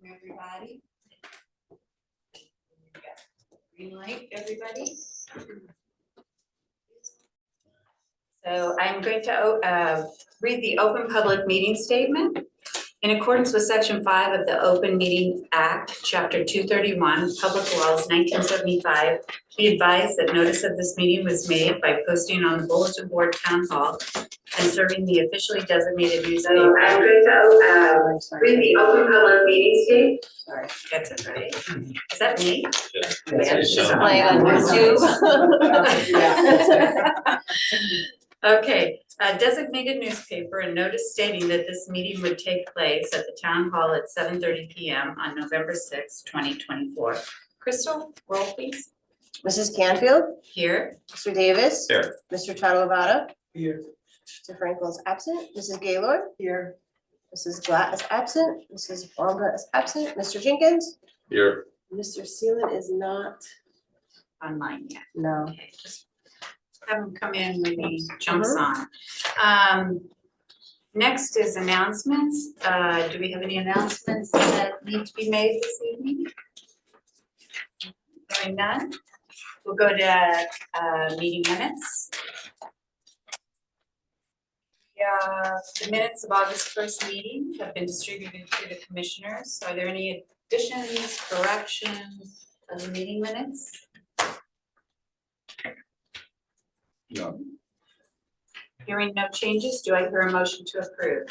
Everybody. Green light, everybody. So I'm going to read the Open Public Meeting Statement. In accordance with Section 5 of the Open Meeting Act, Chapter 231, Public Laws 1975, be advised that notice of this meeting was made by posting on the bulletin board town hall and serving the officially designated newspaper. I'm going to read the Open Public Meeting Statement. Sorry, that's it, right? Is that me? Yeah. She's Playing on YouTube. Okay, a designated newspaper and notice stating that this meeting would take place at the town hall at 7:30 p.m. on November 6, 2024. Crystal, roll please. Mrs. Canfield, Here. Mr. Davis. Here. Mr. Talavada. Here. Mr. Frankel is absent. Mrs. Gaylord. Here. Mrs. Blatt is absent. Mrs. Wonga is absent. Mr. Jenkins. Here. Mr. Seelan is not. Online yet. No. Okay, just have him come in when he jumps on. Next is announcements. Do we have any announcements that need to be made this evening? Hearing none. We'll go to meeting minutes. Yeah, the minutes of August 1st meeting have been distributed to the commissioners. Are there any additions, corrections of the meeting minutes? No. Hearing no changes, do I hear a motion to approve?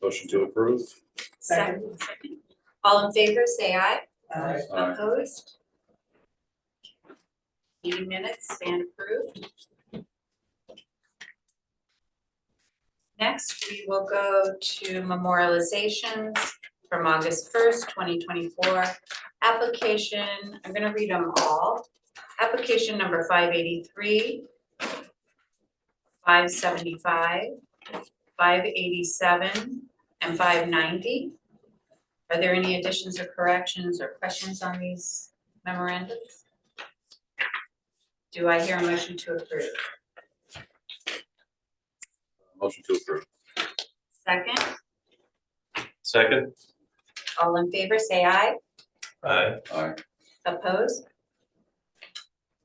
Motion to approve. Second. All in favor, say aye. Aye. Opposed? Meeting minutes stand approved. Next, we will go to memorializations from August 1st, 2024. Application, I'm going to read them all. Application number 583, 575, 587, and 590. Are there any additions or corrections or questions on these memorandums? Do I hear a motion to approve? Motion to approve. Second, Second. all in favor, say aye. Aye. Aye. Opposed?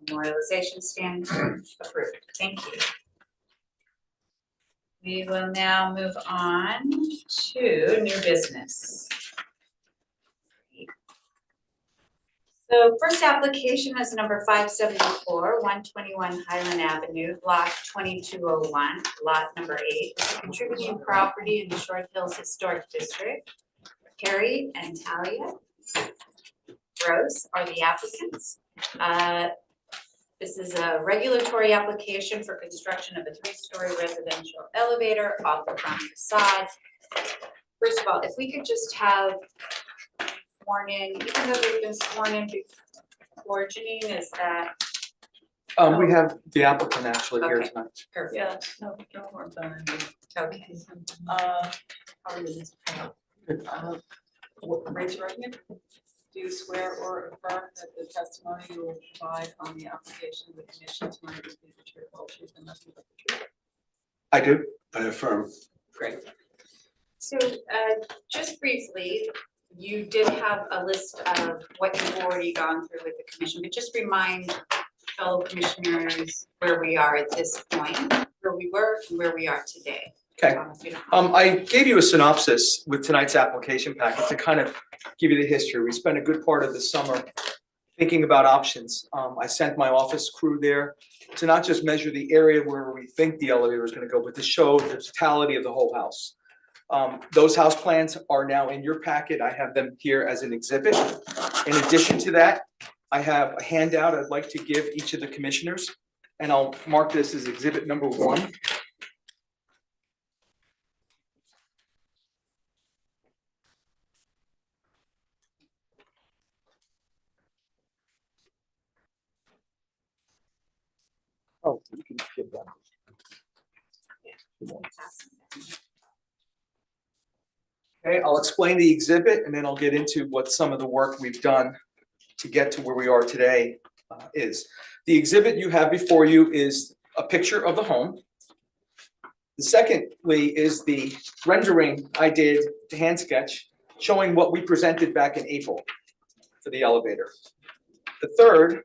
Memorialization stand approved. Thank you. We will now move on to new business. So first application is number 574, 121 Highland Avenue, block 2201, lot number 8. It's a contributing property in the Short Hills Historic District. Harry and Talia Rose are the applicants. This is a regulatory application for construction of a 3-story residential elevator off the front facade. First of all, if we could just have sworn in, even though they've been sworn in before, Janine, is that? We have the applicant actually here Okay. tonight. Perfect. Yeah, no, don't worry about it. Okay. Raise your right hand. Do you swear or affirm that the testimony you will provide on the application of the commission tonight will be the truth, whole truth, and nothing but the truth? I do. I affirm. Great. So just briefly, you did have a list of what you've already gone through with the commission, but just remind fellow commissioners where we are at this point, where we were and where we are today. Okay. If you don't mind. I gave you a synopsis with tonight's application packet to kind of give you the history. We spent a good part of the summer thinking about options. I sent my office crew there to not just measure the area where we think the elevator is going to go, but to show the totality of the whole house. Those house plans are now in your packet. I have them here as an exhibit. In addition to that, I have a handout I'd like to give each of the commissioners, and I'll mark this as exhibit number 1. Oh, you can give that. Okay, I'll explain the exhibit and then I'll get into what some of the work we've done to get to where we are today is. The exhibit you have before you is a picture of the home. The secondly is the rendering I did to hand sketch showing what we presented back in April for the elevator. The third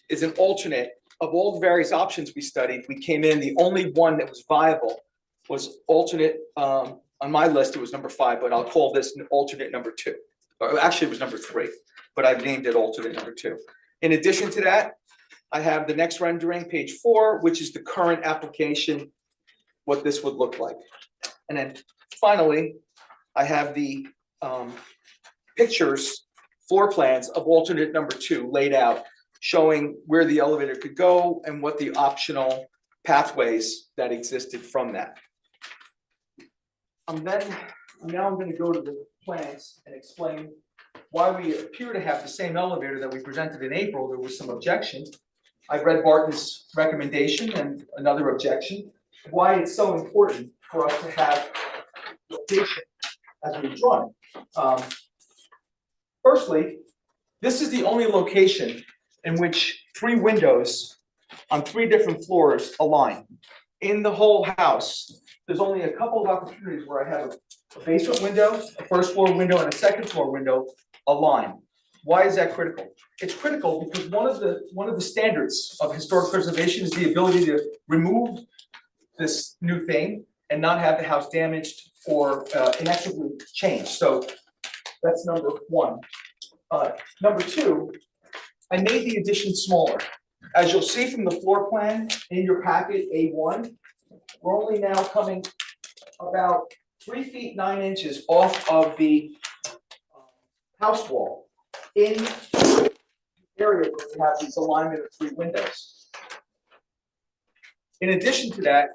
is an alternate of all the various options we studied. We came in, the only one that was viable was alternate, on my list, it was number 5, but I'll call this an alternate number 2. Or actually, it was number 3, but I've named it alternate number 2. In addition to that, I have the next rendering, page 4, which is the current application, what this would look like. And then finally, I have the pictures, floor plans of alternate number 2 laid out, showing where the elevator could go and what the optional pathways that existed from that. Now I'm going to go to the plans and explain why we appear to have the same elevator that we presented in April. There was some objection. I read Barton's recommendation and another objection. Why it's so important for us to have location as we've drawn. Firstly, this is the only location in which 3 windows on 3 different floors align. In the whole house, there's only a couple of opportunities where I have a basement window, a first floor window, and a second floor window align. Why is that critical? It's critical because one of the standards of historic preservation is the ability to remove this new thing and not have the house damaged or inexorably changed. So that's number 1. Number 2, I made the addition smaller. As you'll see from the floor plan in your packet A1, we're only now coming about 3 feet 9 inches off of the house wall in the area where we have this alignment of 3 windows. In addition to that,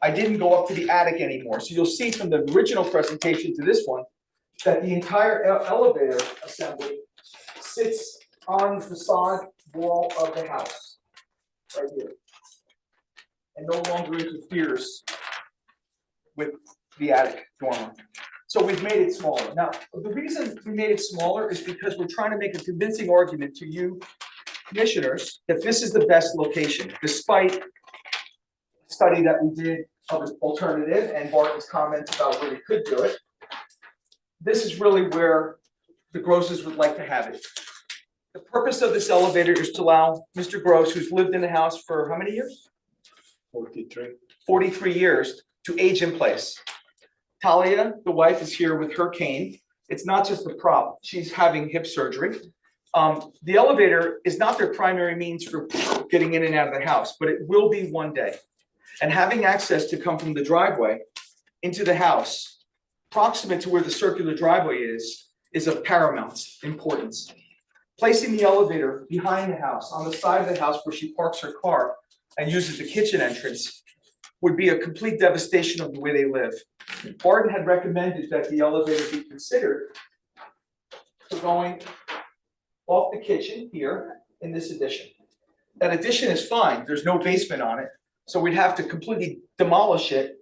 I didn't go up to the attic anymore. So you'll see from the original presentation to this one that the entire elevator assembly sits on the facade wall of the house, right here, and no longer interferes with the attic dormer. So we've made it smaller. Now, the reason we made it smaller is because we're trying to make a convincing argument to you commissioners that this is the best location, despite the study that we did of an alternative and Barton's comments about where we could do it. This is really where the Grosses would like to have it. The purpose of this elevator is to allow Mr. Gross, who's lived in the house for how many years? 43 years, to age in place. Talia, the wife, is here with her cane. It's not just a prop. She's having hip surgery. The elevator is not their primary means for getting in and out of the house, but it will be one day. And having access to come from the driveway into the house, proximate to where the circular driveway is of paramount importance. Placing the elevator behind the house, on the side of the house where she parks her car and uses the kitchen entrance, would be a complete devastation of the way they live. Barton had recommended that the elevator be considered for going off the kitchen here in this addition. That addition is fine, there's no basement on it, so we'd have to completely demolish it,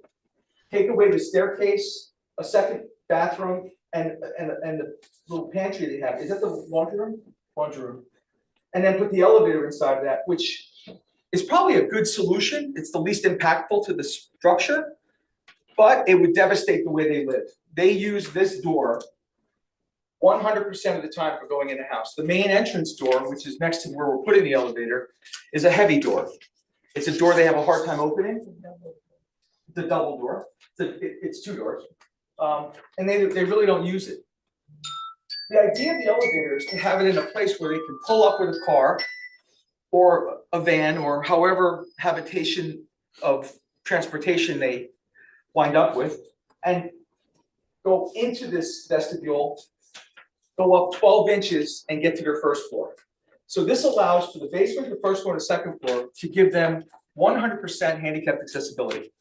take away the staircase, a second bathroom, and the little pantry they have. Is that the laundry room? Laundry room. And then put the elevator inside of that, which is probably a good solution. It's the least impactful to the structure, but it would devastate the way they live. They use this door 100% of the time for going in the house. The main entrance door, which is next to where we're putting the elevator, is a heavy door. It's a door they have a hard time opening. It's a double door. It's 2 doors. And they really don't use it. The idea of the elevator is to have it in a place where they can pull up with a car or a van or however habitation of transportation they wind up with, and go into this vestibule, go up 12 inches and get to their first floor. So this allows for the basement, the first floor, and the second floor to give them 100% handicapped accessibility.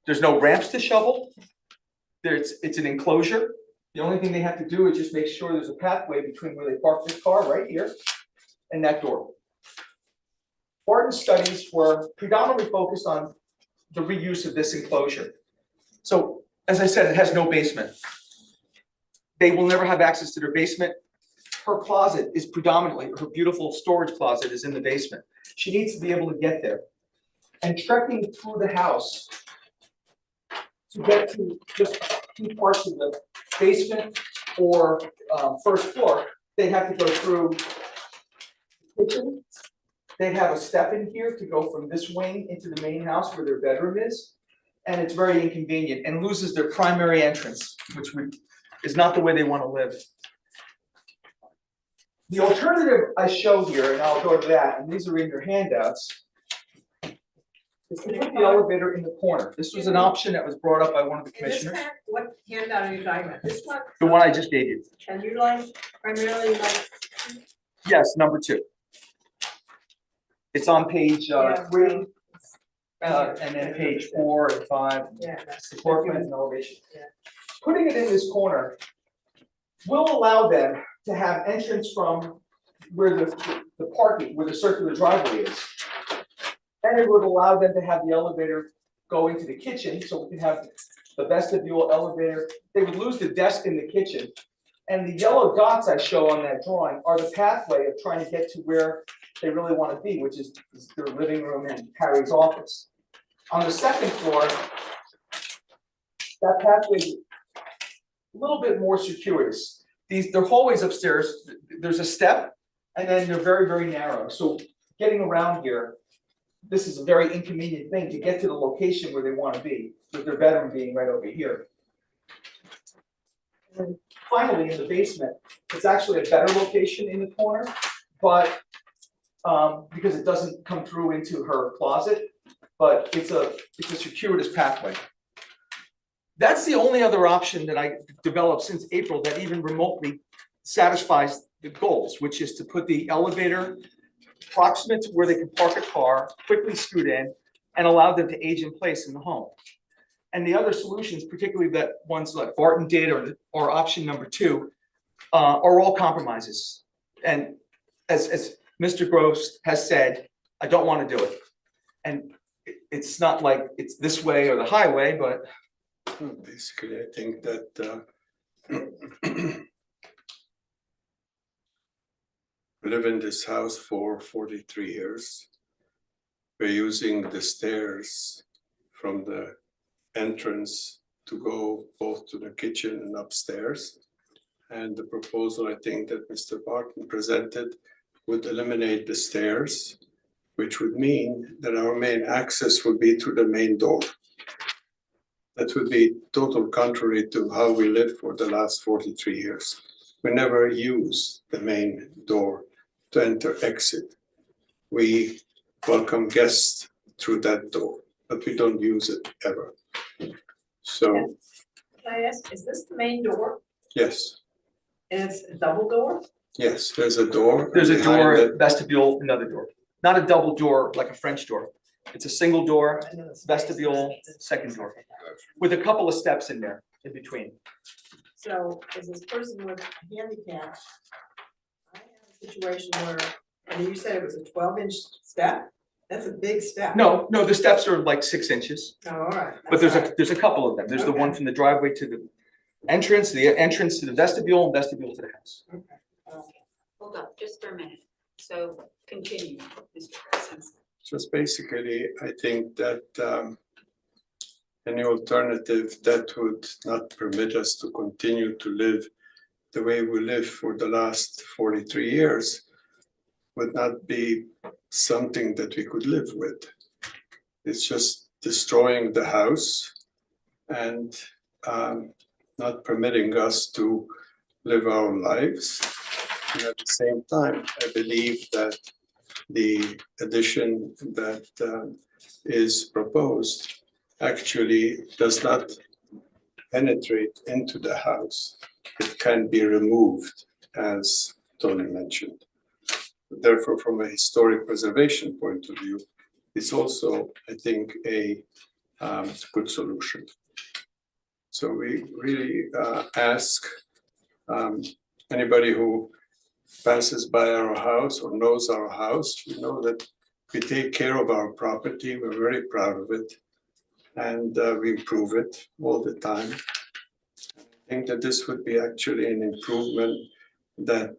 There's no ramps to shovel. It's an enclosure. The only thing they have to do is just make sure there's a pathway between where they park their car right here and that door. Barton's studies were predominantly focused on the reuse of this enclosure. So, as I said, it has no basement. They will never have access to their basement. Her closet is predominantly, her beautiful storage closet is in the basement. She needs to be able to get there. And trekking through the house to get to just 2 parts of the basement or first floor, they have to go through the kitchen. They have a step in here to go from this wing into the main house where their bedroom is. And it's very inconvenient and loses their primary entrance, which is not the way they want to live. The alternative I show here, and I'll go to that, and these are in your handouts, is to put the elevator in the corner. This was an option that was brought up by one of the In this commissioners, pack, what handout are you talking about? This one? the one I just gave you. And you like primarily like, Yes, number 2. It's on page Yeah. 3, and then page 4 and 5. yeah, that's. The floor plans and elevation. Yeah. Putting it in this corner will allow them to have entrance from where the parking, where the circular driveway is. And it would allow them to have the elevator go into the kitchen, so we can have the vestibule elevator. They would lose the desk in the kitchen. And the yellow dots I show on that drawing are the pathway of trying to get to where they really want to be, which is their living room and Harry's office. On the second floor, that pathway is a little bit more circuitous. Their hallways upstairs, there's a step, and then they're very, very narrow. So getting around here, this is a very inconvenient thing to get to the location where they want to be, with their bedroom being right over here. And finally, in the basement, it's actually a better location in the corner, but because it doesn't come through into her closet, but it's a circuitous pathway. That's the only other option that I developed since April that even remotely satisfies the goals, which is to put the elevator proximate to where they can park a car, quickly scoot in, and allow them to age in place in the home. And the other solutions, particularly that ones like Barton did or option number 2, are all compromises. And as Mr. Gross has said, I don't want to do it. And it's not like it's this way or the highway, but basically, I think that we live in this house for 43 years. We're using the stairs from the entrance to go both to the kitchen and upstairs. And the proposal, I think, that Mr. Barton presented would eliminate the stairs, which would mean that our main access would be through the main door. That would be total contrary to how we lived for the last 43 years. We never use the main door to enter, exit. We welcome guests through that door, but we don't use it ever. So, Can I ask, is this the main door? yes, And it's a double door? yes, there's a door. there's a behind door, it. vestibule, another door. Not a double door like a French door. It's a single door, vestibule, second door, with a couple of steps in there in between. So as this person with a handicap, I have a situation where, and you said it was a 12-inch step? That's a big step. No, the steps are like 6 inches, Oh, all right. but that's there's a couple of them. There's the one Okay. from the driveway to the entrance to the vestibule, and vestibule to the house. all right. Okay. Hold up, just for a minute. So continue, Mr. Cousins. Just basically, I think that any alternative that would not permit us to continue to live the way we lived for the last 43 years would not be something that we could live with. It's just destroying the house and not permitting us to live our lives. And at the same time, I believe that the addition that is proposed actually does not penetrate into the house. It can be removed, as Tony mentioned. Therefore, from a historic preservation point of view, it's also, I think, a good solution. So we really ask anybody who passes by our house or knows our house, we know that we take care of our property, we're very proud of it, and we improve it all the time. I think that this would be actually an improvement that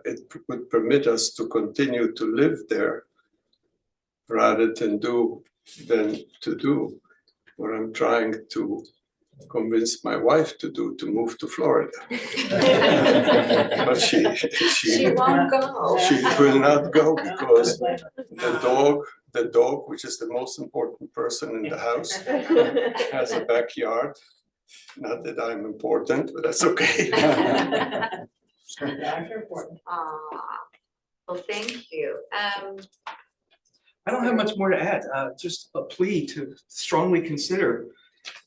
it would permit us to continue to live there rather than to do what I'm trying to convinced my wife to do to move to Florida. But She won't go. she will not go because the dog, which is the most important person in the house, has a backyard. Not that I'm important, but that's okay. Yeah, you're important. Aw, well, thank you. I don't have much more to add, just a plea to strongly consider.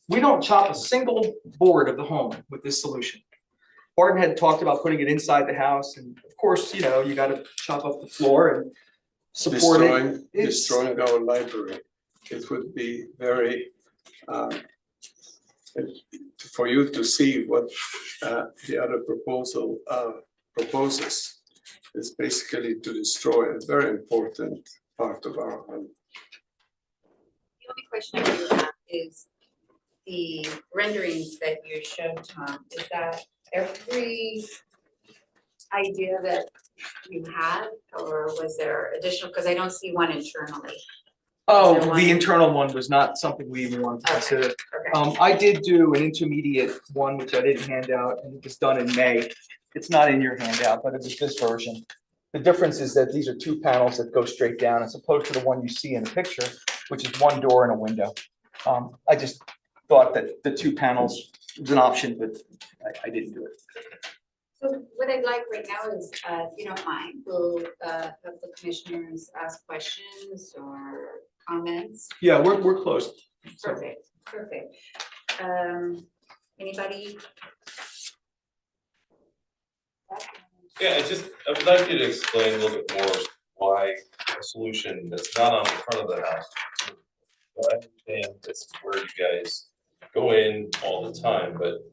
We don't chop a single board of the home with this solution. Barton had talked about putting it inside the house, and of course, you know, you gotta chop up the floor and support it. Destroying our library. It would be very, for you to see what the other proposal proposes is basically to destroy a very important part of our home. The only question I do have is the renderings that you showed, Tom, is that every idea that you had, or was there additional, because I don't see one internally. Oh, Is there one? the internal one was not something we even wanted to consider. Okay. I did do an intermediate one, which I didn't hand out, and it was done in May. It's not in your handout, but it was this version. The difference is that these are two panels that go straight down as opposed to the one you see in the picture, which is one door and a window. I just thought that the two panels was an option, but I didn't do it. So what I'd like right now is, if you don't mind, we'll have the commissioners ask questions or comments. Yeah, we're close. So, Perfect, perfect. Anybody? Yeah, I would like you to explain a little bit more why a solution that's not on the front of the house. Well, I understand that's where you guys go in all the time, but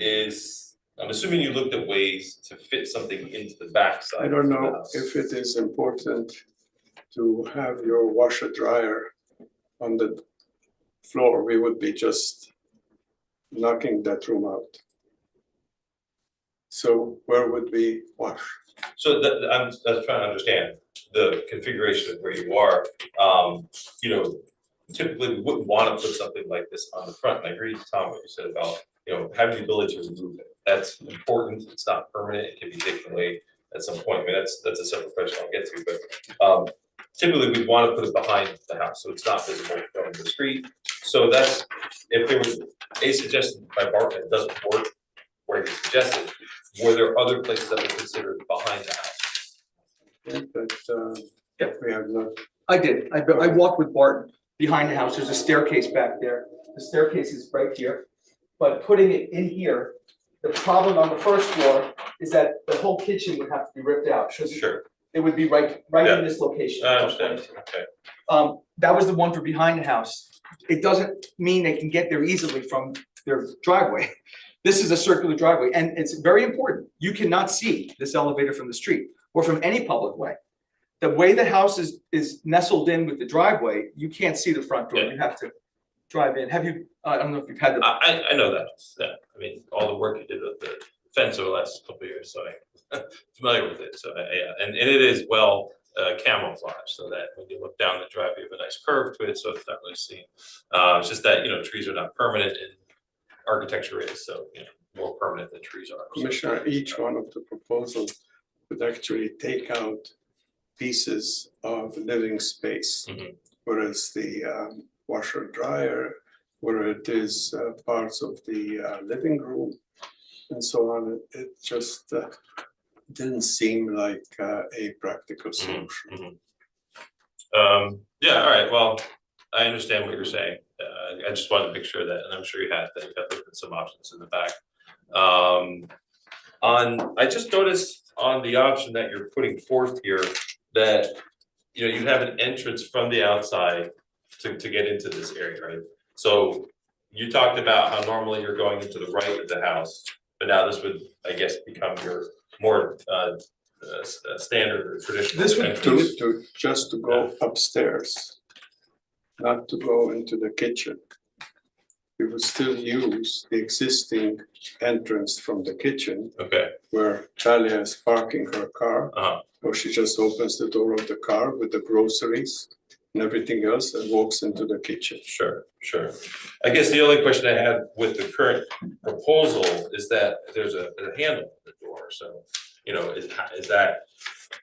I'm assuming you looked at ways to fit something into the backside. I don't of the know house. if it is important to have your washer dryer on the floor. We would be just knocking that room out. So where would we wash? So I'm trying to understand the configuration of where you are. You know, typically we wouldn't want to put something like this on the front. And I agree with Tom, what you said about, you know, having the ability to remove it. That's important. It's not permanent. It can be taken away at some point. I mean, that's a separate question I'll get to, but typically we'd want to put it behind the house so it's not visible from the street. So that's, if there was a suggestion by Barton that doesn't work where he suggested, were there other places that were considered behind the house? But we have not. I did. I walked with Barton behind the house. There's a staircase back there. The staircase is right here. But putting it in here, the problem on the first floor is that the whole kitchen would have to be ripped out. So Sure, it would be right Yeah. in this location. I understand, okay. That was the one for behind the house. It doesn't mean they can get there easily from their driveway. This is a circular driveway, and it's very important. You cannot see this elevator from the street or from any public way. The way the house is nestled in with the driveway, you can't see the front door. Yeah. You have to drive in. Have you, I don't know if you've had the. I know that, yeah, I mean, all the work you did with the fence over the last couple of years, so I'm familiar with it, so, yeah, and it is well camouflaged, so that when you look down the driveway, you have a nice curve to it, so it's not really seen. It's just that, you know, trees are not permanent and architecture is, so, you know, more permanent than trees are. So- Commissioner, each one of the proposals would actually take out pieces of living space. Mhm. Whereas the washer dryer, where it is parts of the living room and so on, it just didn't seem like a practical solution. Yeah, all right, well, I understand what you're saying. I just wanted to make sure that, and I'm sure you had looked at some options in the back. I just noticed on the option that you're putting forth here that, you know, you have an entrance from the outside to get into this area, right? So you talked about how normally you're going into the right of the house, but now this would, I guess, become your more standard or traditional This would- entrance. Just to go upstairs, not to go into the kitchen. We would still use the existing entrance from the kitchen Okay, where Talia is parking her car. uh-huh, Or she just opens the door of the car with the groceries and everything else and walks into the kitchen. Sure, sure. I guess the only question I had with the current proposal is that there's a handle on the door, so, you know, is that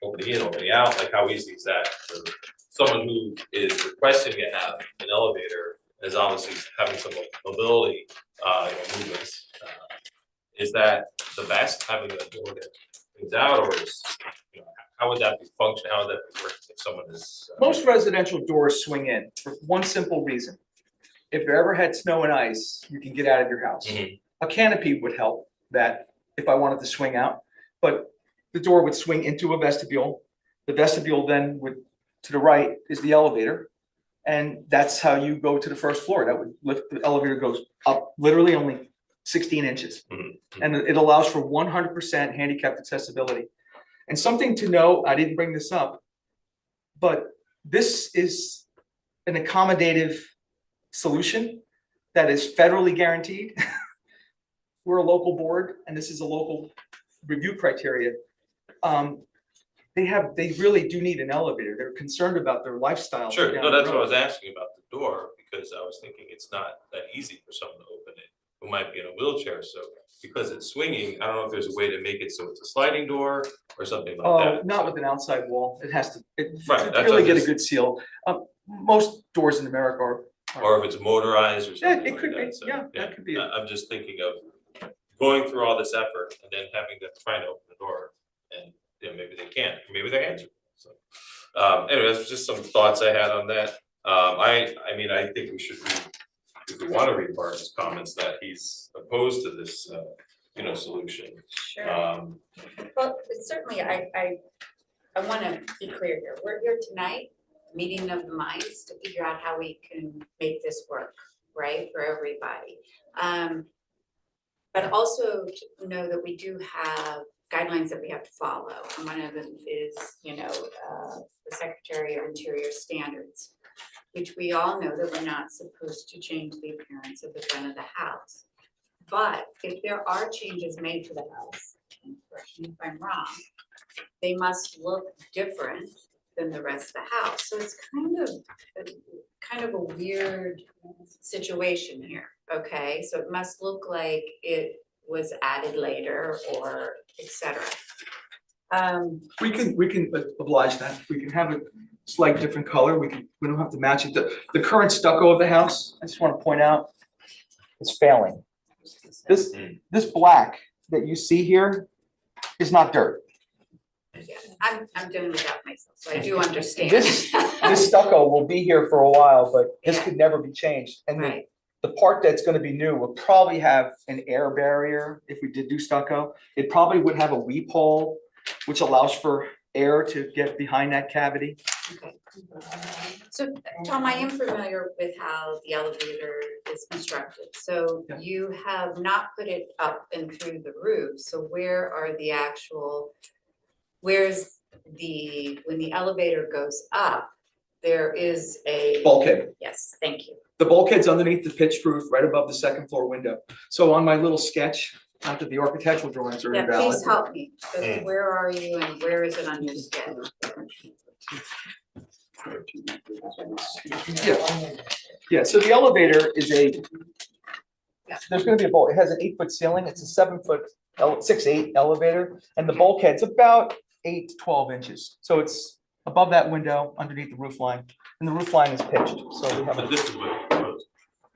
opening in, opening out, like how easy is that for someone who is requesting to have an elevator, is obviously having some mobility, movements, is that the best, having a door that things out, or is, you know, how would that be function, how would that be work if someone is? Most residential doors swing in for one simple reason. If you ever had snow and ice, you can get out of your house. Mhm. A canopy would help that if I wanted to swing out, but the door would swing into a vestibule. The vestibule then would, to the right is the elevator. And that's how you go to the first floor. That would lift, the elevator goes up literally only 16 inches. Mhm. And it allows for 100% handicapped accessibility. And something to know, I didn't bring this up, but this is an accommodative solution that is federally guaranteed. We're a local board and this is a local review criteria. They really do need an elevator. They're concerned about their lifestyle. Sure, down no, the that's what I road. was asking about the door, because I was thinking it's not that easy for someone to open it, who might be in a wheelchair, so because it's swinging, I don't know if there's a way to make it so it's a sliding door or something like Oh, that. not with an outside wall. It has to, Right, to that's really what get a just- good seal. Most doors in America are. Or if it's motorized or Yeah, something it like could be, that, so, yeah, that could be it. I'm just thinking of going through all this effort and then having them trying to open the door, and, you know, maybe they can't, maybe they answer, so. Anyway, that's just some thoughts I had on that. I mean, I think we should read, if we wanna read Barton's comments, that he's opposed to this, solution. Sure. Um, Well, certainly, I wanna be clear here. We're here tonight, meeting of the minds to figure out how we can make this work, right, for everybody. But also to know that we do have guidelines that we have to follow. And one of them is, the Secretary of Interior standards, which we all know that we're not supposed to change the appearance of the front of the house. But if there are changes made to the house, and correct me if I'm wrong, they must look different than the rest of the house. So it's kind of a weird situation here, okay? So it must look like it was added later or et cetera. We can oblige that. We can have a slight different color. We don't have to match it. The current stucco of the house, I just want to point out, is failing. This black that you see here is not dirt. Yeah, I'm doing without myself, so I do understand. This stucco will be here for a while, but this Yeah. could never be changed. And Right. the part that's gonna be new will probably have an air barrier if we did do stucco. It probably would have a weep hole, which allows for air to get behind that cavity. So, Tom, I am familiar with how the elevator is constructed. So Yeah. you have not put it up and through the roof. So where are the actual, when the elevator goes up, there is a. Bulkhead. Yes, thank you. The bulkhead's underneath the pitched roof, right above the second floor window. So on my little sketch, not that the architectural drawings are Yeah, invalid. please help me. So where are you and where is it on your sketch? Yeah, so the elevator is Yeah. there's gonna be a bulk, it has an 8-foot ceiling, it's a 7-foot, 6'8" elevator, and the bulkhead's about 8 to 12 inches. So it's above that window, underneath the roof line, and the roof line is pitched, so we have But a, this is what, this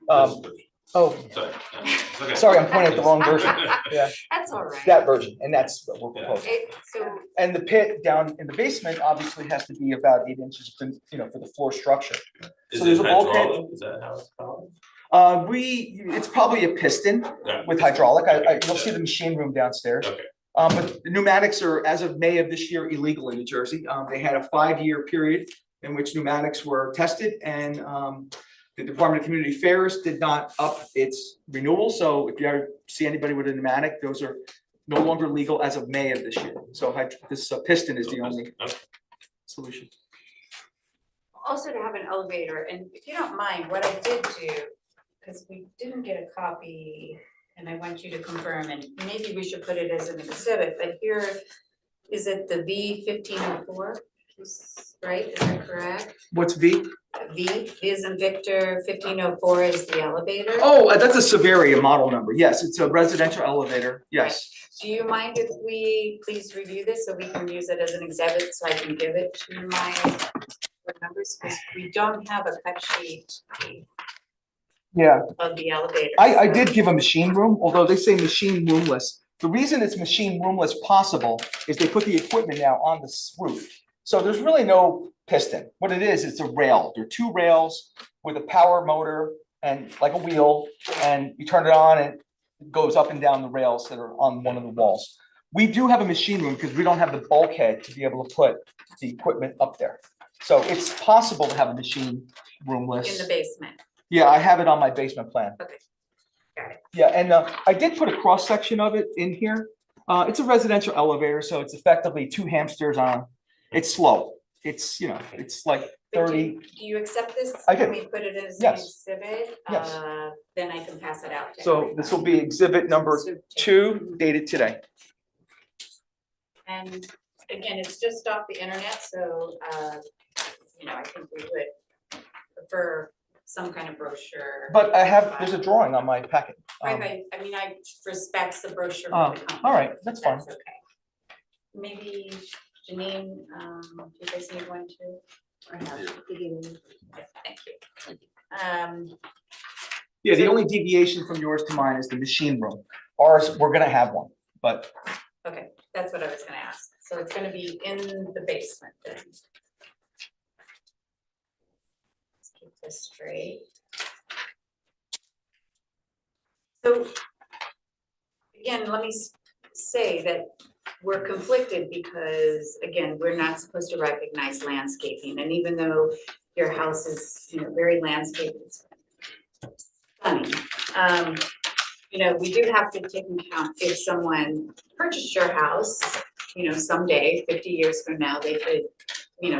um, version. oh, Sorry, it's okay. sorry, I'm pointing at the wrong version, yeah, That's all right. that version, and that's what we're proposing. So, And the pit down in the basement obviously has to be about 8 inches, for the floor structure. Is So there's it a bulkhead. hydraulic? Is that how it's called? It's probably a piston Yeah. with hydraulic. Okay, You'll see yeah. the machine room downstairs. Okay. But the pneumatics are, as of May of this year, illegal in New Jersey. They had a 5-year period in which pneumatics were tested, and the Department of Community Affairs did not up its renewal. So if you ever see anybody with a pneumatic, those are no longer legal as of May of this year. So this piston is the only Okay. solution. also to have an elevator, and if you don't mind, what I did do, because we didn't get a copy, and I want you to confirm, and maybe we should put it as an exhibit, but here, is it the V 1504? right, is that correct? What's V? V is in Victor, 1504 is the elevator. Oh, that's a Severia model number. Yes, it's a residential elevator. Yes. Do you mind if we please review this so we can use it as an exhibit so I can give it to my board members? Because we don't have a cut sheet Yeah. of the elevator. I did give a machine room, although they say machine roomless. The reason it's machine roomless possible is they put the equipment now on the roof. So there's really no piston. What it is, it's a rail. There are two rails with a power motor and like a wheel, and you turn it on and it goes up and down the rails that are on one of the walls. We do have a machine room because we don't have the bulkhead to be able to put the equipment up there. So it's possible to have a machine roomless. In the basement. Yeah, I have it on my basement plan. Okay. Got it. Yeah, and I did put a cross section of it in here. It's a residential elevator, so it's effectively two hamsters on. It's slow. It's, it's like But 30. do you accept this? I do. When we put it as an Yes. exhibit? Yes. Then I can pass it out to So this will everybody. be exhibit number So- 2 dated today. And again, it's just off the internet, so, I think we would prefer some kind of brochure. But there's a drawing on my packet. Right, I respects the brochure. Oh, for the company. all right, that's fine. Okay. Maybe Janine, do you guys need one too? I have to begin. Thank you. Yeah, the only deviation from yours to mine is the machine room. Ours, we're gonna have one, but Okay, that's what I was gonna ask. So it's gonna be in the basement then. Let's keep this straight. So, again, let me say that we're conflicted because, again, we're not supposed to recognize landscaping. And even though your house is, very landscaped, it's stunning. We do have to take into account if someone purchased your house, someday, 50 years from now, they could,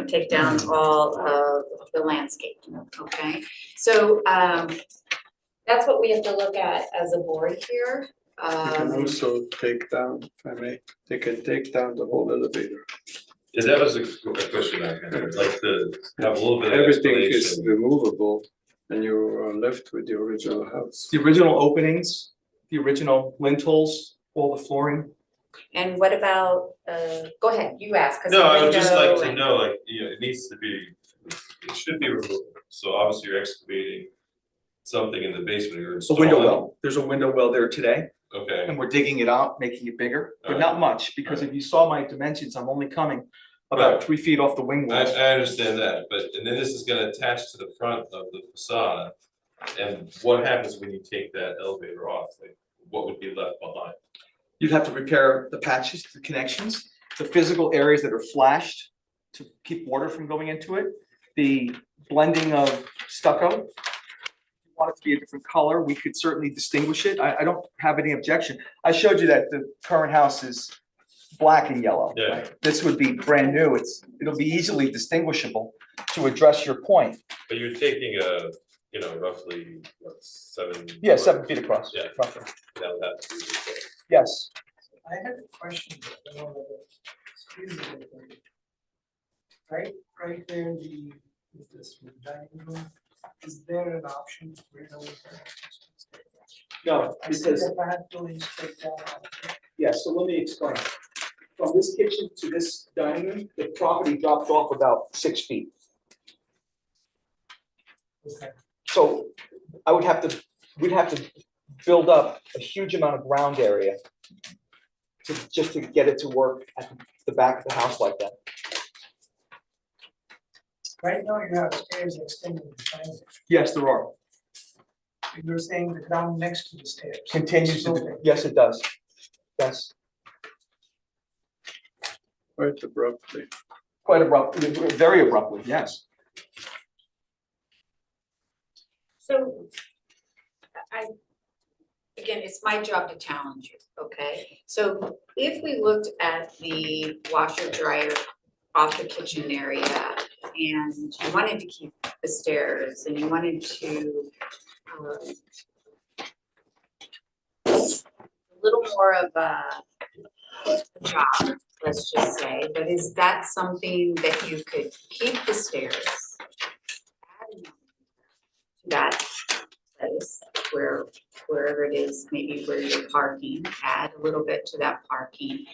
take down all of the landscape, okay? So, that's what we have to look at as a board here. You can also take down, if I may, they can take down the whole elevator. Yeah, that was a question I had. I'd like to have a little bit of Everything is explanation. removable and you are left with the original house. the original openings, the original lintels, all the flooring. And what about, go ahead, you ask. 'Cause No, the I would just like window to and- know, it needs to be, it should be removable. So obviously you're excavating something in the basement, you're A installing. window well. There's a window well there today, Okay, and we're digging it out, making it bigger, but Alright. not much, because if you saw my dimensions, I'm only coming about Right. 3 feet off the wing I wall. understand that, and then this is gonna attach to the front of the facade. And what happens when you take that elevator off? Like, what would be left behind? You'd have to repair the patches, the connections, the physical areas that are flashed to keep water from going into it, the blending of stucco. If you want it to be a different color, we could certainly distinguish it. I don't have any objection. I showed you that the current house is black and yellow. Yeah. right? This would be brand new. It'll be easily distinguishable to address your point. But you're taking roughly, what, 7? Yeah, 7 feet across. Yeah. roughly. That would have to be the- Yes. I had a question, but I don't know whether, excuse me. Right there, is this dining room, is there an option to renovate that? No, I see because, the back building straight down. yeah, so let me explain. From this kitchen to this dining room, the property dropped off about 6 feet. Okay. So we'd have to build up a huge amount of ground area just to get it to work at the back of the house like that. Right now you have stairs extending behind it. Yes, there are. You're saying the ground next to the stairs. Continues to, Sloping. yes, it does. Yes, Quite abruptly. quite abruptly, very abruptly, yes. So, again, it's my job to challenge you, okay? So if we looked at the washer dryer off the kitchen area and you wanted to keep the stairs and you wanted to a little more of a job, let's just say, but is that something that you could keep the stairs? Add to that place wherever it is, maybe where you're parking, add a little bit to that parking.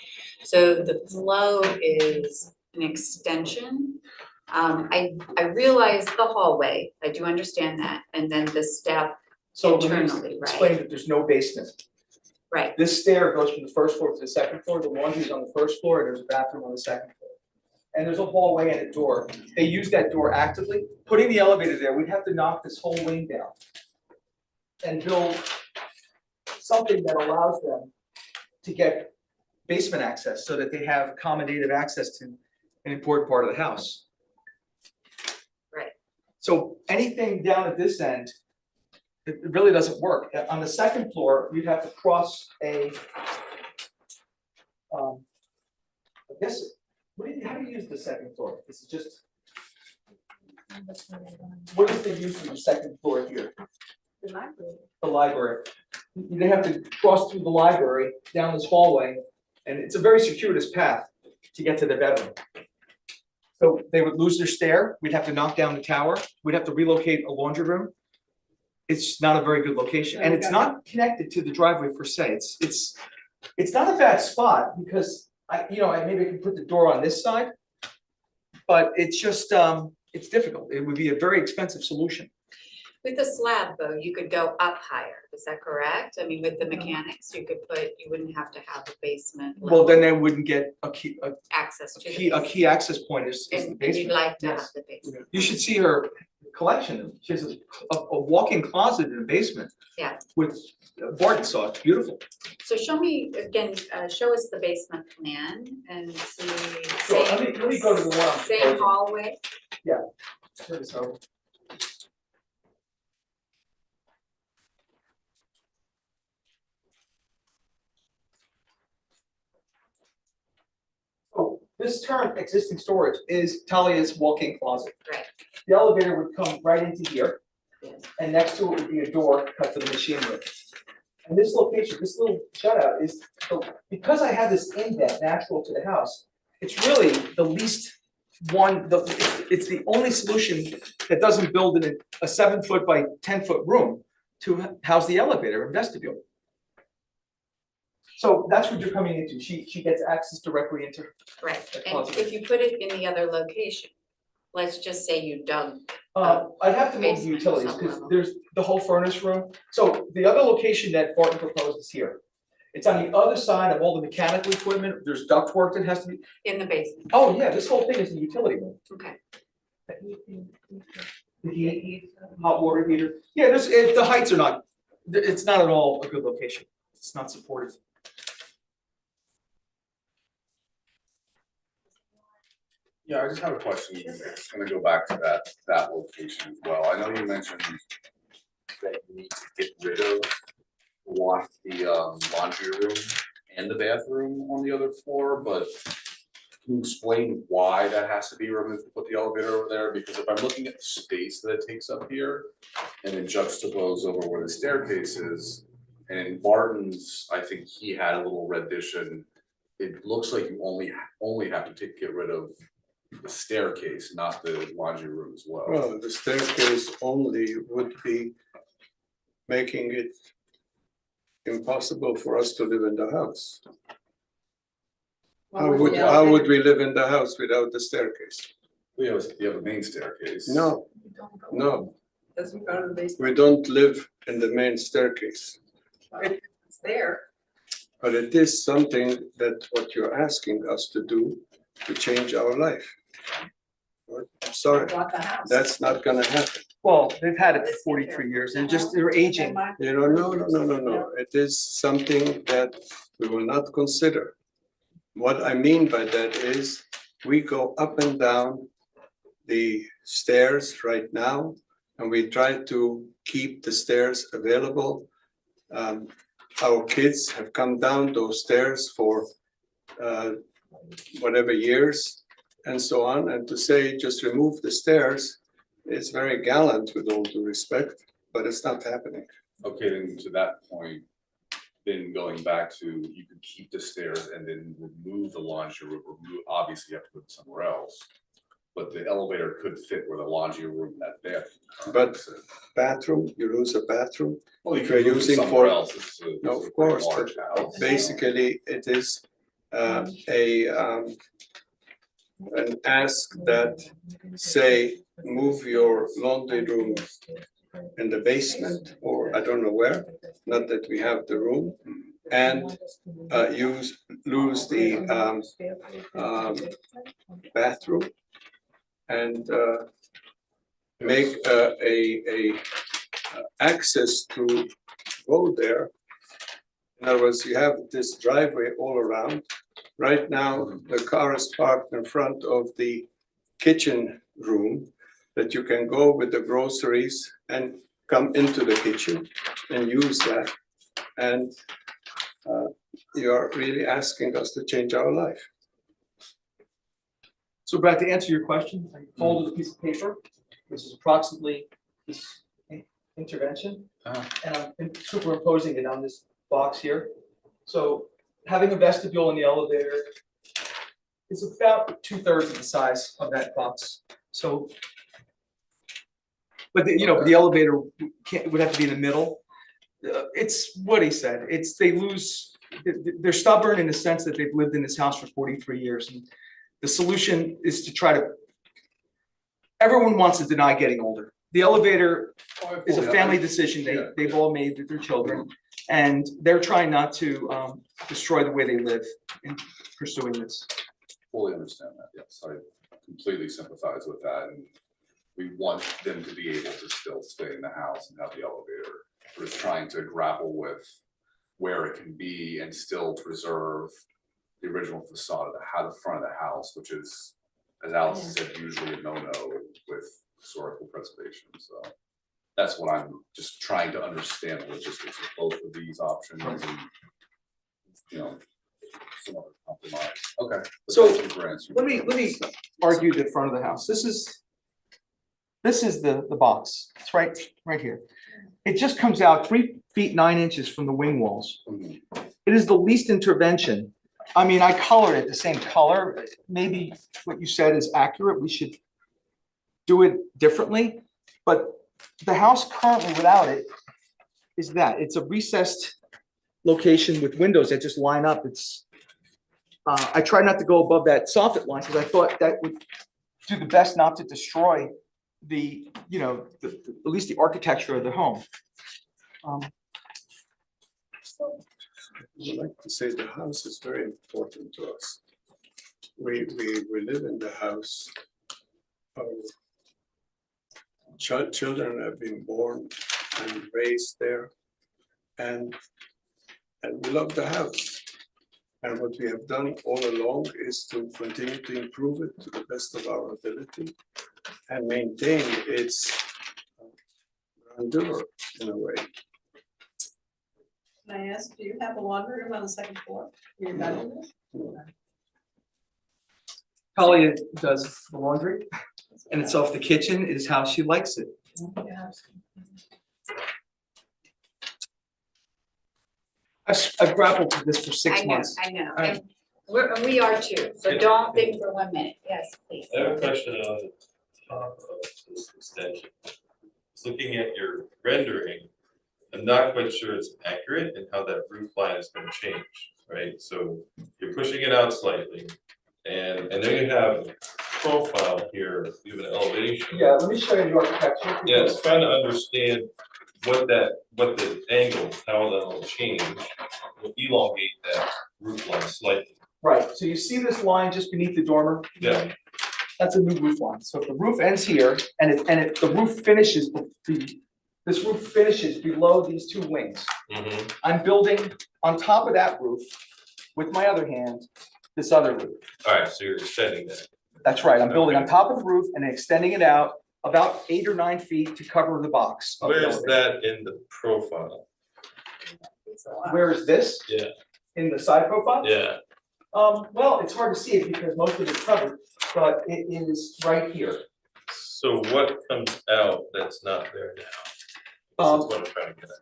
So the flow is an extension. I realize the hallway, I do understand that, and then the step So let me internally, explain right? that there's no basement. Right, This stair goes from the first floor to the second floor, the laundry's on the first floor, and there's a bathroom on the second floor. And there's a hallway and a door. They use that door actively. Putting the elevator there, we'd have to knock this whole wing down and build something that allows them to get basement access so that they have accommodative access to an important part of the house. right. So anything down at this end, it really doesn't work. On the second floor, you'd have to cross a, I guess, how do you use the second floor? This is just, what is the use of the second floor here? The library. The library. They have to cross through the library, down this hallway, and it's a very circuitous path to get to the bedroom. So they would lose their stair, we'd have to knock down the tower, we'd have to relocate a laundry room. It's not a very good location, and it's not connected to the driveway per se, it's not a bad spot, because maybe I can put the door on this side. But it's just, it's difficult, it would be a very expensive solution. With the slab though, you could go up higher, is that correct? I mean, with the mechanics, you wouldn't have to have a basement. Well, level then they wouldn't get a access to the key basement. access point is the And you'd basement. like to have Yes. the basement. You should see her collection, she has a walk-in closet in the basement. Yeah. With Barton saw, it's beautiful. So show me, again, show us the basement plan and see. So let me go to the one I'm Same proposing. hallway, So, oh, this term, existing storage, is Talia's walk-in closet. right, The elevator would come right into here, yes, and next to it would be a door cut for the machine room. And this location, this little shutout is, so because I have this indent natural to the house, it's really the least one, it's the only solution that doesn't build in a 7-foot by 10-foot room to house the elevator and vestibule. So that's what you're coming into. She gets access directly into. right. That And closet. if you put it in the other location, let's just say you dug, I'd have to move the Basement, utilities, some because level. there's the whole furnace room. So the other location that Barton proposed is here. It's on the other side of all the mechanical equipment. There's ductwork that has to be, in the basement, oh yeah, this whole thing is a utility room. okay. The heat, hot water heater. Yeah, the heights are not, it's not at all a good location. It's not supportive. Yeah, I just have a question. It's gonna go back to that location as well. I know you mentioned that you need to get rid of the laundry room and the bathroom on the other floor, but can you explain why that has to be removed to put the elevator over there? Because if I'm looking at the space that it takes up here and then juxtapose over where the staircase is, and in Barton's, I think he had a little rendition. It looks like you only have to get rid of the staircase, not the laundry room as well. Well, the staircase only would be making it impossible for us to live in the house. How would we live in the house without the staircase? You have a main staircase. No, no, Doesn't go to the basement. we don't live in the main staircase. It's there. But it is something that what you're asking us to do to change our life. I'm sorry, Bought the house. that's not gonna happen. Well, they've had it for 43 years. They're aging. No. It is something that we will not consider. What I mean by that is, we go up and down the stairs right now, and we try to keep the stairs available. Our kids have come down those stairs for whatever years and so on, and to say just remove the stairs is very gallant with all due respect, but it's not happening. Okay, then to that point, been going back to, you could keep the stairs and then remove the laundry room, obviously you have to put it somewhere else. But the elevator could fit where the laundry room, that bathroom. But bathroom, you lose a bathroom. Well, you if could you're move it using somewhere for- else. This is a- No, this is of a pretty course, large house. Basically, it is an ask that say, move your laundry room in the basement, or I don't know where, not that we have the room, and lose the bathroom and make a access to go there. In other words, you have this driveway all around. Right now, the car is parked in front of the kitchen room that you can go with the groceries and come into the kitchen and use that. And you are really asking us to change our life. So Brad, to answer your question, I folded a piece of paper, which is approximately this intervention. And I'm superimposing it on this box here. So having a vestibule in the elevator is about 2/3 of the size of that box. So, but the elevator would have to be in the middle. It's what he said. They're stubborn in the sense that they've lived in this house for 43 years. And the solution is to try to, everyone wants to deny getting older. The elevator is a family decision they've all made with their children. And they're trying not to destroy the way they live in pursuing this. Fully understand that, yes, I completely sympathize with that, and we want them to be able to still stay in the house and have the elevator. We're just trying to grapple with where it can be and still preserve the original facade of the front of the house, which is, as Alice said, usually a no-no with historical preservation, so. That's what I'm just trying to understand, the logistics of both of these options and, some other compromise. Okay. but So, thank you for answering. Let me argue the front of the house. This is the box. It's right here. It just comes out 3 feet 9 inches from the wing walls. Mhm. It is the least intervention. I mean, I colored it the same color. Maybe what you said is accurate. We should do it differently. But the house currently without it is that. It's a recessed location with windows that just line up. I try not to go above that soffit line because I thought that would do the best not to destroy at least the architecture of the home. I'd like to say the house is very important to us. We live in the house. Children have been born and raised there, and we love the house. And what we have done all along is to continue to improve it to the best of our ability and maintain its grandeur in a way. Can I ask, do you have a laundry room on the second floor? Your bedroom? Talia does the laundry, and it's off the kitchen is how she likes it. Yeah. I've grappled with this for 6 months. I know, Alright. and we are too, so don't think for 1 minute, yes, please. I have a question on the top of this extension. Looking at your rendering, I'm not quite sure it's accurate and how that roof line is gonna change, right? So you're pushing it out slightly, and then you have a profile here, you have an elevation. Yeah, let me show you the architecture. Yeah, it's trying to understand what the angle, how that'll change, will elongate that roof line slightly. Right, so you see this line just beneath the dormer? Yeah. That's a new roof line. So if the roof ends here and the roof finishes, this roof finishes below these two wings. Mm-hmm. I'm building on top of that roof with my other hand, this other roof. All right, so you're extending that. That's right, I'm building on Okay. top of the roof and then extending it out about 8 or 9 feet to cover the box. of the Where's elevator. that in the profile? Where is this? Yeah, In the side profile? yeah. Well, it's hard to see it because most of it's covered, but it is right here. So what comes out that's not there now? This is what I'm trying to get at.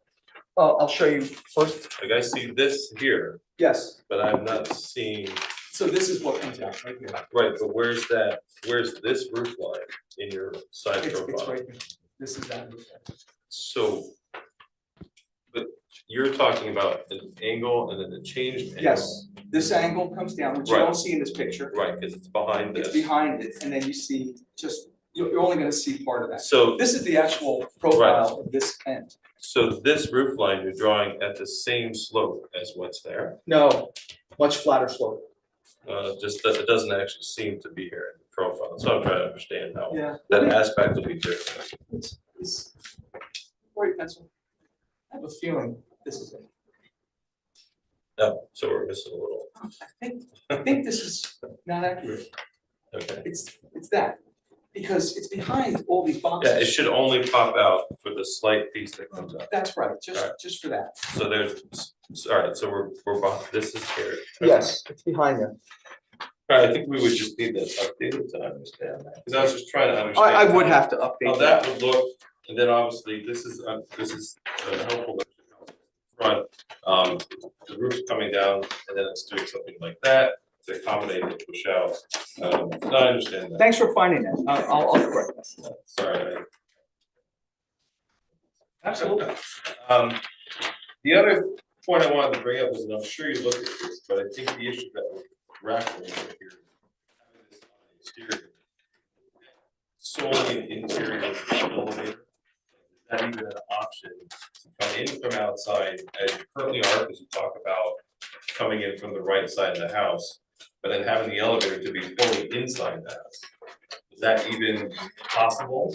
I'll show you first. Like I see this here, Yes, but I'm not seeing, so this is what comes out right here. right, but where's this roof line in your side It's profile? right here. This is that roof line. So, but you're talking about an angle and then the changed angle. Yes, this angle comes down, which you Right. don't see in this picture. Right, because it's behind It's this. behind it, and then you see just, you're only gonna see part of that. So, This is the actual profile of this end. so this roof line you're drawing at the same slope as what's there? No, much flatter slope. Just that it doesn't actually seem to be here in the profile, so I'm trying to understand how Yeah. that aspect will be different. It's very pencil. I have a feeling this is it. No, so we're missing a little, I think this is not accurate. okay. It's that, because it's behind all these Yeah, boxes. it should only pop out for the slight piece that comes up. That's right, Right. just for that. So there's, alright, so we're behind, this is here. Yes, it's behind them. Alright, I think we would just need this updated to understand that, because I was just trying to understand. I would have to How update that that. would look, and then obviously, this is helpful. Front, the roof's coming down, and then it's doing something like that to accommodate the push out. No, I understand that, Thanks for finding that. I'll correct that. sorry. Absolutely. The other point I wanted to bring up was, and I'm sure you looked at this, but I think the issue that we're grappling with here is having this on the exterior. Solely an interior elevator, is that even an option to come in from outside as you currently are, because you talk about coming in from the right side of the house, but then having the elevator to be fully inside the house? Is that even possible?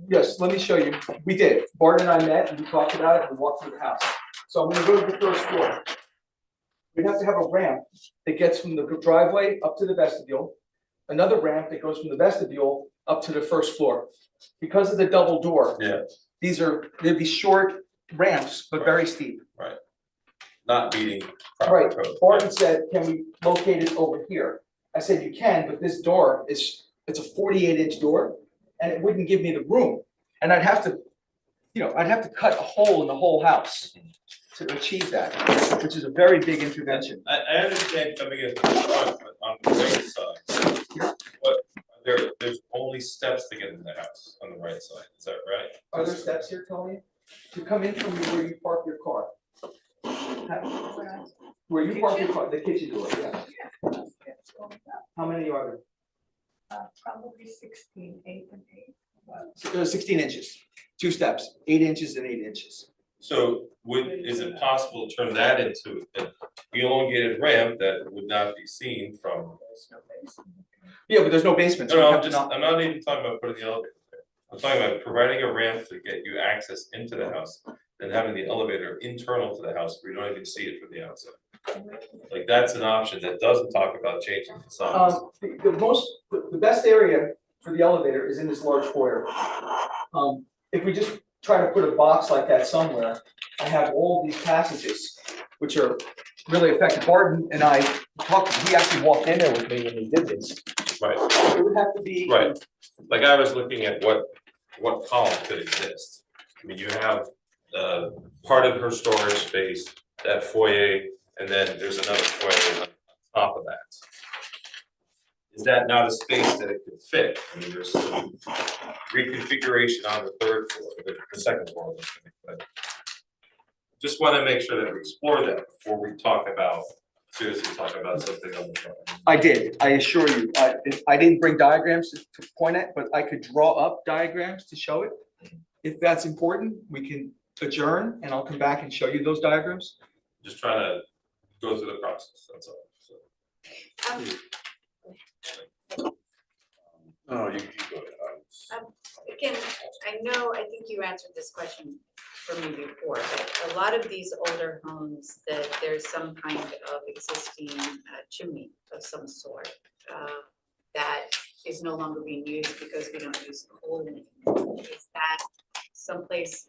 Yes, let me show you. We did. Bart and I met and we talked about it and we walked through the house. So I'm gonna go to the first floor. We'd have to have a ramp that gets from the driveway up to the vestibule, another ramp that goes from the vestibule up to the first floor. Because of the double door, Yeah, they'd be short ramps, but very steep. not meeting Right, proper code. Barton said, can we locate it over here? I said, you can, but this door it's a 48-inch door, and it wouldn't give me the room. And I'd have to, I'd have to cut a hole in the whole house to achieve that, which is a very big intervention. I understand coming in from the front, but on the right side, there's only steps to get into the house on the right side, is that right? Are there steps here, Tony? To come in from where you park your car? Where you park your car, the kitchen door, yeah. How many are there? Probably 16, 8 and 8. 16 inches, 2 steps, 8 inches and 8 inches. So is it possible to turn that into an elongated ramp that would not be seen from? Yeah, but there's no basement. so No, you no, have to I'm not even talking about putting the elevator there. I'm talking about providing a ramp to get you access into the house, and having the elevator internal to the house where you don't even see it from the outside. Like, that's an option that doesn't talk about changing the size. The best area for the elevator is in this large foyer. If we just try to put a box like that somewhere, I have all these passages, which are really effective. Barton and I talked, he actually walked in there with me when we did this. Right, It would have to be. right. Like, I was looking at what column could exist. I mean, you have, part of her storage space, that foyer, and then there's another foyer on top of that. Is that not a space that it could fit? I mean, there's some reconfiguration on the third floor, the second floor, but just want to make sure that we explore that before we seriously talk about something on the front. I did, I assure you. I didn't bring diagrams to point at, but I could draw up diagrams to show it. If that's important, we can adjourn and I'll come back and show you those diagrams. Just trying to go through the process, that's all. So, No, you go ahead. Again, I think you answered this question for me before, but a lot of these older homes, that there's some kind of existing chimney of some sort that is no longer being used because we don't use coal anymore. Is that someplace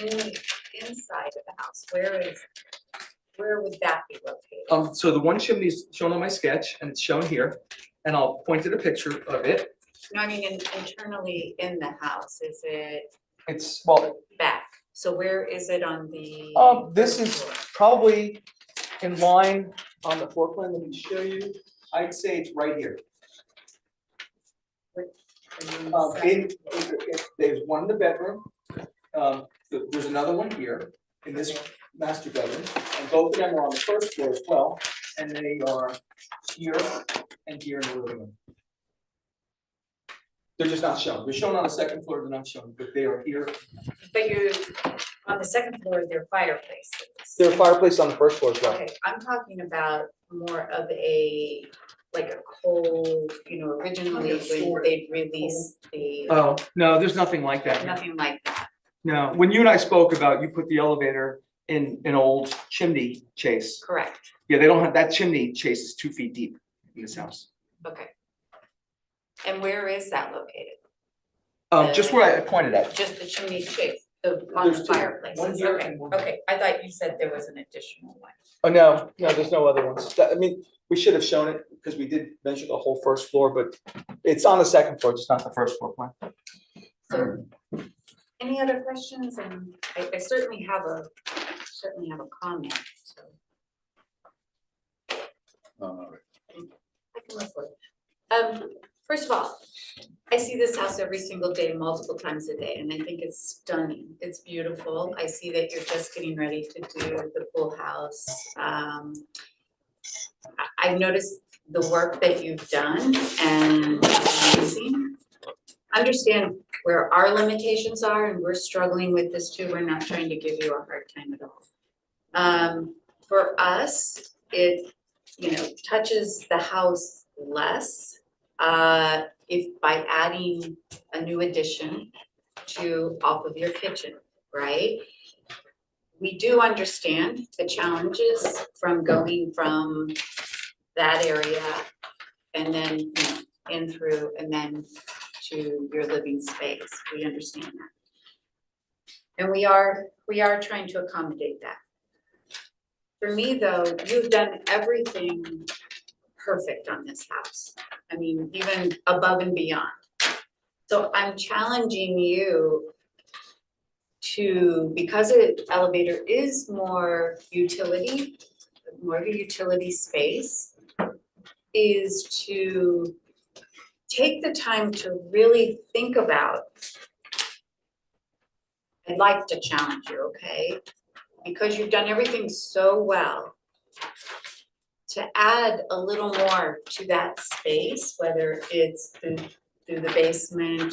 inside of the house? Where would that be located? So the one chimney is shown on my sketch and it's shown here, and I'll point to the picture of it. No, I mean internally in the house, is it It's, back? So where is it on the? This is probably in line on the floor plan, let me show you. I'd say it's right here. There's one in the bedroom. There's another one here in this master bedroom, and both of them are on the first floor as well, and they are here and here in the living room. They're just not shown. They're shown on the second floor, they're not shown, but they are here. But you're, on the second floor, there are fireplaces. There's a fireplace on the first floor as well. Okay, I'm talking about more of a, like a cold, originally when they released the, Oh, no, there's nothing like that. nothing like that. No, when you and I spoke about, you put the elevator in an old chimney chase. Correct, Yeah, they don't have, that chimney chase is 2 feet deep in this house. okay. And where is that located? Just where I pointed at. Just the chimney chase, on There's the two, fireplaces, one here okay, and one okay, I thought you said there was an additional one. Oh, no, there's no other ones. I mean, we should have shown it because we did measure the whole first floor, but it's on the second floor, just not the first floor plan. So, any other questions? And I certainly have a comment, so No, I can live with it. First of all, I see this house every single day, multiple times a day, and I think it's stunning. It's beautiful. I see that you're just getting ready to do the pool house. I've noticed the work that you've done and it's amazing. Understand where our limitations are, and we're struggling with this too. We're not trying to give you a hard time at all. For us, it, touches the house less. If by adding a new addition to off of your kitchen, right? We do understand the challenges from going from that area and then, in through and then to your living space. We understand that. And we are trying to accommodate that. For me though, you've done everything perfect on this house. I mean, even above and beyond. So I'm challenging you to, because the elevator is more utility, more of a utility space, is to take the time to really think about. I'd like to challenge you, okay? Because you've done everything so well, to add a little more to that space, whether it's through the basement,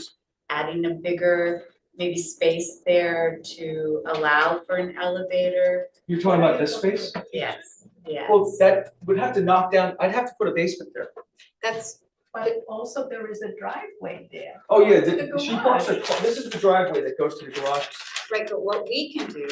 adding a bigger maybe space there to allow for an elevator. You're talking about this space? Yes, yes. Well, that would have to knock down, I'd have to put a basement there. That's, But also there is a driveway there. Oh, yeah, The she parks her car, this is the driveway that goes to the garage. right, but what we can do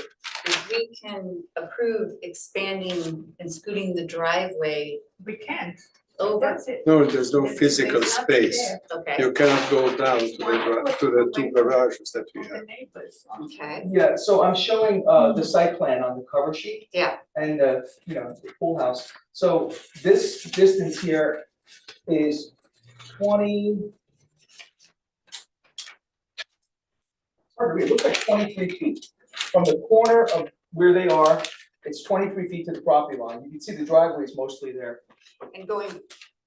is we can approve expanding and scooting the driveway We can't, over. that's it. No, there's no There's physical nothing space. there. Okay, You cannot go down to the two garages that we The have. neighbors. okay, Yeah, so I'm showing the site plan on the cover sheet. yeah, And the pool house. So this distance here is 20. It looks like 23 feet. From the corner of where they are, it's 23 feet to the property line. You can see the driveway is mostly there. and going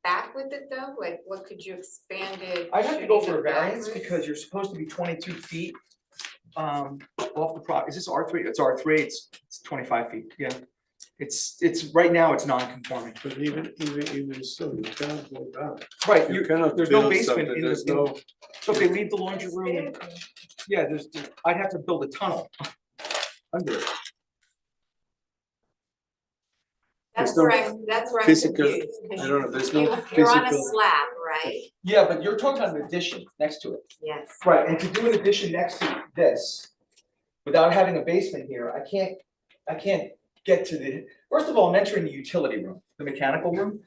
back with it though, like what could you expand it? I'd have to go for a shooting it variance backwards? because you're supposed to be 22 feet off the property. Is this R3? It's R3, it's 25 feet, yeah. It's right now, it's non-conforming. But even so, you cannot go down. Right, You cannot there's no build basement something, in the, there's no, so if they leave the laundry room, and- yeah, I'd have to build a tunnel under it. That's There's no where I'm physical- confused. 'cause I don't know, there's no You're on a physical. slab, right? Yeah, but you're talking about an addition next to it. Yes. Right, and to do an addition next to this, without having a basement here, I can't get to the, first of all, I'm entering the utility room, the mechanical room.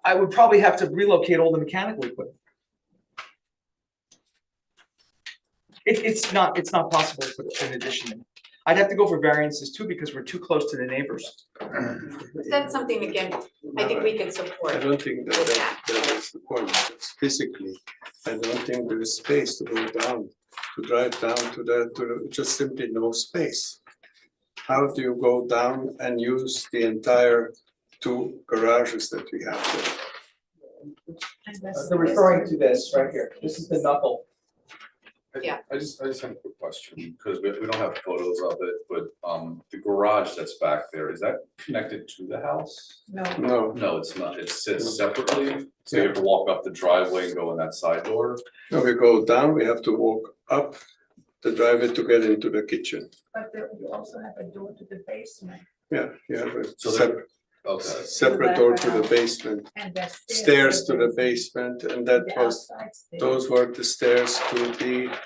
I would probably have to relocate all the mechanical equipment. It's not possible to put an addition in. I'd have to go for variances too, because we're too close to the neighbors. That's something, again, I think we could I support. don't think that is the point, because physically, I don't think there is space to go down to drive down to the, just simply no space. How do you go down and use the entire 2 garages that we have there? They're referring to this right here. This is the knuckle. Yeah. I just have a quick question, because we don't have photos of it, but the garage that's back there, is that connected to the house? No, No, No, it's not, it sits separately, so you have to walk up the driveway and go in that side door? no, we go down, we have to walk up the driveway to get into the kitchen. but you also have a door to the basement Yeah, yeah, but So there- separate, Okay, separate door to the basement, and there's stairs to the basement, and that was, those were the stairs to the,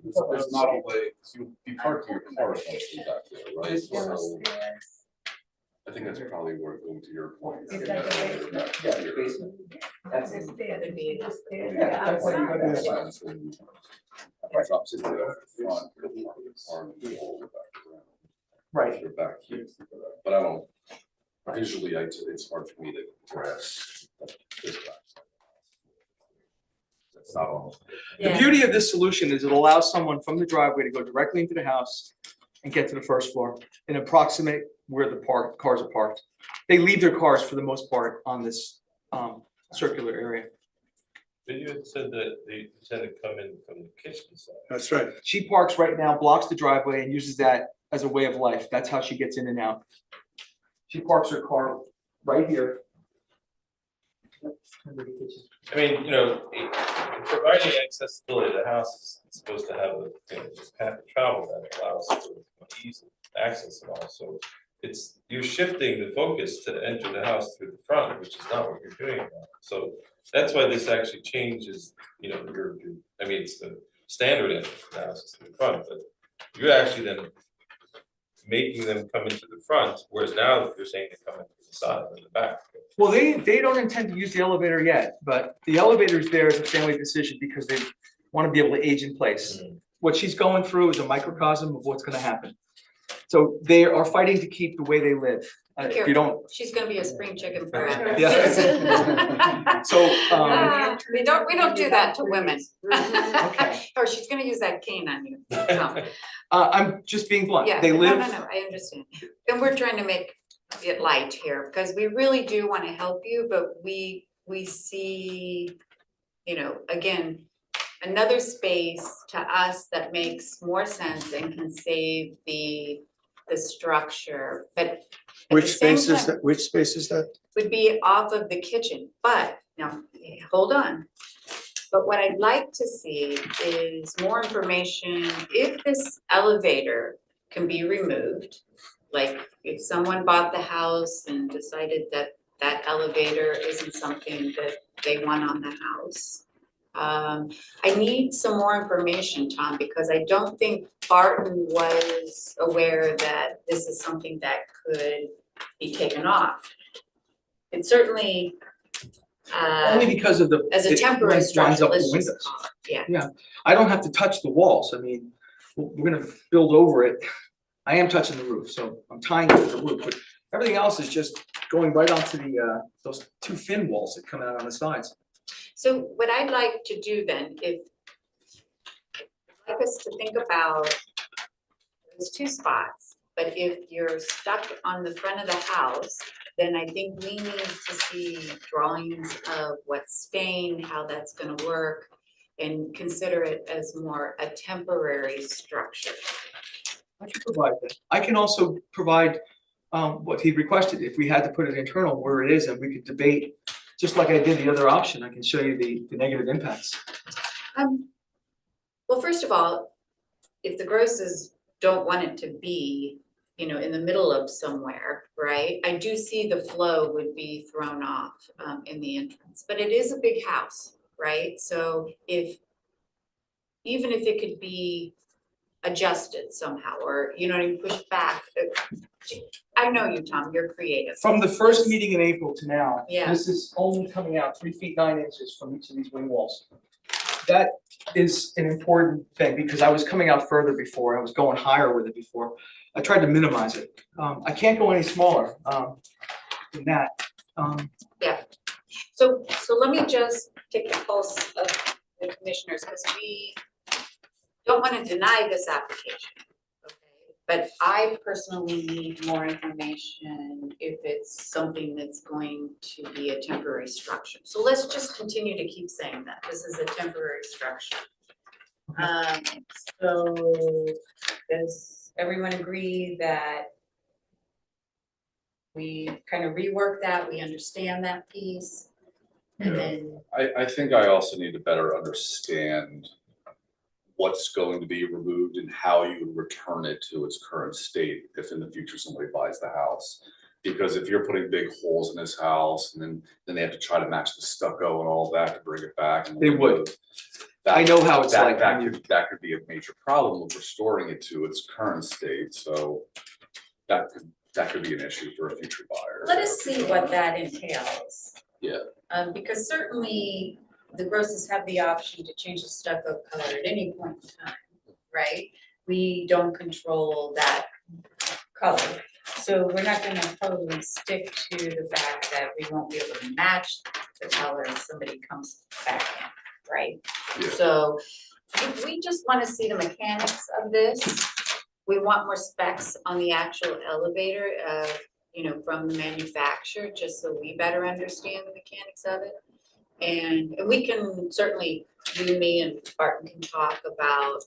there's not a way, you'll be parking your cars mostly back there, right? So I think that's probably where, going to your point. It's like a basement. Yeah, the basement. That's it. Would be Yeah, that's why you go down. It's opposite the front, the car and the whole back around. Right. You're back here, but I don't, visually, it's hard for me to grasp this back. That's not all. The beauty of this solution is it allows someone from the driveway to go directly into the house and get to the first floor and approximate where the cars are parked. They leave their cars for the most part on this circular area. But you had said that they tend to come in from the kitchen side. that's right. She parks right now, blocks the driveway and uses that as a way of life. That's how she gets in and out. She parks her car right here. I mean, you know, providing accessibility to the house is supposed to have a path of travel that allows for easy access and all, so you're shifting the focus to enter the house through the front, which is not what you're doing now. So that's why this actually changes, you know, I mean, it's the standard entrance to the house is through the front, but you're actually then making them come into the front, whereas now you're saying they come in from the side or the back. Well, they don't intend to use the elevator yet, but the elevator's there as a family decision because they want to be able to age in place. What she's going through is a microcosm of what's gonna happen. So they are fighting to keep the way they live. If you don't, She's gonna be a spring chicken forever. yeah. So, We don't do that to women. okay, Or she's gonna use that cane on you. So, I'm just being blunt. yeah, They no, live. no, I understand. And we're trying to make it light here, because we really do wanna help you, but we see, you know, again, another space to us that makes more sense and can save the structure, but at the Which same space is time, that, which space is that? would be off of the kitchen, but now, hold on. But what I'd like to see is more information, if this elevator can be removed. Like if someone bought the house and decided that that elevator isn't something that they want on the house. I need some more information, Tom, because I don't think Barton was aware that this is something that could be taken off. It certainly, Only because of the. as a it temporary winds structure, up the let's just windows. call it, yeah. I don't have to touch the walls. I mean, we're gonna build over it. I am touching the roof, so I'm tying it to the roof, but everything else is just going right onto the, those 2 fin walls that come out on the sides. So what I'd like to do then, if I'd like us to think about those 2 spots, but if you're stuck on the front of the house, then I think we need to see drawings of what's staying, how that's gonna work, and consider it as more a temporary structure. I can provide that. I can also provide what he requested. If we had to put it internal where it is and we could debate, just like I did the other option, I can show you the negative impacts. Well, first of all, if the Grosses don't want it to be, you know, in the middle of somewhere, right? I do see the flow would be thrown off in the entrance, but it is a big house, right? So even if it could be adjusted somehow, or, you know what I mean, pushed back. I know you, Tom, you're creative. From the first meeting in April to now, Yeah. this is only coming out 3 feet 9 inches from each of these wing walls. That is an important thing because I was coming out further before. I was going higher with it before. I tried to minimize it. I can't go any smaller than that. So let me just take the pulse of the commissioners, because don't wanna deny this application, okay? But I personally need more information if it's something that's going to be a temporary structure. So let's just continue to keep saying that, this is a temporary structure. So does everyone agree that we kind of rework that, we understand that piece? And Yeah. then, I think I also need to better understand what's going to be removed and how you would return it to its current state if in the future somebody buys the house. Because if you're putting big holes in this house and then they have to try to match the stucco and all of that to bring it back. And the They would. windows, that- I know how it's that- like That when you- could be a major problem of restoring it to its current state, so that could be an issue for a future buyer. let us see what that entails. Yeah. Because certainly the grosses have the option to change the stucco color at any point in time, right? We don't control that color. So we're not gonna totally stick to the fact that we won't be able to match the color if somebody comes back in, right? Yeah. So we just wanna see the mechanics of this. We want more specs on the actual elevator, from the manufacturer, just so we better understand the mechanics of it. And we can certainly, me and Barton can talk about,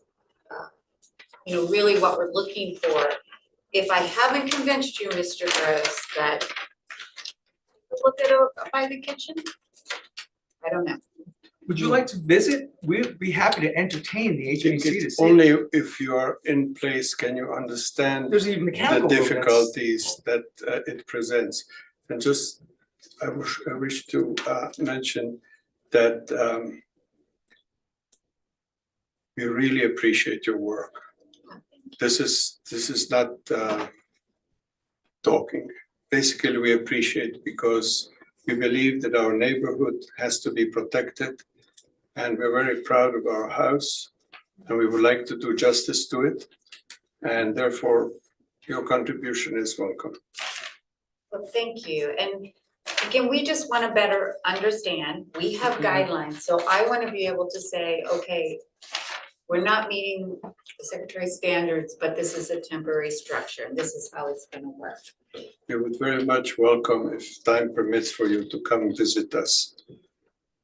really what we're looking for. If I haven't convinced you, Mr. Gross, that look at by the kitchen, I don't know. Would you like to visit? We'd be happy to entertain the I think HPC to it's see. only if you are in place can you understand There's even the mechanical movements. difficulties that it presents. And just, I wish to mention that we really appreciate your work. This is not talking. Basically, we appreciate because we believe that our neighborhood has to be protected. And we're very proud of our house and we would like to do justice to it. And therefore, your contribution is welcome. Well, thank you. And again, we just want to better understand. We have guidelines, so I want to be able to say, okay, we're not meeting the Secretary's standards, but this is a temporary structure and this is how it's going to work. We would very much welcome if time permits for you to come visit us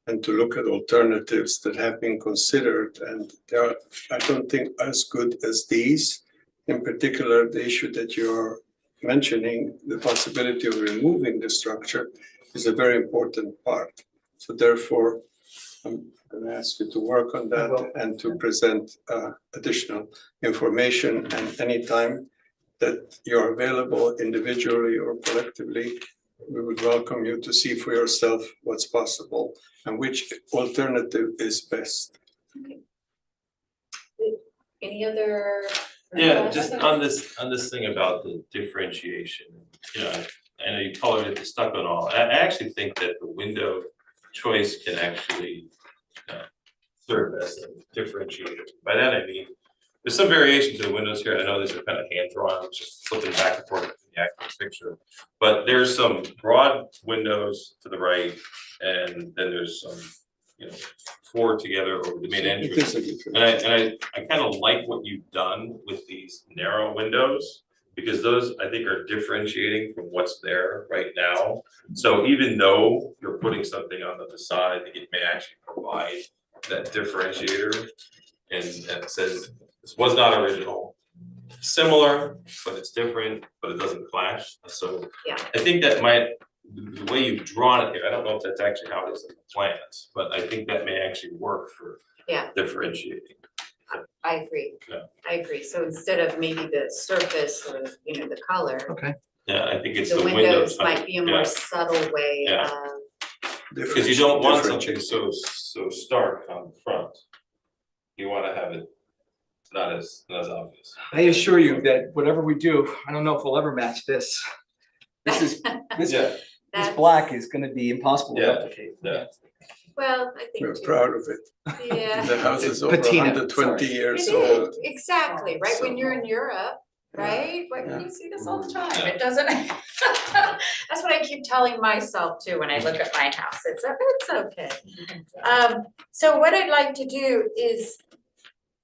and to look at alternatives that have been considered. And they are, I don't think, as good as these. In particular, the issue that you're mentioning, the possibility of removing the structure is a very important part. So therefore, I'm going to ask you to work on that and to present additional information. And anytime that you're available individually or collectively, we would welcome you to see for yourself what's possible and which alternative is best. Any other? Yeah, just on this thing about the differentiation, I know you tolerated the stucco and all, I actually think that the window choice can actually serve as a differentiator. By that I mean, there's some variation to the windows here, I know these are kind of hand drawn, just flipping back and forth in the actual picture. But there's some broad windows to the right, and then there's some, four together over the main It entrance. is a different. And I kind of like what you've done with these narrow windows, because those I think are differentiating from what's there right now. So even though you're putting something on the facade, I think it may actually provide that differentiator. And it says, this was not original, similar, but it's different, but it doesn't clash. So Yeah. I think that the way you've drawn it here, I don't know if that's actually how it is in the plans, but I think that may actually work for differentiating. I agree. Yeah. I agree. So instead of maybe the surface or, the color, Okay. Yeah, I think it's the the windows windows. might be a more subtle way Yeah. of, Because you don't want Differentiate. something so stark on the front. You wanna have it not as obvious. I assure you that whatever we do, I don't know if we'll ever match this. This Yeah, that's. black is gonna be impossible to Yeah. replicate. yeah. Well, I We're think too. proud of it. Yeah. The house is over Patina, 120 sorry. years It old. is, exactly, right, when you're in Europe, right, but yeah. you see this all the time, Yeah. it doesn't. That's what I keep telling myself too, when I look at my house, it's okay. So what I'd like to do is,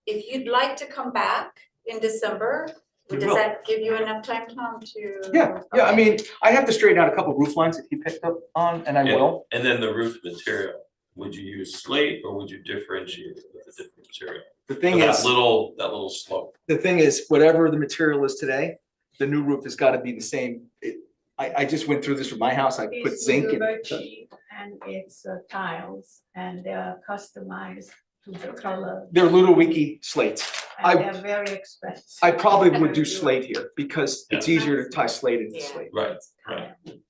if you'd like to come back in December, We does will. that give you enough time, Tom, to? Yeah, I Okay. mean, I have to straighten out a couple roof lines that he picked up on, and I will. And then the roof material, would you use slate or would you differentiate it with a different material? The For thing that is, little slope. the thing is, whatever the material is today, the new roof has gotta be the same. I just went through this with my house, I put zinc in. It's super cheap and it's tiles and they are customized to the color They're little wiki slates. and they're very expensive. I probably would do slate here because it's easier to tie slate into Yeah. slate. Right, right. Can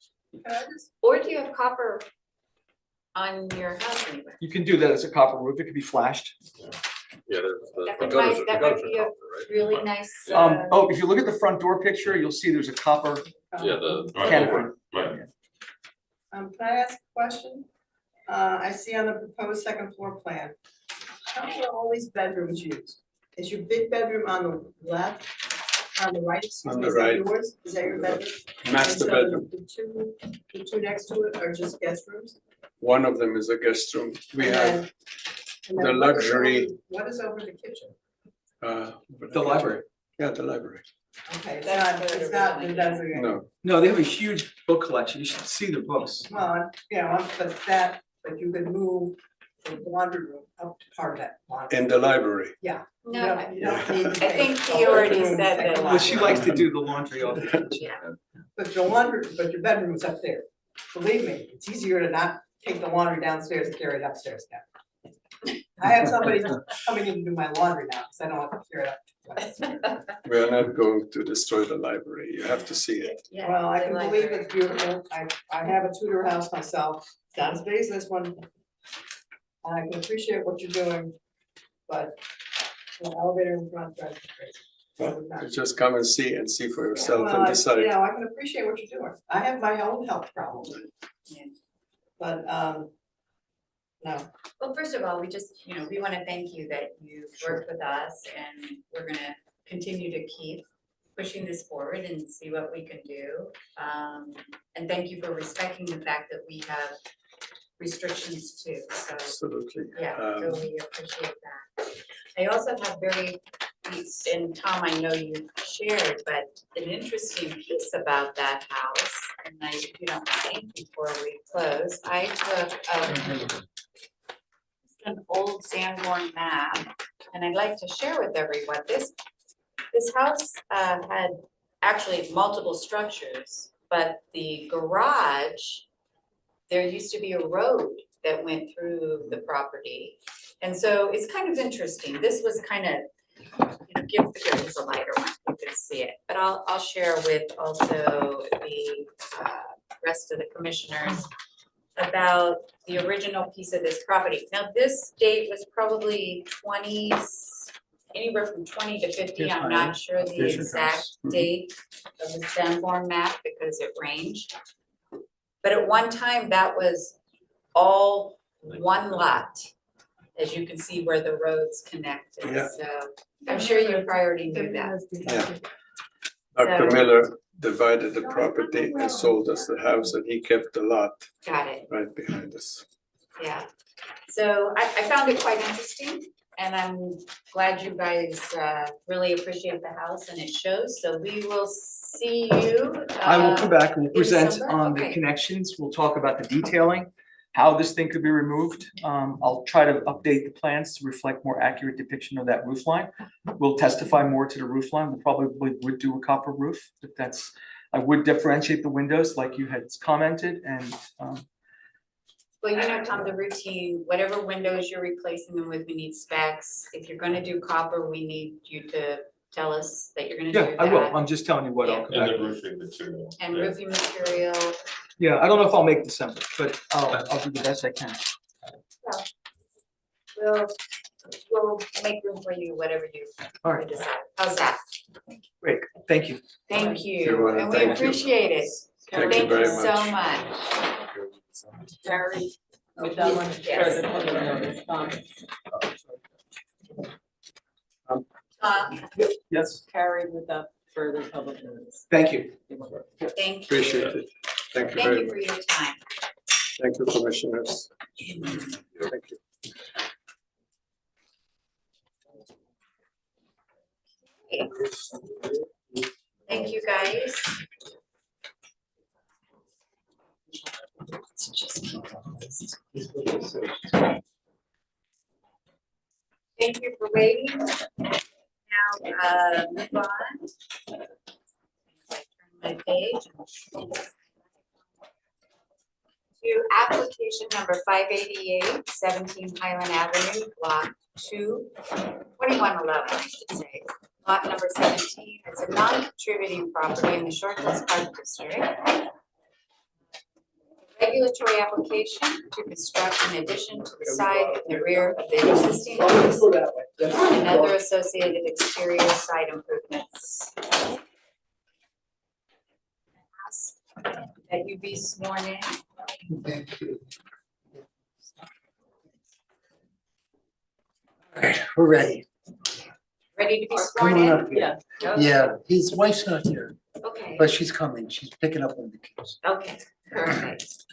I just, Or do you have copper on your house anywhere? You can do that as a copper roof, it could be flashed. Yeah, there's That the might- gutters, the that might gutters are be a copper, right? Really nice. Oh, if you look at the front door picture, you'll see there's a copper Yeah, the. Right. canopy. Right. can I ask a question? I see on the proposed second floor plan, how are all these bedrooms used? Is your big bedroom on the left, on the right, excuse On me, the is that right. yours? Is that your bedroom? Master And so bedroom. The two next to it are just guest rooms? One of them is a guest room. We And have then- and then the what is luxury- over- What is over the kitchen? The library. Yeah, the library. Okay, it's That's not, what it's it not really the is. designated. No, No, they have a huge book collection, you should see their books. Well, but you could move the laundry room up to part of that laundry. in the library. You No, don't- you don't need to I take think the he whole already room, said take a that. Well, she laundry likes to room. do the laundry off the kitchen. yeah. But your bedroom's up there. Believe me, it's easier to not take the laundry downstairs and carry it upstairs now. I have somebody coming in to do my laundry now, because I don't have to carry it up. We are not going to destroy the library. You have to see it. Yeah, Well, I the can believe library. it's beautiful. I have a Tudor house myself. It's not as big as this one. And I can appreciate what you're doing, but the elevator in front drives me crazy. You just come and see for yourself Well, and I- decide. You know, I can appreciate what you're doing. I have my own health problems. Yeah. But, no, Well, first of all, we just, we want to thank you that you've worked with us and we're gonna continue to keep pushing this forward and see what we can do. And thank you for respecting the fact that we have restrictions too, so, Absolutely. yeah, so we appreciate that. I also have and Tom, I know you shared, but an interesting piece about that house, and if you don't mind, before we close, I took an old Sanborn map, and I'd like to share with everyone, this house had actually multiple structures, but the garage, there used to be a road that went through the property. And so it's kind of interesting, this was kind of, give the lighter one, you can see it, but I'll share with also the rest of the commissioners about the original piece of this property. Now, this date was probably anywhere from 20 to 50, Here's I'm my not sure the vision exact house. Mhm. date of the Sanborn map because it ranged. But at one time, that was all one lot, as you can see where the roads connected, Yeah. so I'm sure you already knew that. Yeah. Dr. Miller divided the property and sold us the house and he kept the lot Got it, right behind us. yeah. So I found it quite interesting, and I'm glad you guys really appreciate the house and it shows, so we will see you. I will come back and we'll in present December? on the Okay. connections, we'll talk about the detailing, how this thing could be removed. I'll try to update the plans to reflect more accurate depiction of that roof line. We'll testify more to the roof line, we probably would do a copper roof, if that's, I would differentiate the windows like you had commented, and Well, Tom, the routine, whatever windows you're replacing them with, we need specs. If you're gonna do copper, we need you to tell us that you're gonna do yeah, that. I will, I'm just telling you what I'll come And back the with. roofing material. And yeah. roofing material, Yeah, I don't know if I'll make December, but I'll do the best I can. we'll make room for you, whatever you All right, decide. How's that? thank you. Thank You're you, welcome. and we Thank you. appreciate it. Thank you very so much. much. Carrie, with that one, Yes. for the public notice, Yes, carried with that further public notice. thank you. Thank you. Appreciate it. Thank you Thank very you for much. your time. Thank you, commissioners. Thank you. Thank you, guys. Let's just keep going. Thank you for waiting. Now, move on. Turn my page. To application number 588, 17 Highland Avenue, block 2, 2111, I should say. Lot number 17, it's a non-contributing property in the Short Hills Park District. Regulatory application to construct an addition to the side and the rear of the existing house and other associated exterior site improvements. Ask that you be sworn in. Thank you. All right, we're ready. Ready to be Come sworn on in? up here. Yeah, his wife's not here, Okay, but she's coming. She's picking up on the kids. okay, perfect.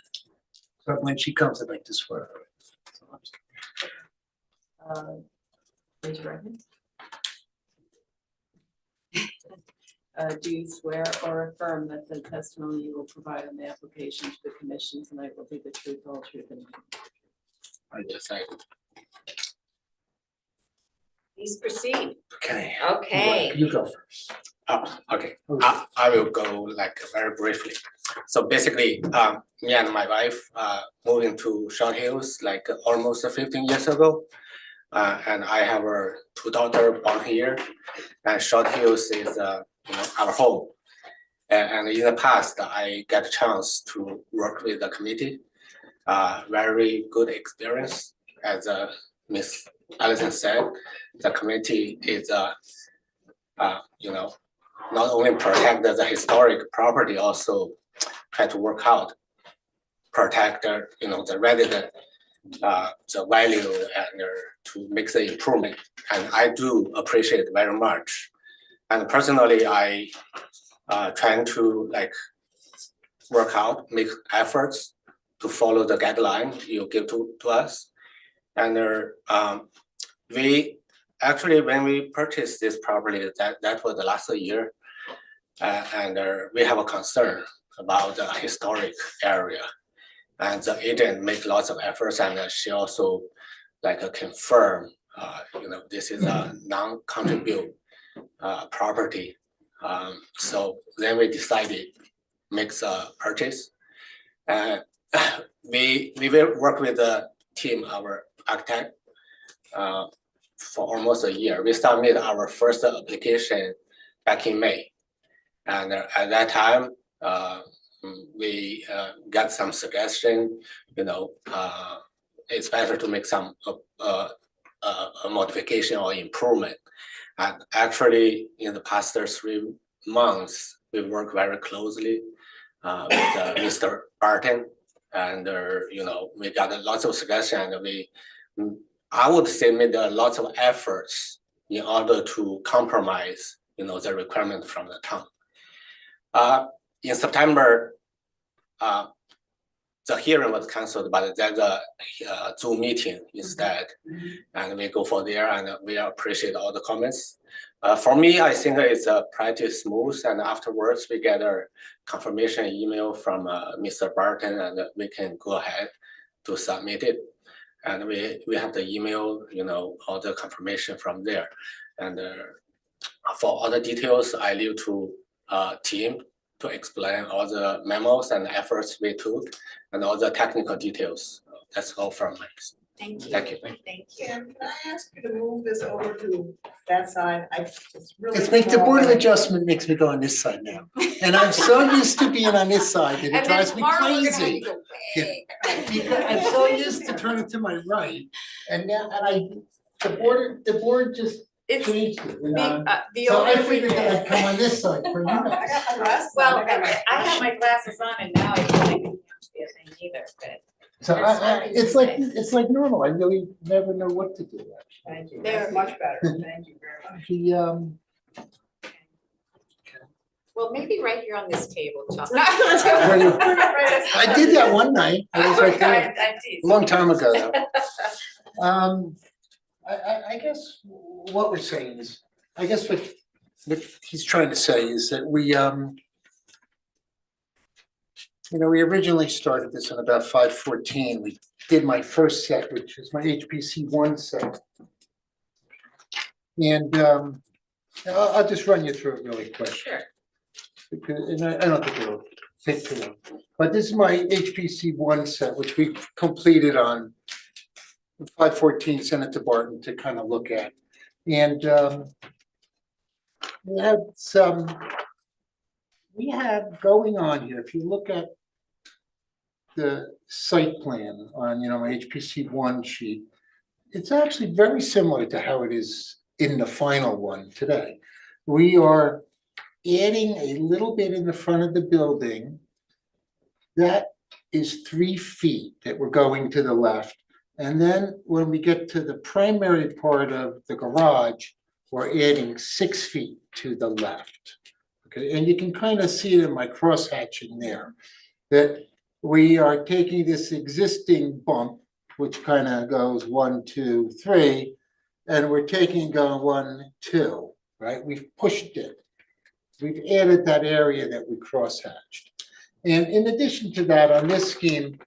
But when she comes, I'd like to swear her. Raise your right hand. Do you swear or affirm that the testimony you will provide on the application to the commission tonight will be the truth, whole truth, and nothing but the truth? I decide. Please proceed. Okay. Okay. You go first. Okay, I will go like very briefly. So basically, me and my wife moving to Short Hills like almost 15 years ago. And I have 2 daughters born here, and Short Hills is our home. And in the past, I got a chance to work with the committee. Very good experience, as Miss Allison said. The committee is not only protect the historic property, also try to work out, protect the resident, the value, and to make the improvement. And I do appreciate it very much. And personally, I trying to work out, make efforts to follow the guideline you give to us. And we actually, when we purchased this property, that was the last year, and we have a concern about the historic area. And the agent make lots of efforts, and she also confirm, this is a non-contribute property. So then we decided make a purchase. We will work with the team, our architect, for almost a year. We submitted our first application back in May. And at that time, we got some suggestion, it's better to make some a modification or improvement. And actually, in the past 3 months, we worked very closely with Mr. Barton, and we got lots of suggestions, and I would say made lots of efforts in order to compromise, the requirement from the town. In September, the hearing was canceled, but there's a Zoom meeting instead, and we go for there, and we appreciate all the comments. For me, I think it's pretty smooth, and afterwards we get a confirmation email from Mr. Barton, and we can go ahead to submit it. And we have the email, all the confirmation from there. And for other details, I leave to team to explain all the memos and efforts we took and all the technical details. That's all from me. Thank you. Thank you. Thank you. Can I ask you to move this over to that side? It's really It's like the small. Board of Adjustment makes me go on this side now. And I'm so used to being on this side that it And then drives me tomorrow we're gonna crazy. move away. Because I'm so used to turning to my right, and now, the board just It's changed it, the So I only figured that I'd come on this side for you I guys. got my glasses on. Well, got my- I have my glasses on and now I don't think it's be a thing either, but So it's like normal, I really never know what to do, actually. Thank you, There. that's much better, thank you very much. well, maybe right here on this table, Tom. I did that one night, I was right there, a long time ago though. I guess what we're saying is, I guess what what he's trying to say is that we we originally started this on about 514. We did my first set, which is my HPC 1 set. And I'll just run you through it really quick. Sure. Because, and I don't think it'll take too long. But this is my HPC 1 set, which we completed on 514, sent it to Barton to kind of look at. And we have going on here, if you look at the site plan on, my HPC 1 sheet, it's actually very similar to how it is in the final one today. We are adding a little bit in the front of the building. That is 3 feet that we're going to the left. And then when we get to the primary part of the garage, we're adding 6 feet to the left. Okay, and you can kind of see it in my cross hatching there, that we are taking this existing bump, which kind of goes 1, 2, 3, and we're taking going 1, 2, right? We've pushed it. We've added that area that we cross hatched. And in addition to that, on this scheme,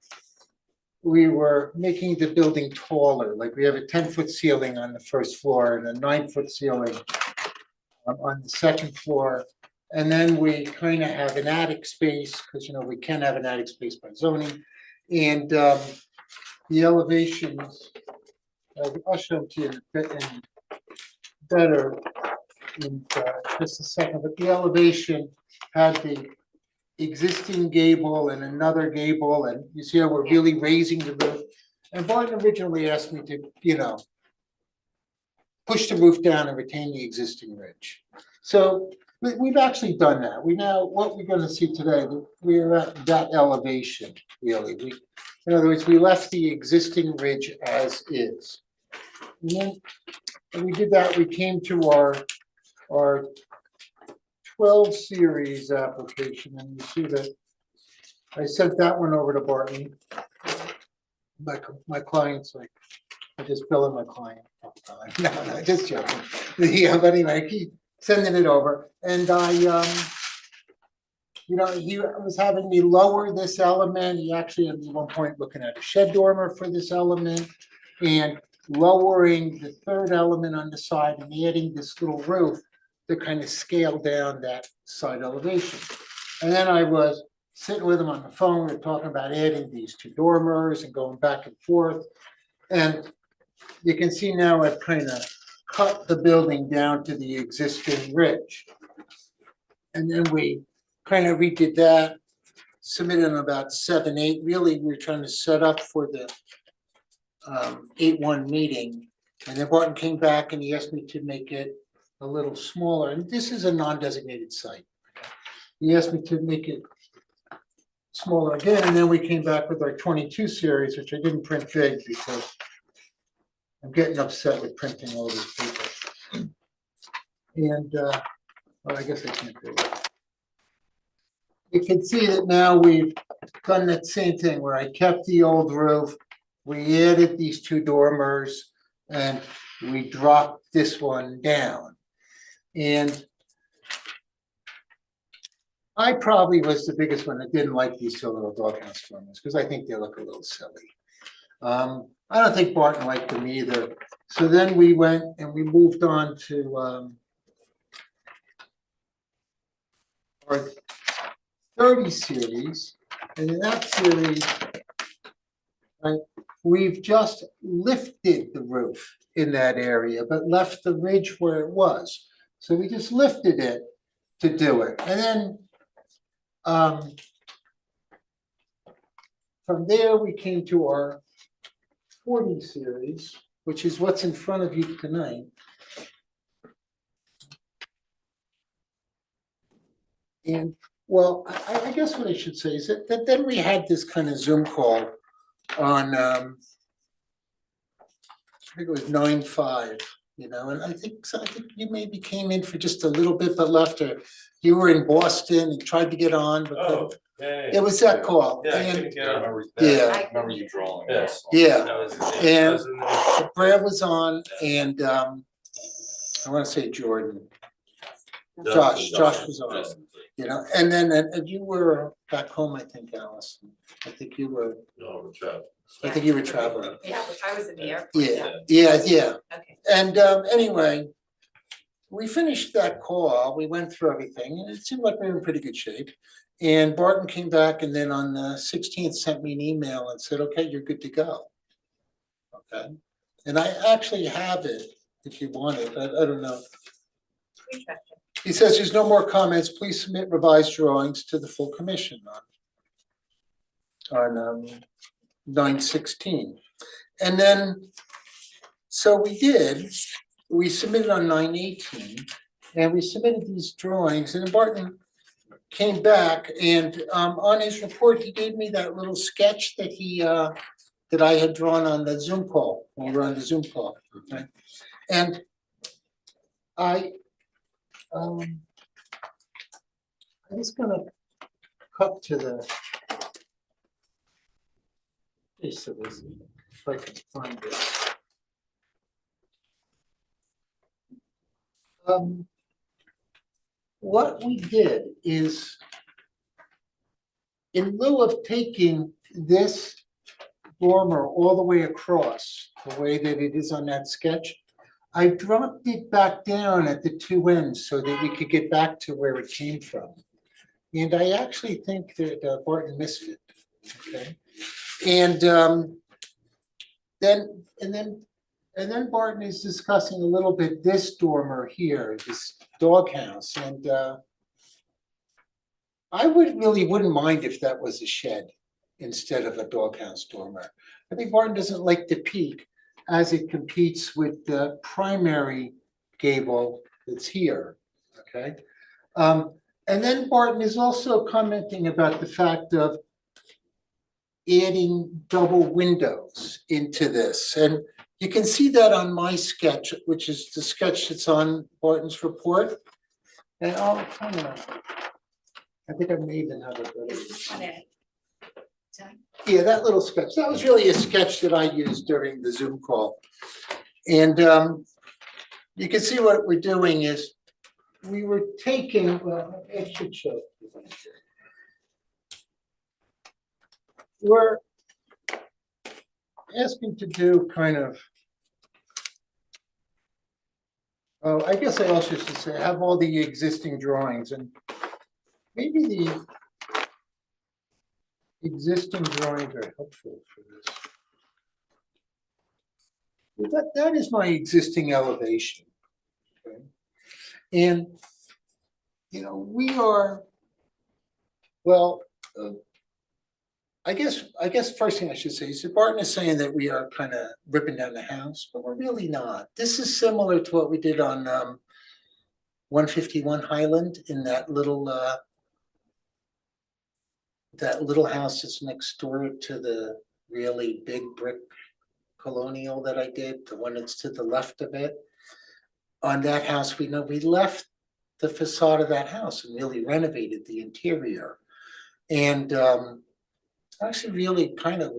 we were making the building taller. Like we have a 10-foot ceiling on the first floor and a 9-foot ceiling on the second floor. And then we kind of have an attic space, because we can have an attic space by zoning. And the elevations, I'll show them to you in better in just a second, but the elevation had the existing gable and another gable, and you see how we're really raising the roof. And Barton originally asked me to, push the roof down and retain the existing ridge. So we've actually done that. What we're going to see today, we're at that elevation, really. In other words, we left the existing ridge as is. And then when we did that, we came to our 12 series application, and you see that I sent that one over to Barton. My client's like, I just fill in my client. No, just joking. Yeah, but anyway, I keep sending it over, and he was having me lower this element. He actually at one point looking at a shed dormer for this element, and lowering the third element on the side and adding this little roof to kind of scale down that side elevation. And then I was sitting with him on the phone. We were talking about adding these 2 dormers and going back and forth. And you can see now I've kind of cut the building down to the existing ridge. And then we kind of redid that, submitted in about 7, 8. Really, we were trying to set up for the 8-1 meeting. And then Barton came back and he asked me to make it a little smaller. And this is a non-designated site. He asked me to make it smaller again. And then we came back with our 22 series, which I didn't print big because I'm getting upset with printing all these people. And well, I guess I can't do it. You can see that now we've done that same thing where I kept the old roof. We added these 2 dormers and we dropped this one down. And I probably was the biggest one that didn't like these 2 little doghouse dormers because I think they look a little silly. I don't think Barton liked them either. So then we went and we moved on to our 30 series. And in that series, right, we've just lifted the roof in that area, but left the ridge where it was. So we just lifted it to do it. And then from there, we came to our 40 series, which is what's in front of you tonight. And well, I guess what I should say is that then we had this kind of Zoom call on, I think it was 9/5, and I think you maybe came in for just a little bit, but left. You were in Boston and tried to get on, but it was that call. Yeah, I And couldn't get on. yeah. Remember you drawing. Yes. Yeah. That was- And Brad was on, and I want to say Jordan. Josh was on, you know, and then, and you were back home, I think, Allison. I think you were, No, Trav. I think you were traveling. Yeah, I was in the airport. Yeah. Okay. And anyway, we finished that call, we went through everything, and it seemed like we were in pretty good shape. And Barton came back and then on the 16th sent me an email and said, okay, you're good to go. Okay, and I actually have it if you want it, I don't know. He says there's no more comments, please submit revised drawings to the full commission on 9/16. And then, so we submitted on 9/18, and we submitted these drawings, and Barton came back and on his report, he gave me that little sketch that he that I had drawn on the Zoom call, when we were on the Zoom call, okay? And I was gonna cut to the piece of this, if I can find it. What we did is, in lieu of taking this dormer all the way across, the way that it is on that sketch, I dropped it back down at the two ends so that we could get back to where it came from. And I actually think that Barton missed it, okay? And then Barton is discussing a little bit this dormer here, this doghouse, and I wouldn't mind if that was a shed instead of a doghouse dormer. I think Barton doesn't like the peak as it competes with the primary gable that's here, okay? And then Barton is also commenting about the fact of adding double windows into this. And you can see that on my sketch, which is the sketch that's on Barton's report. And I think I may even have it. Is this one it? Yeah, that little sketch, that was really a sketch that I used during the Zoom call. And you can see what we're doing is we were taking, well, it should show. We're asking to do kind of, oh, I guess I also should say, have all the existing drawings, and maybe the existing drawings are helpful for this. That is my existing elevation. Okay. And, you know, we are, well, I guess first thing I should say is that Barton is saying that we are kind of ripping down the house, but we're really not. This is similar to what we did on 151 Highland in that little house that's next door to the really big brick colonial that I did, the one that's to the left of it. On that house, we left the facade of that house and really renovated the interior. And I actually really kind of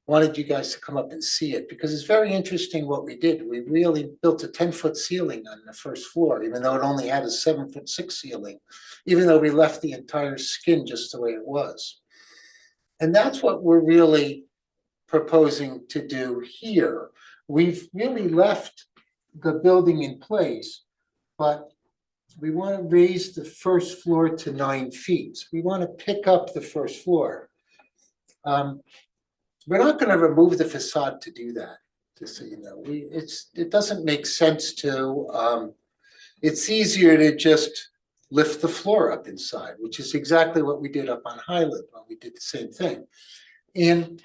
wanted you guys to come up and see it, because it's very interesting what we did. We really built a 10-foot ceiling on the first floor, even though it only had a 7'6" ceiling, even though we left the entire skin just the way it was. And that's what we're really proposing to do here. We've really left the building in place, but we want to raise the first floor to 9 feet. We want to pick up the first floor. We're not going to remove the facade to do that, just so you know. It doesn't make sense to. It's easier to just lift the floor up inside, which is exactly what we did up on Highland when we did the same thing. And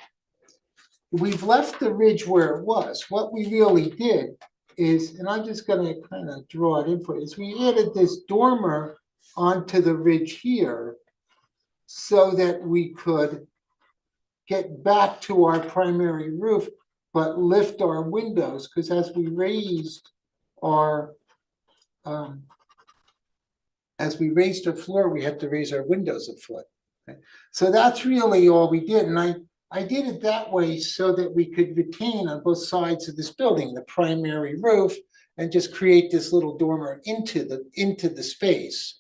we've left the ridge where it was. What we really did is, and I'm just going to kind of draw it in for you, is we added this dormer onto the ridge here so that we could get back to our primary roof, but lift our windows, because as we raised our floor, we had to raise our windows a foot. Okay? So that's really all we did, and I did it that way so that we could retain on both sides of this building the primary roof and just create this little dormer into the space.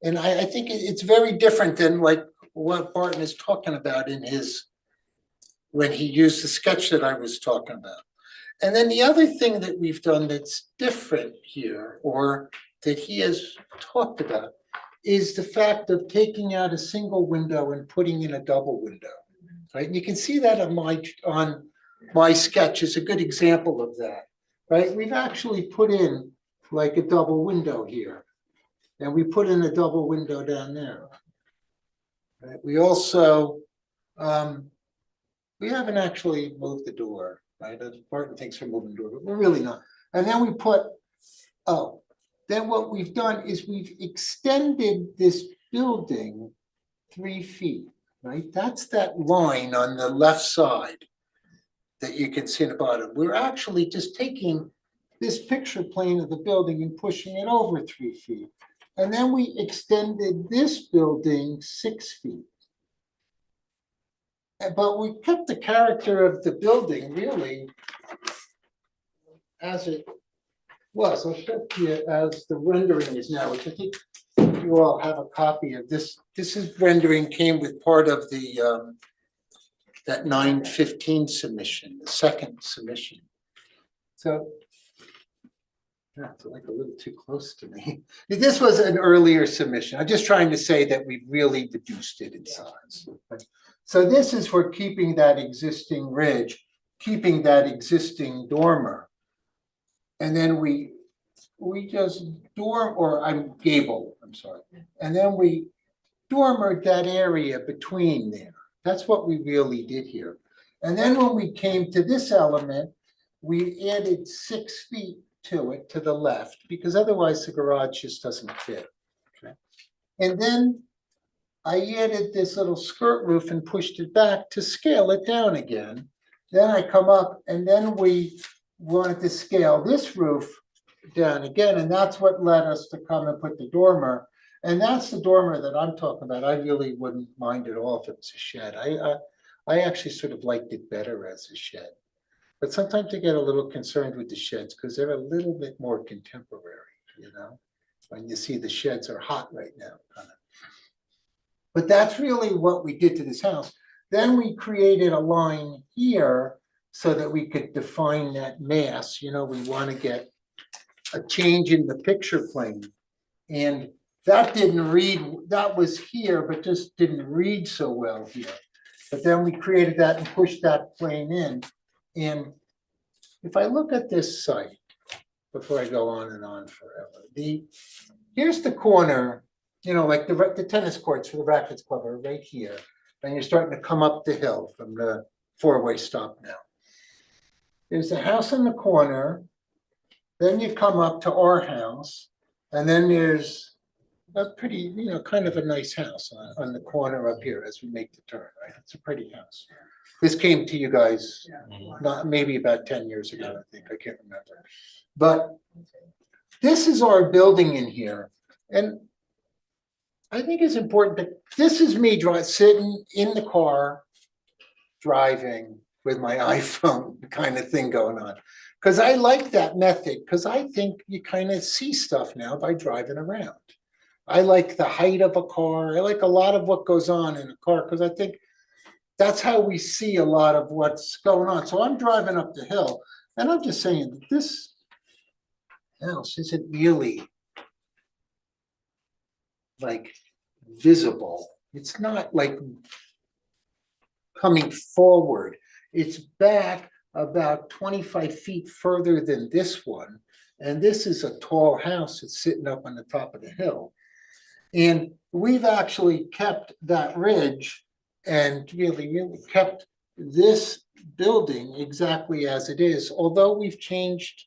And I think it's very different than like what Barton is talking about in his, when he used the sketch that I was talking about. And then the other thing that we've done that's different here, or that he has talked about, is the fact of taking out a single window and putting in a double window, right? And you can see that on my sketch is a good example of that, right? We've actually put in like a double window here, and we put in a double window down there. Right? We also, we haven't actually moved the door, right? Barton thinks we're moving the door, but we're really not. And then we put, then what we've done is we've extended this building 3 feet, right? That's that line on the left side that you can see in the bottom. We're actually just taking this picture plane of the building and pushing it over 3 feet. And then we extended this building 6 feet. But we kept the character of the building really as it was. I'll show you as the rendering is now, which I think you all have a copy of this. This is rendering came with part of the that 915 submission, the second submission. So that's like a little too close to me. This was an earlier submission. I'm just trying to say that we really reduced it in size. So this is for keeping that existing ridge, keeping that existing dormer. And then we just gable, I'm sorry. And then we dormered that area between there. That's what we really did here. And then when we came to this element, we added 6 feet to it to the left, because otherwise the garage just doesn't fit. Okay. And then I added this little skirt roof and pushed it back to scale it down again. Then I come up and then we wanted to scale this roof down again, and that's what led us to come and put the dormer. And that's the dormer that I'm talking about. I really wouldn't mind at all if it was a shed. I actually sort of liked it better as a shed. But sometimes I get a little concerned with the sheds because they're a little bit more contemporary, you know, when you see the sheds are hot right now. But that's really what we did to this house. Then we created a line here so that we could define that mass. You know, we want to get a change in the picture plane. And that didn't read, that was here, but just didn't read so well here. But then we created that and pushed that plane in. And if I look at this site, before I go on and on forever, here's the corner, you know, like the tennis courts for the Rackets Club are right here. And you're starting to come up the hill from the four-way stop now. There's a house in the corner. Then you come up to our house. And then there's a pretty, you know, kind of a nice house on the corner up here as we make the turn, right? It's a pretty house. This came to you guys not maybe about 10 years ago, I think. I can't remember. But this is our building in here. And I think it's important that this is me sitting in the car, driving with my iPhone kind of thing going on. Because I like that method, because I think you kind of see stuff now by driving around. I like the height of a car. I like a lot of what goes on in a car, because I think that's how we see a lot of what's going on. So I'm driving up the hill, and I'm just saying that this house isn't really like visible. It's not like coming forward. It's back about 25 feet further than this one. And this is a tall house that's sitting up on the top of the hill. And we've actually kept that ridge and really kept this building exactly as it is, although we've changed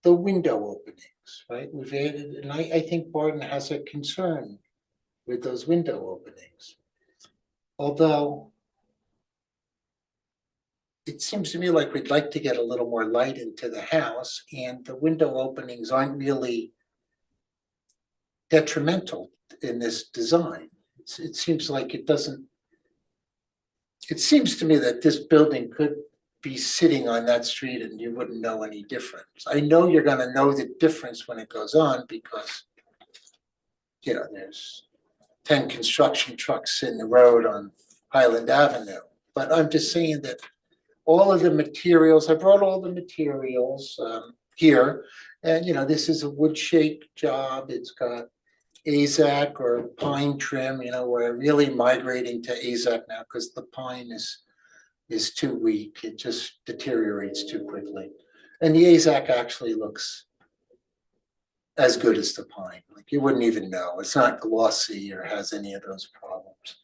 the window openings, right? We've added, and I think Barton has a concern with those window openings. Although it seems to me like we'd like to get a little more light into the house, and the window openings aren't really detrimental in this design. It seems like it doesn't, it seems to me that this building could be sitting on that street and you wouldn't know any difference. I know you're gonna know the difference when it goes on because, you know, there's 10 construction trucks in the road on Highland Avenue. But I'm just saying that all of the materials, I brought all the materials here. And, you know, this is a wood shake job. It's got AZAC or pine trim, you know, we're really migrating to AZAC now because the pine is too weak. It just deteriorates too quickly. And the AZAC actually looks as good as the pine. Like you wouldn't even know. It's not glossy or has any of those problems.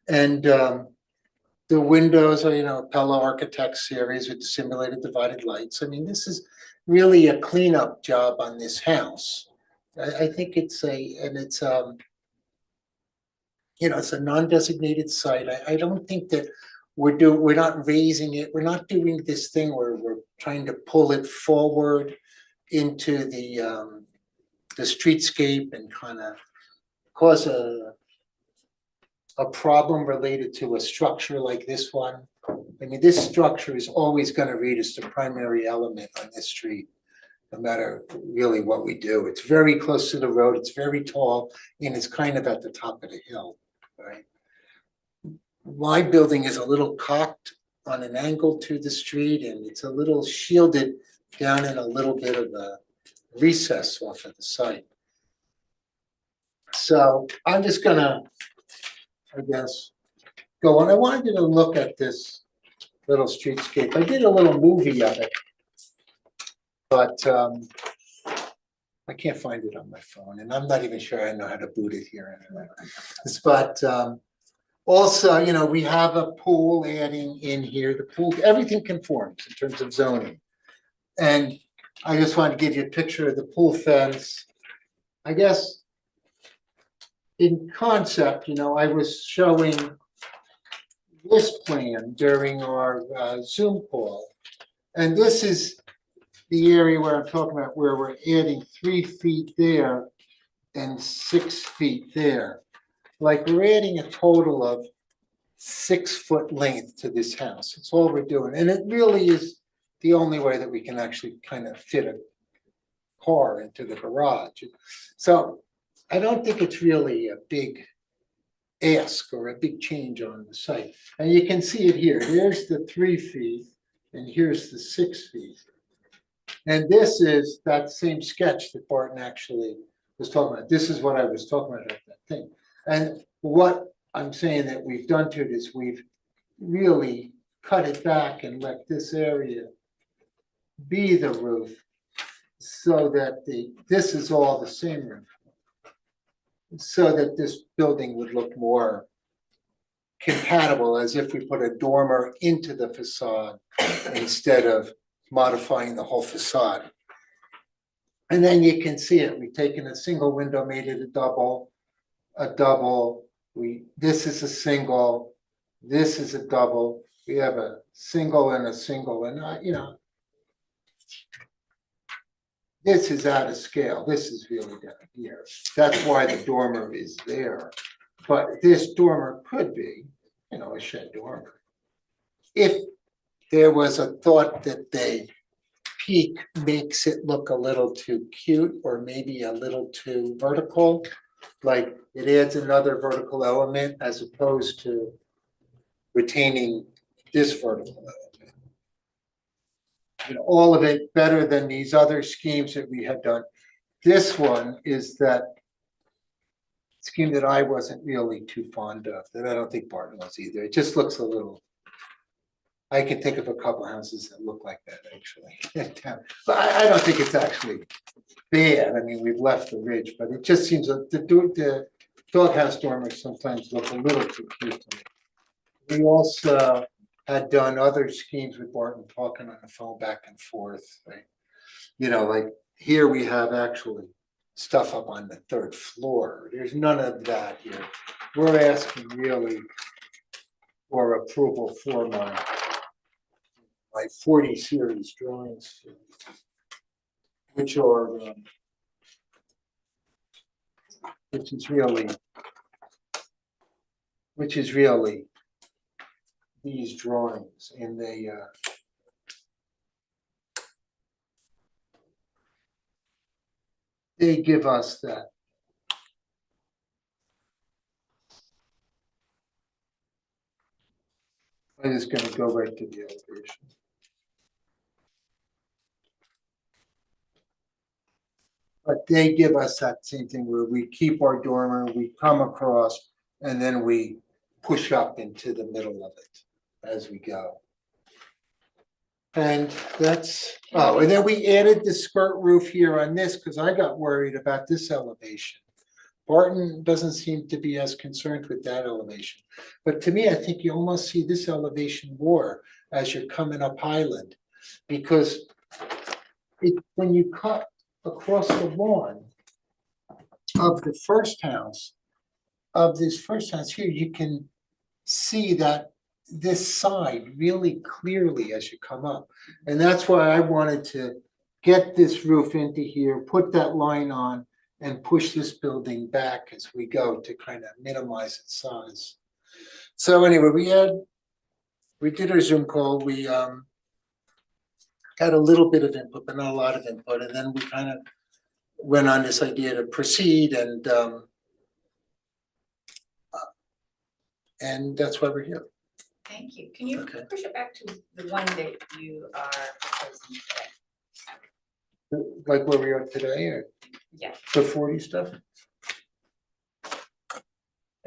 And the windows are, you know, Pella Architects series with simulated divided lights. I mean, this is really a cleanup job on this house. I think it's it's you know, it's a non-designated site. I don't think that we're not raising it. We're not doing this thing where we're trying to pull it forward into the streetscape and kind of cause a problem related to a structure like this one. I mean, this structure is always going to read as the primary element on this street, no matter really what we do. It's very close to the road, it's very tall, and it's kind of at the top of the hill, right? My building is a little cocked on an angle to the street, and it's a little shielded down in a little bit of a recess off of the site. So I'm just gonna, I guess, go on. I wanted you to look at this little streetscape. I did a little movie of it, but I can't find it on my phone, and I'm not even sure I know how to boot it here anyway. But also, you know, we have a pool adding in here. The pool, everything conforms in terms of zoning. And I just wanted to give you a picture of the pool fence. I guess in concept, you know, I was showing this plan during our Zoom call. And this is the area where I'm talking about where we're adding 3 feet there and 6 feet there. Like we're adding a total of 6 foot length to this house. It's all we're doing. And it really is the only way that we can actually kind of fit a car into the garage. So I don't think it's really a big ask or a big change on the site. And you can see it here. There's the 3 feet and here's the 6 feet. And this is that same sketch that Barton actually was talking about. This is what I was talking about at that thing. And what I'm saying that we've done to it is we've really cut it back and let this area be the roof so that this is all the same roof. So that this building would look more compatible as if we put a dormer into the facade instead of modifying the whole facade. And then you can see it. We've taken a single window, made it a double. This is a single, this is a double. We have a single and a single, and you know, this is out of scale. This is really down here. That's why the dormer is there. But this dormer could be, you know, a shed dormer. If there was a thought that the peak makes it look a little too cute or maybe a little too vertical, like it adds another vertical element as opposed to retaining this vertical element. You know, all of it better than these other schemes that we had done. This one is that scheme that I wasn't really too fond of, that I don't think Barton was either. It just looks a little, I can think of a couple houses that look like that actually. But I don't think it's actually bad. I mean, we've left the ridge, but it just seems that the doghouse dormers sometimes look a little too cute to me. We also had done other schemes with Barton talking on the phone back and forth, right? You know, like here we have actually stuff up on the 3rd floor. There's none of that here. We're asking really for approval for my 40 series drawings, which are which is really these drawings, and they give us that. I'm just gonna go right to the elevation. But they give us that same thing where we keep our dormer, we come across, and then we push up into the middle of it as we go. And that's, oh, and then we added the skirt roof here on this, because I got worried about this elevation. Barton doesn't seem to be as concerned with that elevation. But to me, I think you almost see this elevation more as you're coming up Highland. Because when you cut across the lawn of the first house, of this first house here, you can see that this side really clearly as you come up. And that's why I wanted to get this roof into here, put that line on, and push this building back as we go to kind of minimize its size. So anyway, we did our Zoom call, we had a little bit of input, but not a lot of input, and then we kind of went on this idea to proceed, and that's why we're here. Thank you. Can you Okay. push it back to the one that you are proposing today? Like where we are today, or Yeah, the 40 stuff?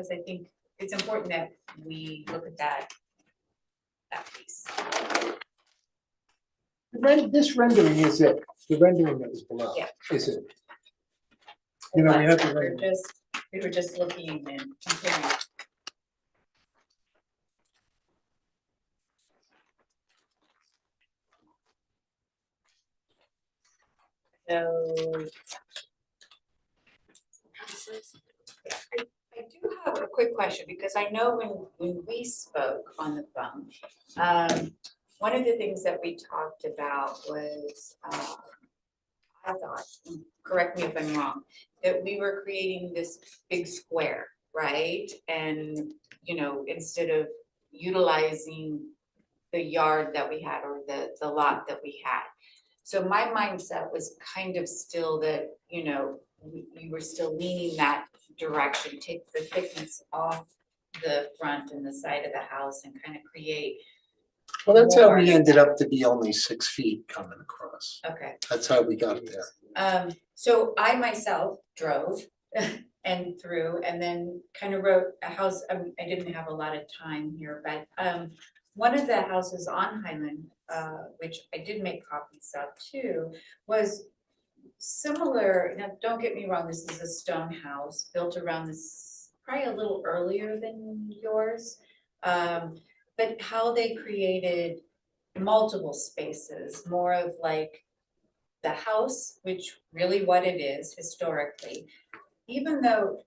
because I think it's important that we look at that piece. This rendering is it, the rendering that was below, Yeah. is it? You know, we have the rendering. We were just looking and comparing. So. Yeah, I do have a quick question, because I know when we spoke on the phone, one of the things that we talked about was, I thought, and correct me if I'm wrong, that we were creating this big square, right? And, you know, instead of utilizing the yard that we had, or the lot that we had. So my mindset was kind of still that, you know, we were still leaning that direction, take the thickness off the front and the side of the house and kind of create. Well, that's how more. we ended up to be only 6 feet coming across. Okay. That's how we got there. So I myself drove and through, and then kind of wrote a house. I didn't have a lot of time here, but one of the houses on Highland, which I did make copies of too, was similar. Now, don't get me wrong, this is a stone house built around this, probably a little earlier than yours. But how they created multiple spaces, more of like the house, which really what it is historically, even though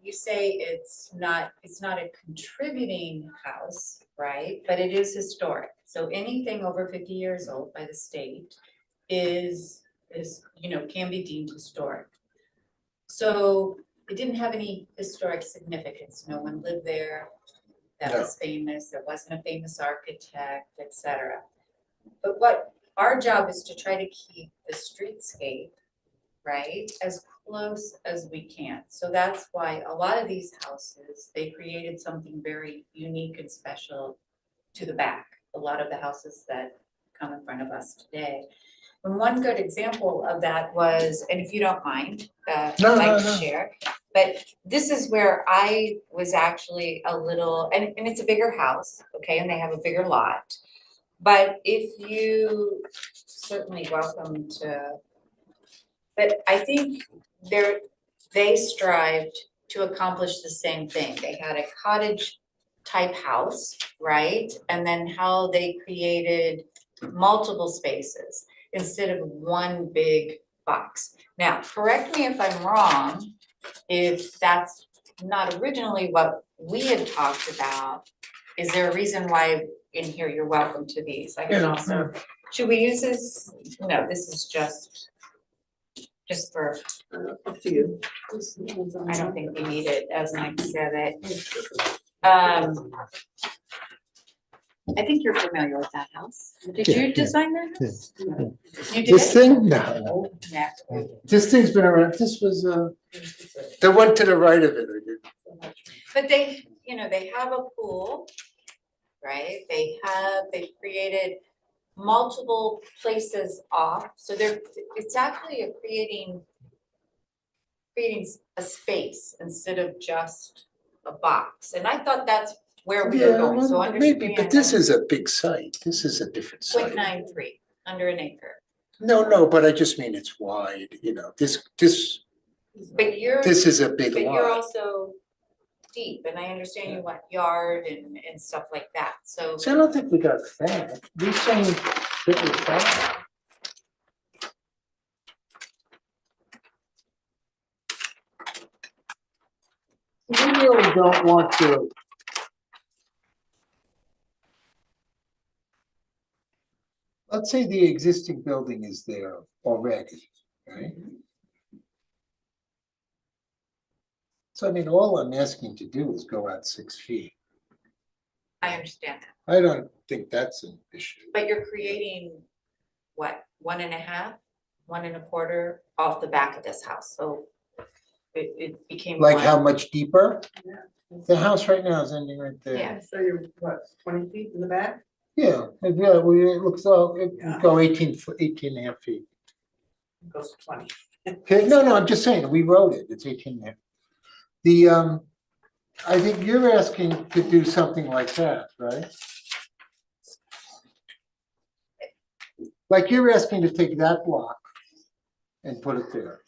you say it's not a contributing house, right? But it is historic. So anything over 50 years old by the state is, you know, can be deemed historic. So it didn't have any historic significance. No one lived there that was famous. There wasn't a famous architect, etc. But what our job is to try to keep the streetscape, right, as close as we can. So that's why a lot of these houses, they created something very unique and special to the back. A lot of the houses that come in front of us today. And one good example of that was, and if you don't mind, I'd like to share, but this is where I was actually a little, and it's a bigger house, okay, and they have a bigger lot. But if you, certainly welcome to, but I think they strived to accomplish the same thing. They had a cottage type house, right? And then how they created multiple spaces instead of one big box. Now, correct me if I'm wrong, if that's not originally what we had talked about. Is there a reason why in here you're welcome to these? I can also, should we use this? No, this is just for, Up to you. I don't think we need it as an exhibit. I think you're familiar with that house. Did Yeah, you yeah, design that yeah, house? yeah. You did This it? thing, no, Yeah. this thing's been around, this was, the one to the right of it, I did. But they, you know, they have a pool, right? They've created multiple places off, so it's actually creating a space instead of just a box, and I thought that's where we were Yeah, going, so well, maybe, but this understand is a big site, this is a different site. 0.93, under an acre. No, but I just mean it's wide, you know, this But is a big but you're lot. also deep, and I understand you want yard and stuff like that, so. So I don't think we got fat, we saying that we're fat. We really don't want to. Let's say the existing building is there already, right? So I mean, all I'm asking to do is go out 6 feet. I understand that, I don't think that's an issue. but you're creating, what, 1.5, 1.25 off the back of this house, so it became. Like one. how much deeper? Yeah. The house right now is ending right there. Yeah. So you're what, 20 feet in the back? Yeah, it looks like it would go 18 and a half feet. It goes to 20. Okay, no, I'm just saying, we wrote it, it's 18 and a half. The, I think you're asking to do something like that, right? Like you're asking to take that block and put it there.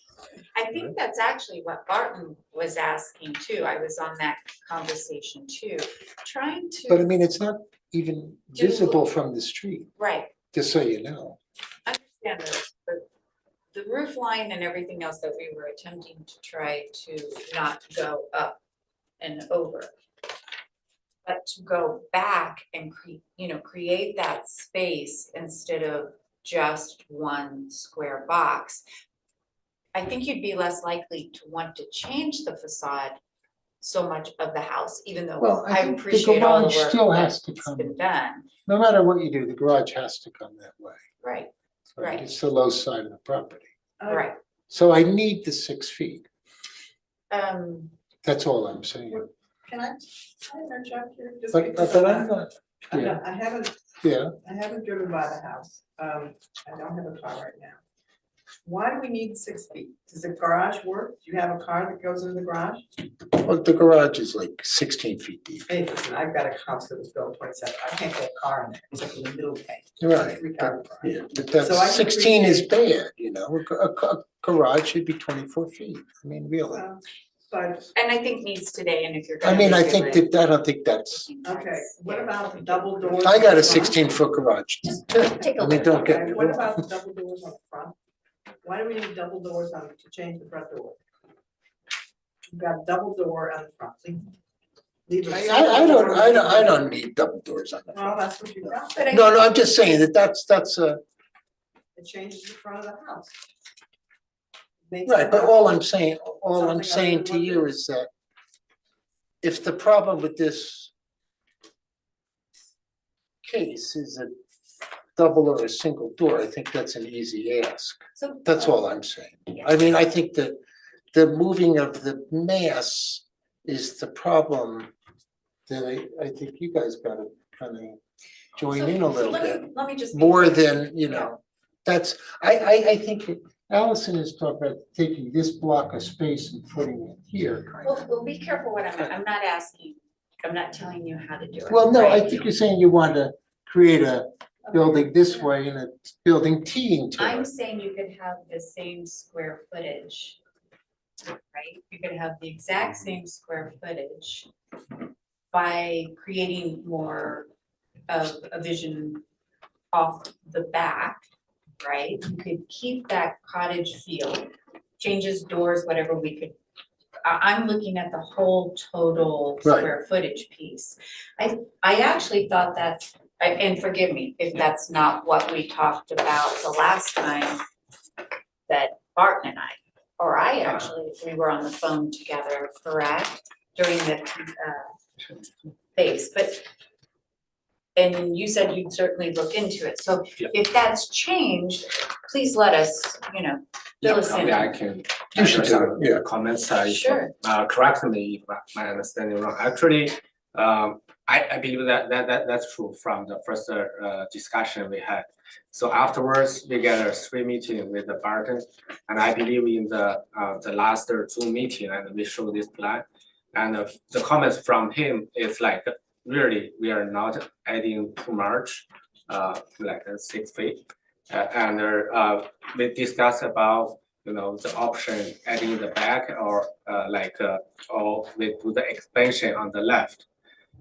I think that's actually what Barton was asking too, I was on that conversation too, trying to. But I mean, it's not even visible from the street, Right, just so you know. understand the roof line and everything else that we were attempting to try to not go up and over. But to go back and create that space instead of just one square box. I think you'd be less likely to want to change the facade so much of the house, even though Well, I I think the appreciate all the garage work still has to that's come. been done. No matter what you do, the garage has to come that way. Right, Right. It's the low side of the property. right. So I need the 6 feet. That's all I'm saying. Can I interject here? Just But because I'm not, yeah, I haven't yeah. driven by the house. I don't have a car right now. Why do we need 6 feet? Does the garage work? Do you have a car that goes in the garage? Well, the garage is like 16 feet deep. Hey, listen, I've got a house that was built 27. I can't get a car in there. It's like in the middle tank. Right, Three-car garage. yeah, but So I that's can 16 is appreciate- bad, you know, a garage should be 24 feet, I mean, really. But, And I think needs today, and if you're I gonna. mean, I do think it, that, I don't think that's, okay, what about the double doors? I got on a the front? 16-foot garage. Just take a I mean, look. don't get Okay, me what wrong. about the double doors on the front? Why do we need double doors on, to change the front door? You've got a double door on the front. Leave a I single door on the front. don't need double doors on the Well, front. that's what you've got. But I- No, I'm just saying that's a, It changes the front of the house. Makes right, the but house all look I'm saying something to other than you what it is that if the problem with this case is a double or a single door, I think that's an easy ask. So. That's all I'm saying. I mean, I think that the moving of the mass is the problem that I think you guys gotta kind of join in a little bit. Let me just. be More clear. than, you know, that's, I think Allison is talking about taking this block of space and putting it here, kind of. Well, be careful what I'm not asking, I'm not telling you how to do it. Well, no, I right? think you're saying you want to create a building this way and a building teeing to I'm it. saying you could have the same square footage, right? You could have the exact same square footage by creating more of a vision off the back, right? You could keep that cottage feel, changes doors, whatever we could. I'm looking at the whole total Right. square footage piece. I actually thought that's, and forgive me if that's not what we talked about the last time that Barton and I, or I actually, we were on the phone together, correct? During the phase, but and you said you'd certainly look into it, so Yeah. if that's changed, please let us, Yeah, fill us in. probably I can. You should do some, it, yeah. Comments, Sure. correct me if my understanding wrong. Actually, I believe that's true from the first discussion we had. So afterwards, we get a 3 meeting with the Barton, and I believe in the last 2 meeting, and we show this plan. And the comments from him is like, really, we are not adding too much, like 6 feet. And we discussed about, the option adding in the back or or we do the expansion on the left.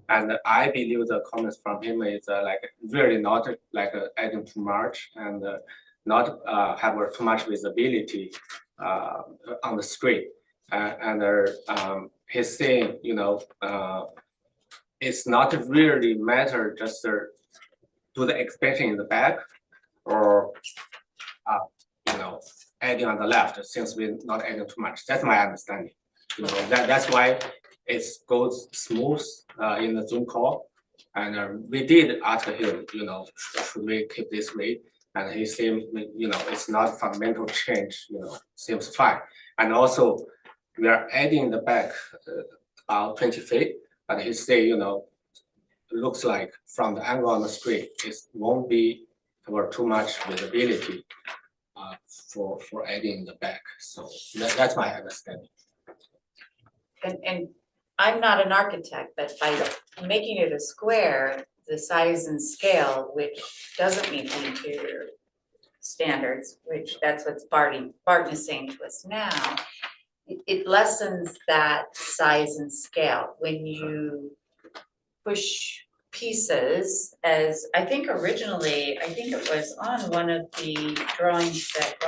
And I believe the comments from him is like really not like adding too much and not have too much visibility on the street. He's saying, it's not really matter just do the expansion in the back or adding on the left since we're not adding too much. That's my understanding. That's why it goes smooth in the Zoom call. And we did ask him, should we keep this way? And he seemed, it's not fundamental change, seems fine. And also we are adding the back about 20 feet, but he say, looks like from the angle on the street, it won't be too much visibility for adding the back. So that's my understanding. And I'm not an architect, but by making it a square, the size and scale, which doesn't meet the interior standards, which that's what Barton is saying to us now, it lessens that size and scale when you push pieces, as I think originally, it was on one of the drawings that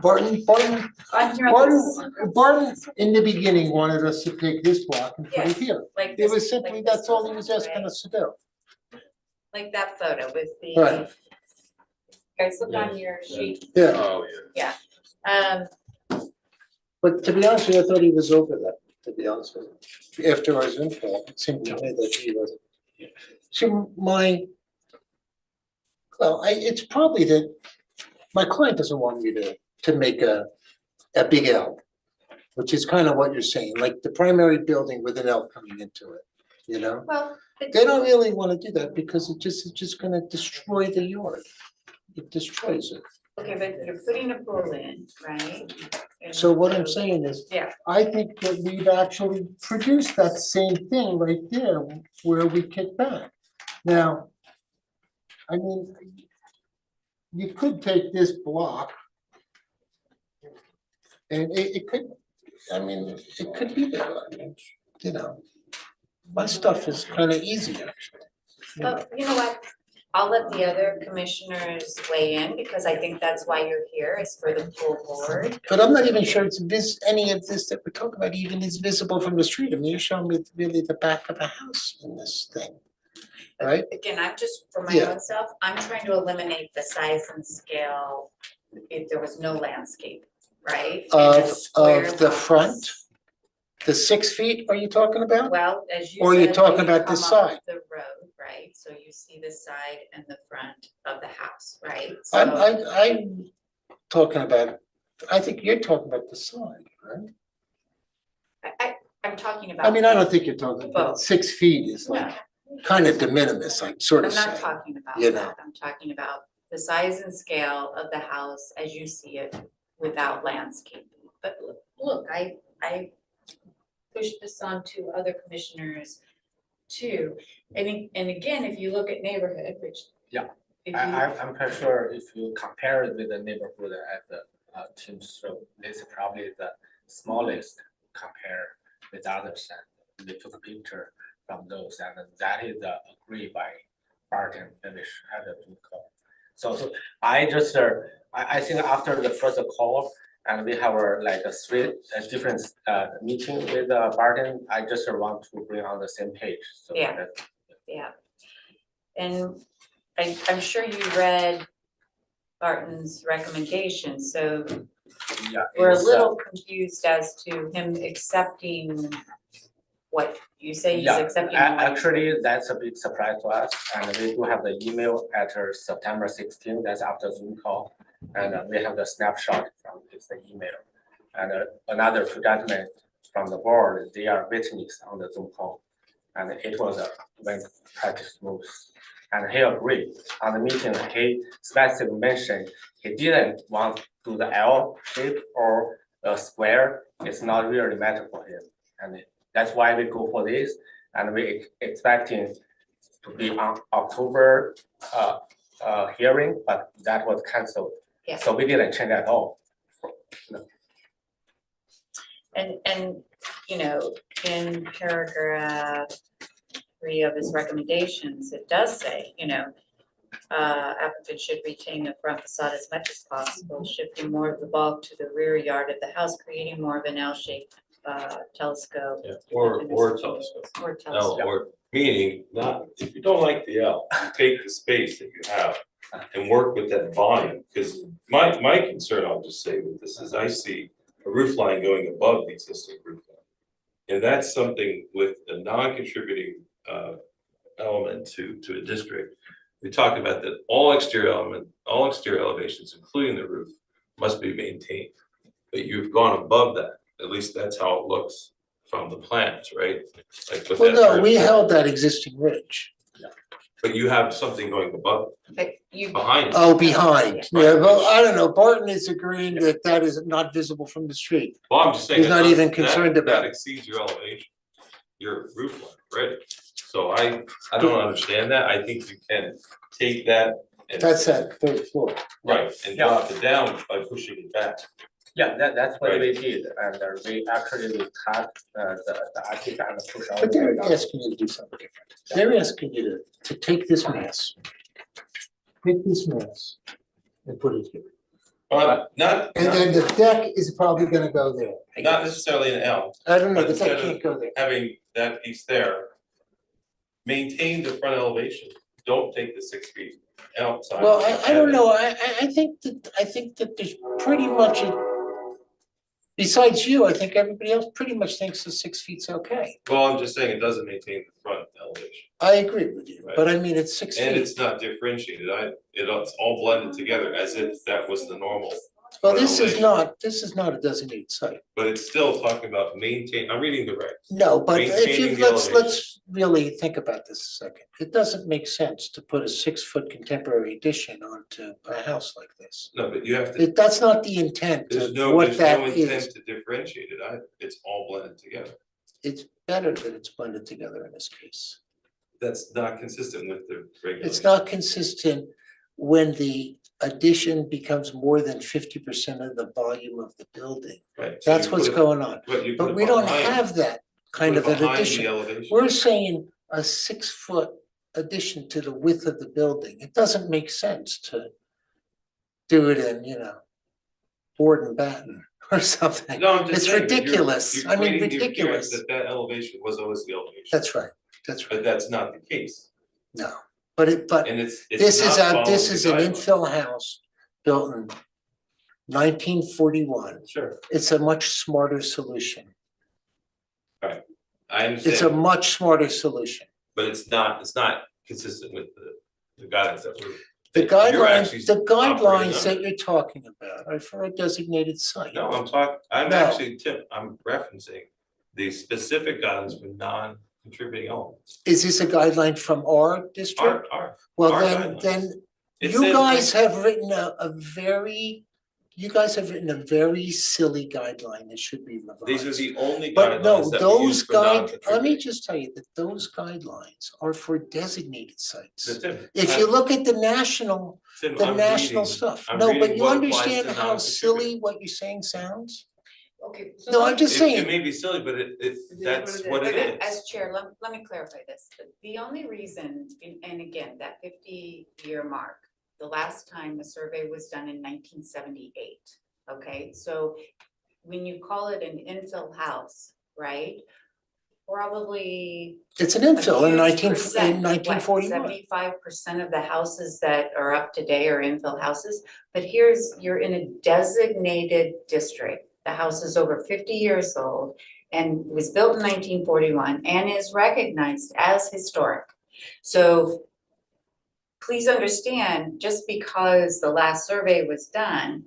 Barton on here on this- Barton, in the beginning, wanted us to take this block and put it here. like It this- was simply, like this that's all he one, was asking right? us to do. Like that photo with the. Right. Guys, look on your sheet. Yeah, Oh, yeah. but to be honest with you, I thought he was over that, to be honest with you. After our Zoom call, it seemed to me that he wasn't. So it's probably that my client doesn't want me to make a big L, which is kind of what you're saying, like the primary building with an L coming into it, Well, They don't really want to do that because it's just gonna destroy the yard. It destroys it. okay, but you're putting a pool in, right? And So what I'm so- saying is, Yeah. I think that we've actually produced that same thing right there where we kick back. Now, I mean, you could take this block and it could, it could be there, my stuff is kind of easy actually. Well, you know what? I'll let the other commissioners weigh in because I think that's why you're here, is for the full board. But I'm not even sure it's any of this that we're talking about even is visible from the street. I mean, you're showing me really the back of a house in this thing. Right? Again, I'm just, for my Yeah. own self, I'm trying to eliminate the size and scale if there was no landscape, right? In a square Of the house. front? The 6 feet are you talking about? Well, as you Or said, you're talking when you about this come up side? The road, right? So you see the side and the front of the house, right? I'm talking about, I think you're talking about the side, right? I'm talking about. I mean, I don't think you're talking about Both. 6 feet is like No, kind of de minimis, I'm sort I'm of not saying. talking about you that. I'm talking about the size and scale of the house as you see it without landscaping. But look, I pushed this on to other commissioners too. And again, if you look at neighborhood, which. Yeah. If you, I'm pretty sure if you compare it with the neighborhood at the Tim Stroh, this is probably the smallest compared with others. And we took a picture from those, and that is agreed by Barton and we had a Zoom call. So I just I think after the first call and we have a different meeting with Barton, I just want to bring on the same page. So Yeah. that- yeah. And I'm sure you read Barton's recommendation, so Yeah. we're a it's, little confused as to him accepting what you You say he's Yeah, accepting the money. actually, that's a big surprise to us, and we do have the email at September 16th, that's after Zoom call. And we have the snapshot from this email. And another two gentlemen from the board, they are witness on the Zoom call. And it was went pretty smooth. And he agreed on the meeting, he specifically mentioned he didn't want to do the L shape or a square. It's not really matter for him. And that's why we go for this. And we expecting to be on October hearing, but that was canceled. Yeah. So we didn't change at all. And, you know, in paragraph 3 of his recommendations, it does say, you know, applicant should retain the front facade as much as possible, shifting more of the bulk to the rear yard of the house, creating more of an L-shaped telescope. Yeah, or telescope. Or L, telescope. or meaning, not, if you don't like the L, you take the space that you have and work with that volume, because my concern, I'll just say with this, is I see a roof line going above the existing roof line. And that's something with a non-contributing element to a district. We talked about that all exterior elevations, including the roof, must be maintained. But you've gone above that, at least that's how it looks from the plans, right? Like with Well, that no, ridge we line. held that existing ridge. But you have something going above, But you, behind. Oh, behind, Yeah. yeah, well, I don't know, Barton is agreeing that that is not visible from the street. Well, I'm just saying. He's not that- even that- concerned about That it. exceeds your elevation, your roof line, right? So I don't understand that, I think you can take that and. That's that third floor. Right, and drop it down by pushing it back. Yeah, that's what Right. we did, and we actually cut the article and push out. But they're asking you to do something different. They're asking you to take this mass. Take this mass and put it here. Not And then the deck is probably gonna go there. not necessarily an L, I don't know, but the deck instead of can't go there. having that piece there. Maintain the front elevation, don't take the 6 feet outside. Well, I don't know, I think that there's pretty much besides you, I think everybody else pretty much thinks the 6 feet's okay. Well, I'm just saying it doesn't maintain the front elevation, I agree with you, but I mean, it's 6 and feet. it's not differentiated, it's all blended together as if that was the normal. Well, front elevation. this is not a designated site. But it's still talking about I'm reading the regs. No, but if Maintaining you, the let's really think about this a second. It doesn't make sense to put a 6-foot contemporary addition onto a house like this. No, but you have to, That's not the intent there's of no what that intent is. to differentiate it, it's all blended together. It's better that it's blended together in this case. That's not consistent with the regulation. It's not consistent when the addition becomes more than 50% of the volume of the building. Right. So That's you what's put it- going on. you put But it we don't behind- have that put kind it of an behind the addition. elevation. We're saying a 6-foot addition to the width of the building. It doesn't make sense to do it in, board and batten or something. No, I'm just It's saying, you're- ridiculous. you're I mean, creating the appearance ridiculous. That elevation was always the elevation. That's right, that's right. But that's not the case, No, but and it's this is not this following is the an guidelines. infill house built in 1941. Sure, It's a much smarter solution. I It's a understand, much smarter solution. but it's not consistent with the guidance that we're. The that you're actually operating guidelines that under. you're talking about are for a designated site. No, I'm No. actually, Tim, I'm referencing the specific guidance for non-contributing elements. Is this a guideline from our district? Our Well, our then, guidelines. It you says guys that- have written a very silly guideline that should be revised. These are the only But no, guidelines that we use those for let me non-contributing. just tell you that those guidelines are for designated sites. So, Tim, If you look at the national Tim, the I'm national reading- stuff. I'm No, but reading you what applies understand to how non-contributing. silly what you're saying sounds? okay. No, I'm just It saying, may be silly, but that's what it Okay, is. as chair, let me clarify this. The only reason, and again, that 50-year mark, the last time a survey was done in 1978. Okay, so when you call it an infill house, right? Probably it's an infill in 1941. 1941. 75% of the houses that are up today are infill houses, but you're in a designated district. The house is over 50 years old, and was built in 1941 and is recognized as historic. So please understand, just because the last survey was done,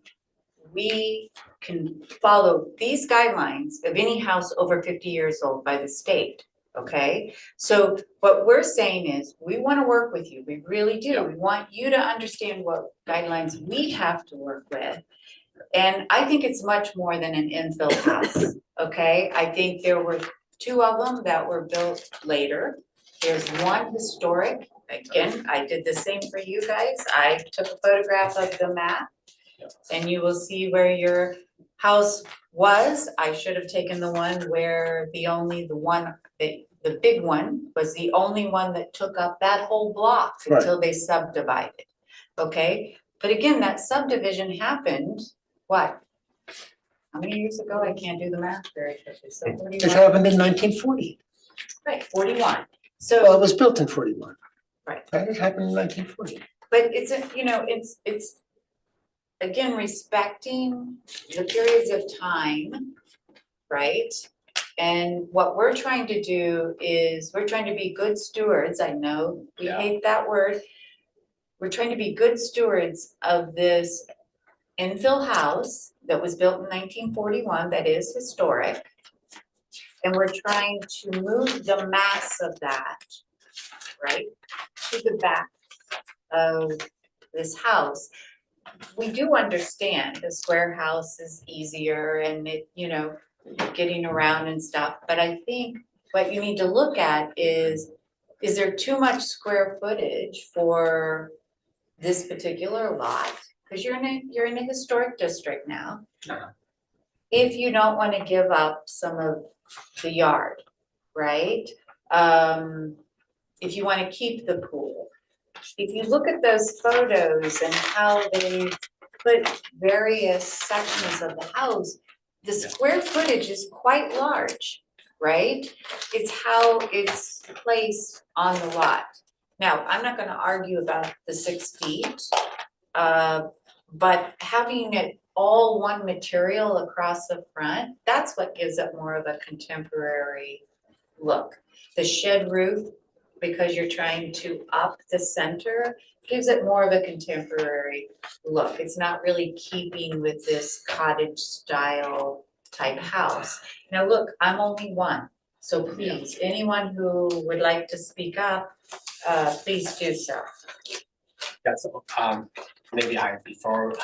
we can follow these guidelines of any house over 50 years old by the state, okay? So what we're saying is, we wanna work with you, we really do. We want you to understand what guidelines we have to work with. And I think it's much more than an infill house, okay? I think there were 2 of them that were built later. There's one historic, again, I did the same for you guys. I took a photograph of the map. And you will see where your house was. I should have taken the one where the big one was the only one that took up that whole block until they subdivided, okay? But again, that subdivision happened, what? How many years ago? I can't do the math very quickly, so 41. It happened in 1940. Right, 41, Well, so, it was built in 41. Right. And it happened in 1940. but it's a, it's again, respecting the periods of time, right? And what we're trying to do is, we're trying to be good stewards, I know, we hate that word. We're trying to be good stewards of this infill house that was built in 1941, that is historic. And we're trying to move the mass of that, right, to the back of this house. We do understand the square house is easier and it, getting around and stuff, but I think what you need to look at is there too much square footage for this particular lot? Because you're in a historic district now. If you don't want to give up some of the yard, right? If you want to keep the pool. If you look at those photos and how they put various sections of the house, the square footage is quite large, right? It's how it's placed on the lot. Now, I'm not gonna argue about the 6 feet, but having it all one material across the front, that's what gives it more of a contemporary look. The shed roof, because you're trying to up the center, gives it more of a contemporary look. It's not really keeping with this cottage style type house. Now, look, I'm only one, so please, anyone who would like to speak up, please do so. Yes, maybe before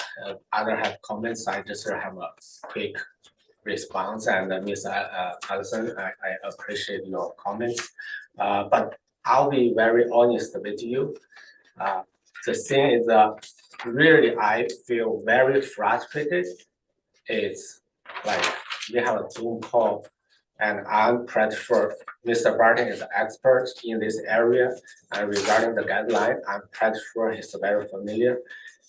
other have comments, I just have a quick response. And Ms. Allison, I appreciate your comments. But I'll be very honest with you. The thing is, really, I feel very frustrated. It's like we have a Zoom call, and I'm pretty sure Mr. Barton is an expert in this area. And regarding the guideline, I'm pretty sure he's very familiar.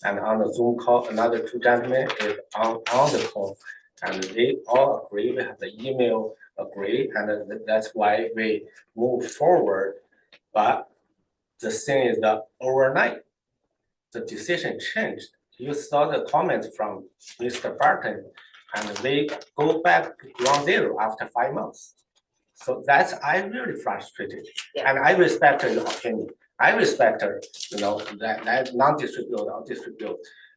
And on the Zoom call, another 2 gentlemen is on the call, and they all agree. We have the email agree, and that's why we move forward. But the thing is that overnight, the decision changed. You saw the comments from Mr. Barton, and they go back to ground zero after 5 months. So I'm really frustrated. Yeah. And I respect your opinion. I respect, that non-distribute or distribute.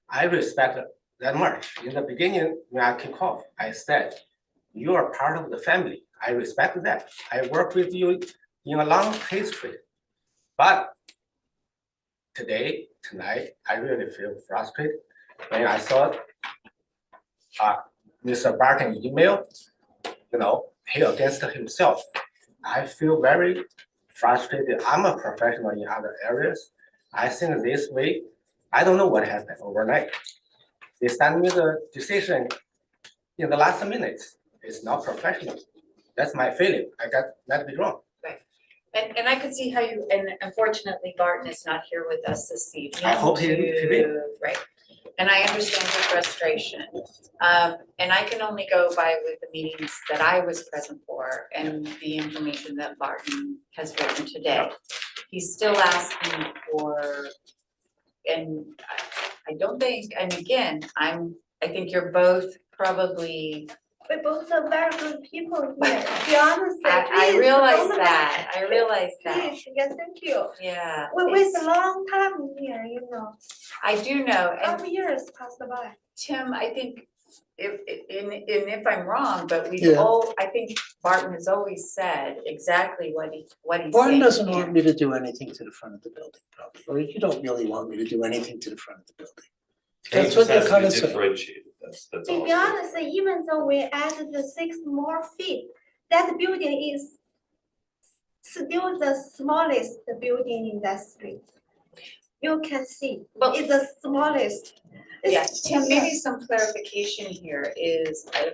I respect that much. In the beginning, when I kick off, I said, you are part of the family. I respect that. I work with you in a long history. But tonight, I really feel frustrated when I saw Mr. Barton's email, he against himself. I feel very frustrated. I'm a professional in other areas. I think this way, I don't know what happened overnight. They send me the decision in the last minute. It's not professional. That's my feeling. I got that be wrong. And I could see how and unfortunately Barton is not here with us this evening. I hope he Right, and I understand your frustration. And I can only go by with the meetings that I was present for and the information that Barton has written today. He's still asking for, and I don't think, and again, I think you're both probably We both are very good people here. Be honest, I please, realize don't that, I realize that, Please, yes, thank you. yeah. We waste it's- a long time here, you know. I do know, and 12 years passed by. Tim, I think if I'm wrong, but we've Yeah. all, I think Barton has always said exactly what he's Barton saying doesn't here. want me to do anything to the front of the building, probably, or you don't really want me to do anything to the front of the building. That's what you're kind of saying. Differentiated, that's all. To be honest, even though we added the 6 more feet, that building is still the smallest building in that street. You can see, Well- it's the smallest. Yes, Tim, maybe some clarification here is, I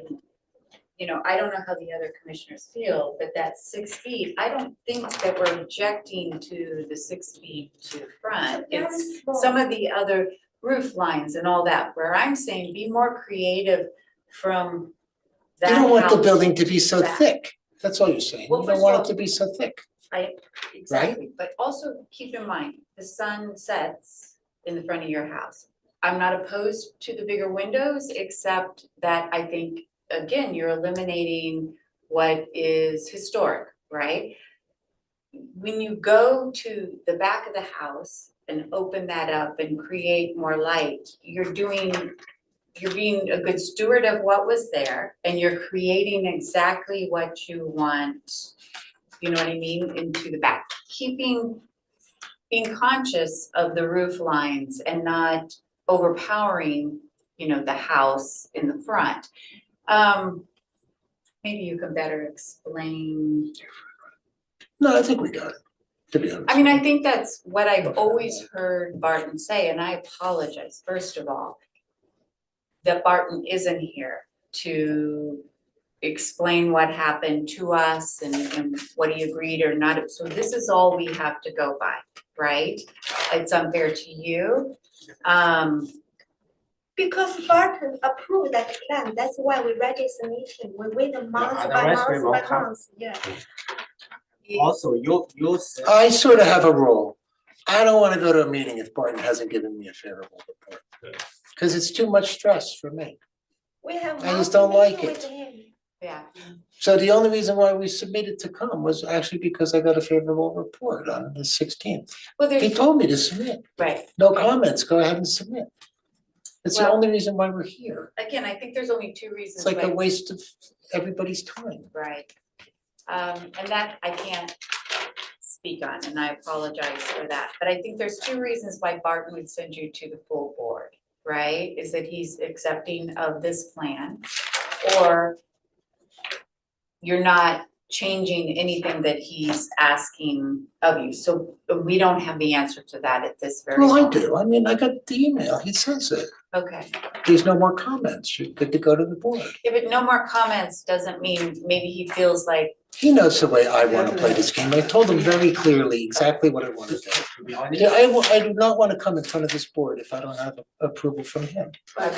don't know how the other commissioners feel, but that 6 feet, I don't think that we're objecting to the 6 feet to the front. It's some of the other roof lines and all that, where I'm saying be more creative from that You don't want the house building to be so back. thick, that's all you're saying, Well, you first don't want of it to be so thick. Exactly, but also keep in mind, the sun sets in the front of your house. I'm not opposed to the bigger windows, except that I think, again, you're eliminating what is historic, right? When you go to the back of the house and open that up and create more light, you're being a good steward of what was there, and you're creating exactly what you want, you know what I mean, into the back. Being conscious of the roof lines and not overpowering, the house in the front. Maybe you can better explain. No, I think we got it, to be honest. I mean, I think that's what I've always heard Barton say, and I apologize, first of all, that Barton isn't here to explain what happened to us and what he agreed or not. So this is all we have to go by, right? It's unfair to you. Because Barton approved that plan, that's why we read this meeting, we wait a month by otherwise we month won't by come. month, yeah. Also, you said. I sort of have a rule, I don't wanna go to a meeting if Barton hasn't given me a favorable report. Cause it's too much stress for me. We have I just monthly don't like meeting it. with him. Yeah, So the only reason why we submitted to come was actually because I got a favorable report on the 16th. well, He there's, told me to submit, right, no Okay. comments, go ahead and submit. It's the Well- only reason why we're here. again, I think there's only 2 It's reasons like a why, waste of everybody's time. right? And that I can't speak on, and I apologize for that, but I think there's 2 reasons why Barton would send you to the full board, right? Is that he's accepting of this plan, or you're not changing anything that he's asking of you, so we don't have the answer to that at this very Well, I moment. do, I mean, I got the email, he says it, Okay, there's no more comments, you're good to go to the board. yeah, but no more comments doesn't mean maybe he feels like, He knows the way I wanna play this game, I told him very clearly exactly what I wanna do. To be honest. Yeah, I do not wanna come in front of this board if I don't have approval from him.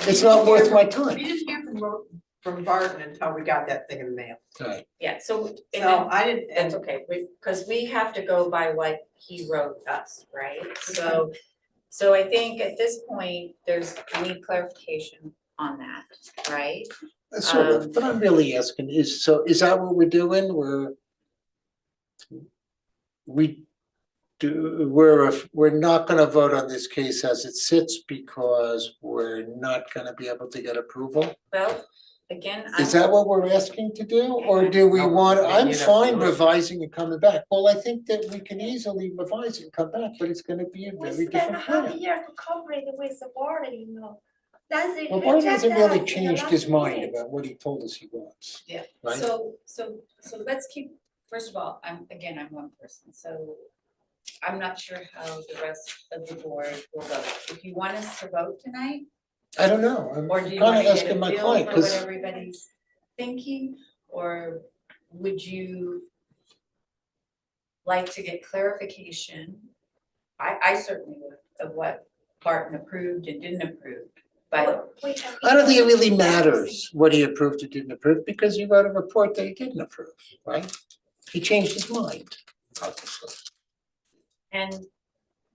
It's not worth my time. We didn't hear from Barton until we got that thing in the mail. Right. yeah, so, and So then, I didn't, that's okay, because we have to go by what he wrote us, right? So I think at this point, we need clarification on that, right? Sort of, but I'm really asking, is that what we're doing, we're not gonna vote on this case as it sits because we're not gonna be able to get approval? Well, again, Is that what we're asking to do, or do we No, want, we I'm need fine approval. revising and coming back, well, I think that we can easily revise and come back, but it's gonna be a We very spent different half a plan. year to cooperate with the board, you know. That's it. Well, Barton hasn't really Reject us in the changed his last mind minute. about what he told us he wants. Yeah, Right? so let's keep, first of all, I'm one person, so I'm not sure how the rest of the board will vote. If you want us to vote tonight, I don't know, I'm or do you kinda wanna get asking a my feel client, for what cause everybody's thinking, or would you like to get clarification? I certainly would, of what Barton approved and didn't approve, but We have- I don't think it really matters what he approved or didn't approve, because he wrote a report that he didn't approve, right? He changed his mind, obviously. and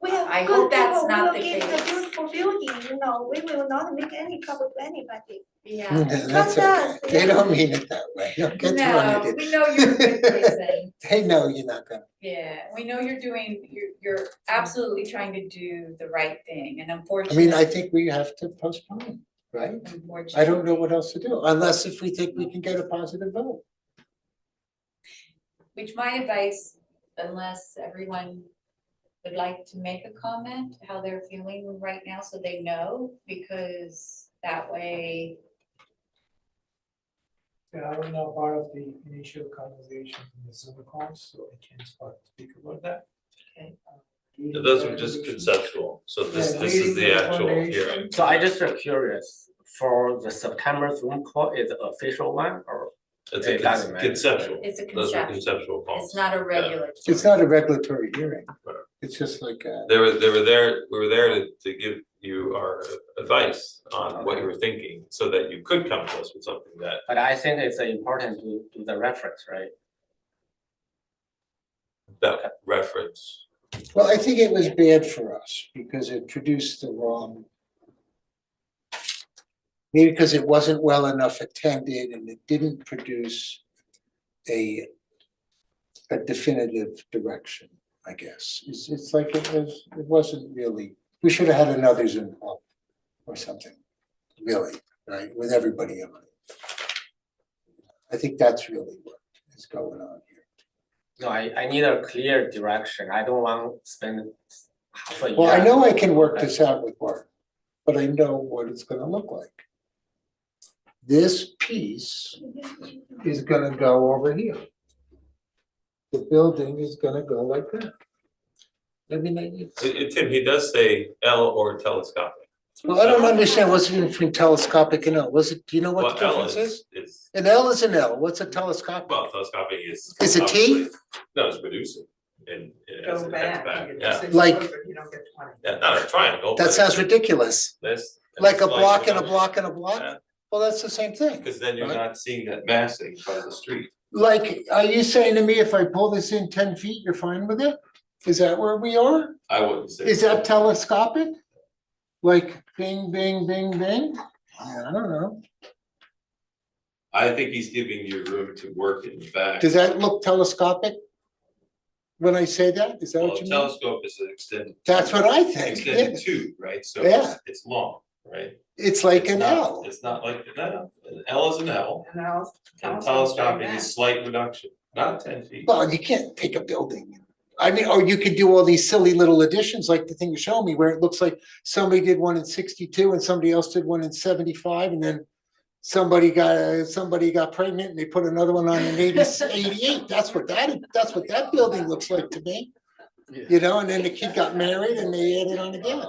We have I good hope that's people, not we the will give the case. beautiful building, we will not make any trouble to anybody. Yeah. That's Trust okay. us, They yeah. don't mean it that way. Don't get thrown No, at it. we know you're a good person. They know you're not gonna. Yeah, we know you're absolutely trying to do the right thing and I unfortunately. mean, I think we have to postpone, right? I don't know what else to do, unless if we think we can get a positive vote. Which my advice, unless everyone would like to make a comment, how they're feeling right now, so they know, because that way, Yeah, I was not part of the initial conversation in the Zoom call, so I can't speak about that. Okay. Those are just conceptual, so this Yeah, is the reading actual recommendation. hearing. So I just curious, for the September Zoom call, is it official one or? It's It doesn't matter. conceptual, it's a those are conception, conceptual calls. it's not a regular. It's not a regulatory hearing. Right. It's just like a. We were there to give you our advice on what you were thinking, so that you could come to us with something that. But I think it's important to do the reference, right? That reference. Well, I think it was bad for us because it produced the wrong. Maybe because it wasn't well enough attended and it didn't produce a definitive direction, I guess. It's like it wasn't really, we should have had another Zoom call or something, really, right, with everybody in it. I think that's really what is going on here. No, I need a clear direction. I don't want to spend half a year. Well, I know I can work this out with Bart, but I know what it's gonna look like. This piece is gonna go over here. The building is gonna go like that. I mean, Tim, he does say L or telescopic. well, I don't understand what's the difference between telescopic and L. Do you know what the Well, L difference is? is, An L is an L. What's a telescopic? well, telescopic is. Is it T? obviously- No, it's producing, and it has Go an back, X back, you get yeah, 6 Like- foot, but you don't get 20. yeah, not a triangle. That but sounds ridiculous. This. Like a it's block and a you know, block and a block? Yeah. Well, that's the same thing. Cause then you're Right. not seeing that massing by the street. Like, are you saying to me if I pull this in 10 feet, you're fine with it? Is that where we are? I wouldn't say. Is that telescopic? Like bing, bing, bing, bing? I don't know. I think he's giving you room to work in the back. Does that look telescopic? When I say that, is that Well, what a you mean? telescope is an extended. That's what I think. Extended tube, right? So Yeah. it's long, right? It's like It's an not- L. It's not like, no, an L is an L, And now, and telescopic is slight reduction, not 10 feet. Well, you can't take a building. I mean, or you could do all these silly little additions like the thing you showed me where it looks like somebody did one in 62 and somebody else did one in 75 and then somebody got pregnant and they put another one on in 88. That's what that building looks like to me. You know, and then the kid got married and they added on again.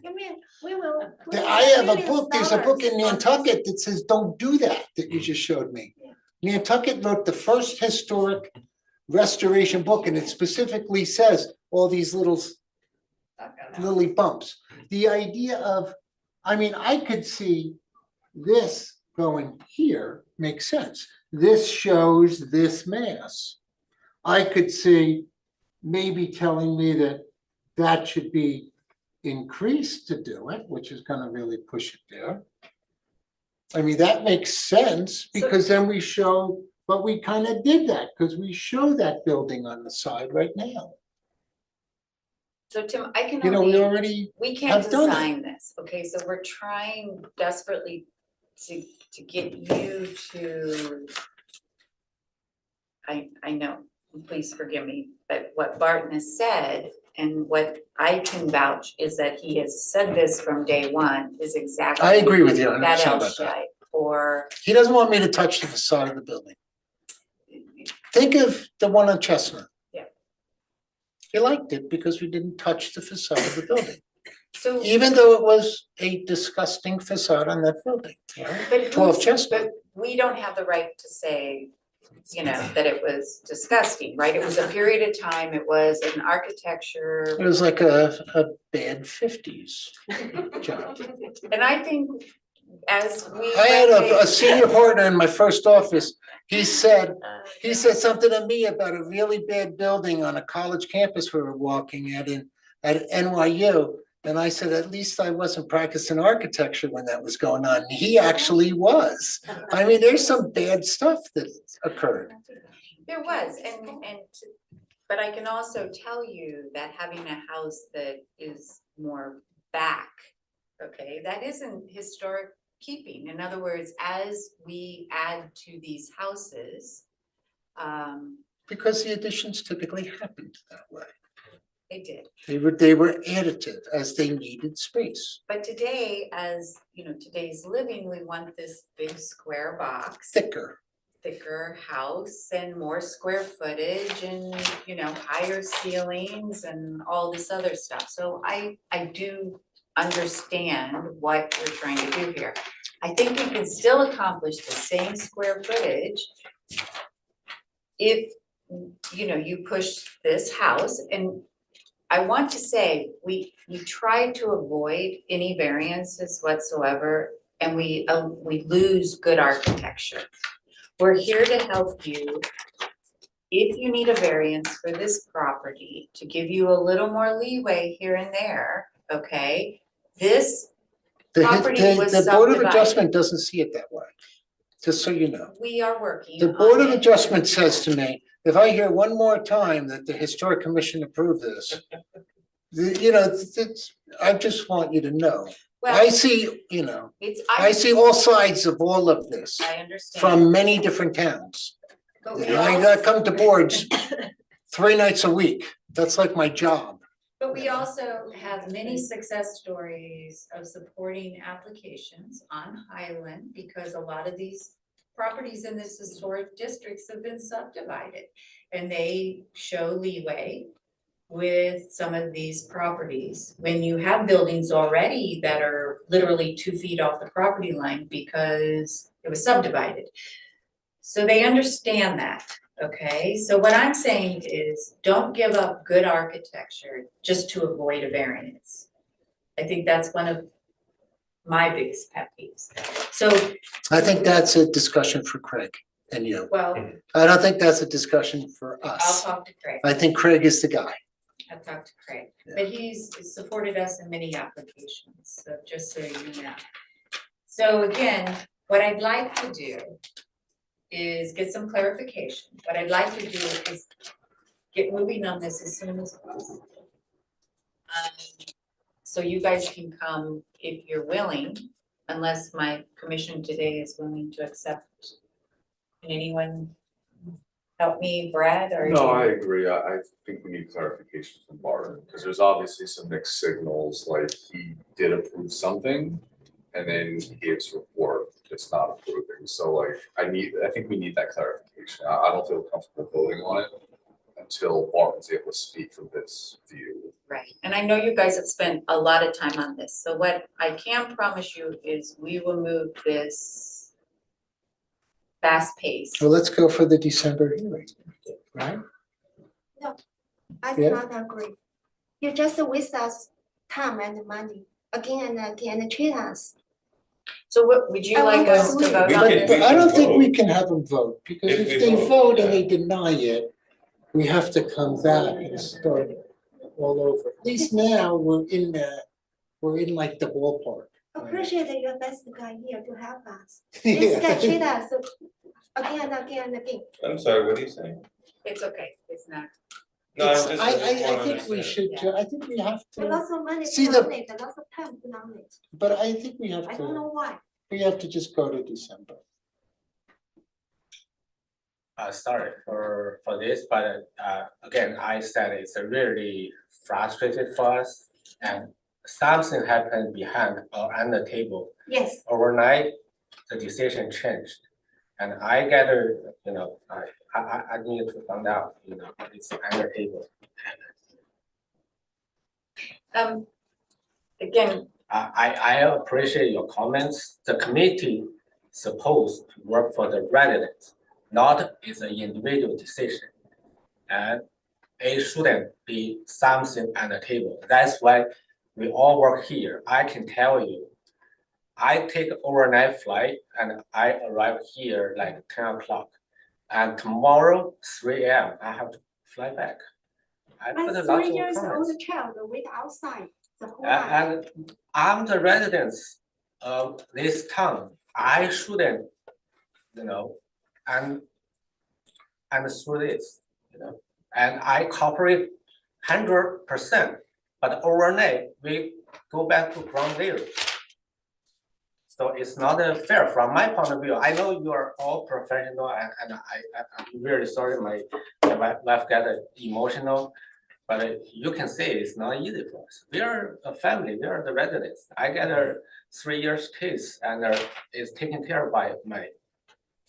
You mean, we will. put I have a millions book, there's a book in dollars on Nantucket that says, don't do that you just showed me. Nantucket wrote the first historic restoration book and it specifically says all these little lily bumps. The idea of, I mean, I could see this going here makes sense. This shows this mass. I could see maybe telling me that that should be increased to do it, which is gonna really push it there. I mean, that makes sense because then we show, but we kind of did that because we show that building on the side right now. So Tim, I can You know, we only, already, we can't have done it. design this, okay, so we're trying desperately to get you to. I know, please forgive me, but what Barton has said and what I can vouch is that he has said this from day one is exactly. I agree with you that 100% L about that. shape, or He doesn't want me to touch the facade of the building. Think of the one on Chestnut. Yeah. He liked it because we didn't touch the facade of the building, so. even though it was a disgusting facade on that building. But 12 who's- Chestnut. but we don't have the right to say, you know, that it was disgusting, right? It was a period of time, it was an architecture. It was like a bad 50s job. And I think as we. I had a renovate- senior partner in my first office. He said something to me about a really bad building on a college campus we were walking at, and at NYU. And I said, at least I wasn't practicing architecture when that was going on. And he actually was. I mean, there's some bad stuff that occurred. There was, but I can also tell you that having a house that is more back, okay, that isn't historic keeping. In other words, as we add to these houses, Because the additions typically happened that way. they did. They were additive as they needed space, But today, as you know, today's living, we want this big square box, thicker. thicker house and more square footage and, you know, higher ceilings and all this other stuff. So I do understand what we're trying to do here. I think we can still accomplish the same square footage if, you know, you push this house. And I want to say, we try to avoid any variances whatsoever, and we lose good architecture. We're here to help you. If you need a variance for this property, to give you a little more leeway here and there, okay? This property was The Board of subdivided. Adjustment doesn't see it that way, just so you know. We are working The on Board of it. Adjustment says to me, if I hear one more time that the Historic Commission approved this, you know, I just want you to know. I Well, see, you know, it's, I see all sides of all of this I understand. from many different towns. But You we know, I also- come to boards 3 nights a week. That's like my job. But we also have many success stories of supporting applications on Highland, because a lot of these properties in this historic districts have been subdivided. And they show leeway with some of these properties, when you have buildings already that are literally 2 feet off the property line because it was subdivided. So they understand that, okay? So what I'm saying is, don't give up good architecture just to avoid a variance. I think that's one of my biggest pet peeves. So, I think that's a discussion for Craig and you. well, I don't think that's a discussion for I'll us. talk to Craig. I think Craig is the guy. I'll talk to Craig, but he's supported us in many applications, so just so you know. So again, what I'd like to do is get some clarification. What I'd like to do is get moving on this as soon as possible. So you guys can come if you're willing, unless my commission today is willing to accept. Can anyone help me, Brad, or? No, I agree. I think we need clarification from Barton, because there's obviously some mixed signals, like he did approve something. And then he gave us a report that's not approving, so like, I think we need that clarification. I don't feel comfortable voting on it until Barton's able to speak from his view. Right, and I know you guys have spent a lot of time on this, so what I can promise you is we will move this fast pace. So let's go for the December hearing, right? I do Yeah. not agree. You just waste us time and money again and again and cheat us. So what, would you I like want us to to vote We on can- But this? I don't think we can have them vote, because If if they they vote, vote and yeah. they deny it, we have to come back and start all over. At least now, we're in like the ballpark. Appreciate that you're best guy here to help us. This guy cheat us again and again and again. I'm sorry, what are you saying? It's okay, it's not. No, I'm It's- just, I just wanna think we understand. should, I think we have A to, lot of money See put the- on it, a lot of time put on it. but I think we have I don't know to, why. we have to just go to December. Sorry for this, but again, I said it's really frustrated for us, and something happened behind or on the table. Yes, Overnight, the decision changed, and I gather, you know, I need to find out, you know, it's on the table. Again, I appreciate your comments. The committee supposed to work for the residents, not is an individual decision. And it shouldn't be something on the table. That's why we all work here. I can tell you, I take overnight flight and I arrive here like 10 o'clock. And tomorrow, 3 AM, I have to fly back. I My put a lot 3 of years comments. old child wait outside the whole night. And I'm the residents of this town, I shouldn't, and through this, and I cooperate 100%, but overnight, we go back to ground zero. So it's not fair from my point of view. I know you are all professional and I'm really sorry my wife got emotional. But you can say it's not easy for us. We are a family, we are the residents. I got a 3 years case and it's taken care of by my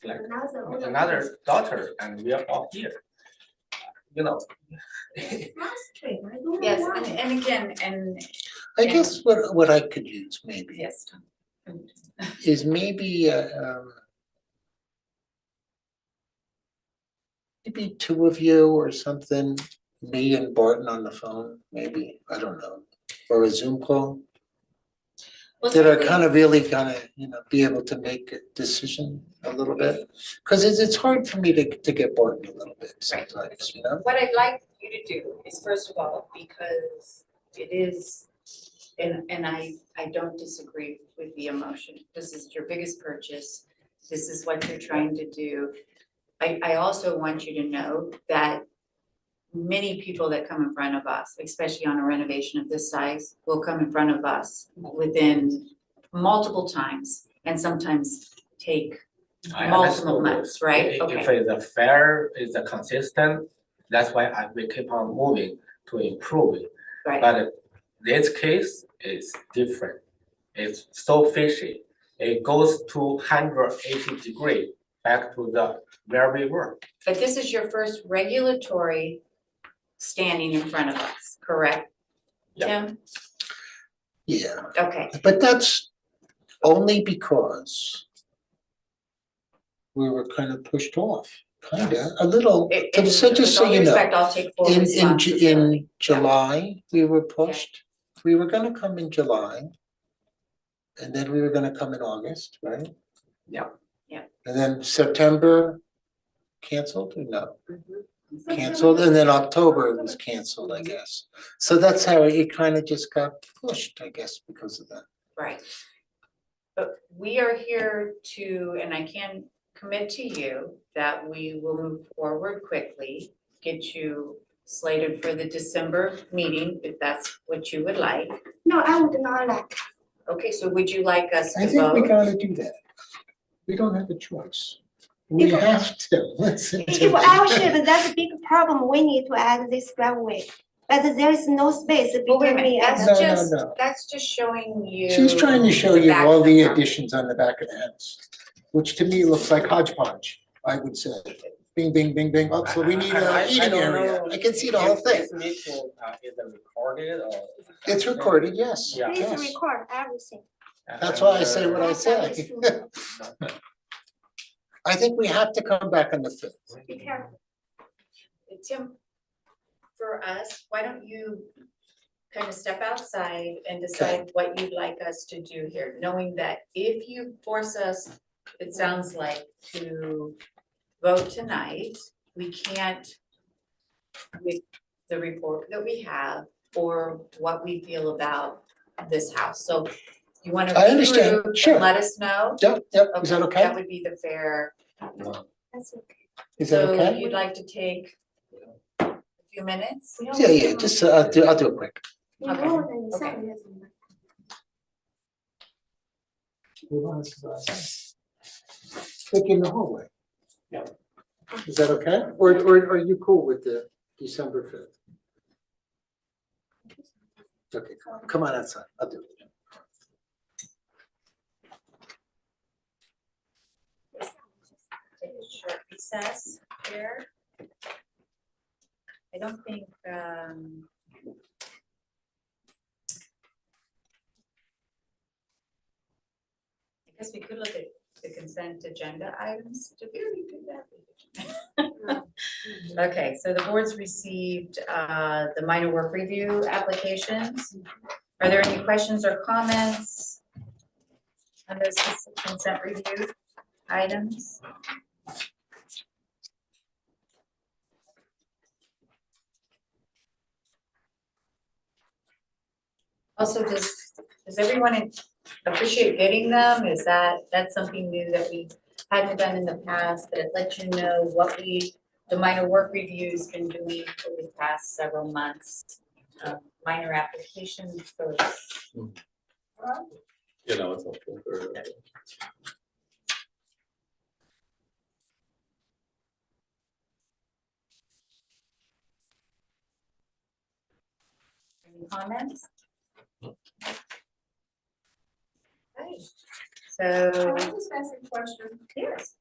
another daughter and we are all here. Frustrating, I don't know Yes, why. and again, and I guess what I could use maybe yes, Tom. is maybe maybe two of you or something, me and Barton on the phone, maybe, I don't know, or a Zoom call. That are kind of really gonna, be able to make a decision a little bit. Cause it's hard for me to get Barton a little bit sometimes, What I'd like you to do is, first of all, because it is, and I don't disagree with the emotion. This is your biggest purchase. This is what you're trying to do. I also want you to know that many people that come in front of us, especially on a renovation of this size, will come in front of us within multiple times and sometimes take I multiple understood months, right? If Okay, it's a fair, it's a consistent, that's why we keep on moving to improve it. right. But this case is different. It's so fishy. It goes to 180 degree back to where we were. But this is your first regulatory standing in front of us, correct? Yeah. Tim? Yeah, Okay, but that's only because we were kind of pushed off, a little, just so you With all due know. respect, I'll take full In responsibility. July, we were pushed, we were gonna come in July. And then we were gonna come in August, right? Yeah. Yeah. And then September canceled or no? Canceled, and then October was canceled, I guess. So that's how it kind of just got pushed, I guess, because of that. Right. But we are here to, and I can commit to you that we will move forward quickly, get you slated for the December meeting, if that's what you would like. No, I would not like. Okay, so would you like us I to think we vote? gotta do that. We don't have a choice. We If- have to, listen to If me. L-shape, that's a big problem, we need to add this driveway. But there is no space Well, wait a between me minute, and. No. that's just showing you. She's trying to show you back all of the property. additions on the back of the house, which to me looks like hodgepodge, I would say. Bing, bing, bing, bing, oh, so we need I a eating don't area, know I can see the whole if thing. This meeting is recorded or? It's recorded, yes, Yeah. Please yes. record everything. That's why I say what I That's very say. true. I think we have to come back on the fifth. Be careful. Tim, for us, why don't you kind of step outside and decide what you'd like us to do here, knowing that if you force us, it sounds like, to vote tonight, we can't with the report that we have or what we feel about this house. So you want to I understand, regroup sure. and let us know? Yep, is that okay? That would be the fair. That's okay. Is that So okay? you'd like to take a few minutes? Yeah, just, I'll do it quick. 你问我的，你下个月怎么办？ Like in the hallway. Yeah. Is that okay? Or are you cool with the December fifth? Okay, come on outside, I'll do it. Take a short recess here. I don't think, I guess we could look at the consent agenda items. Did we already do that? Okay, so the board's received the minor work review applications. Are there any questions or comments on those consent review items? Also, does everyone appreciate getting them? Is that's something new that we hadn't done in the past, that it lets you know what the minor work review's been doing for the past several months. Minor applications, so it's You know, it's helpful for. any comments? Okay, so, Can I just ask a question? yes,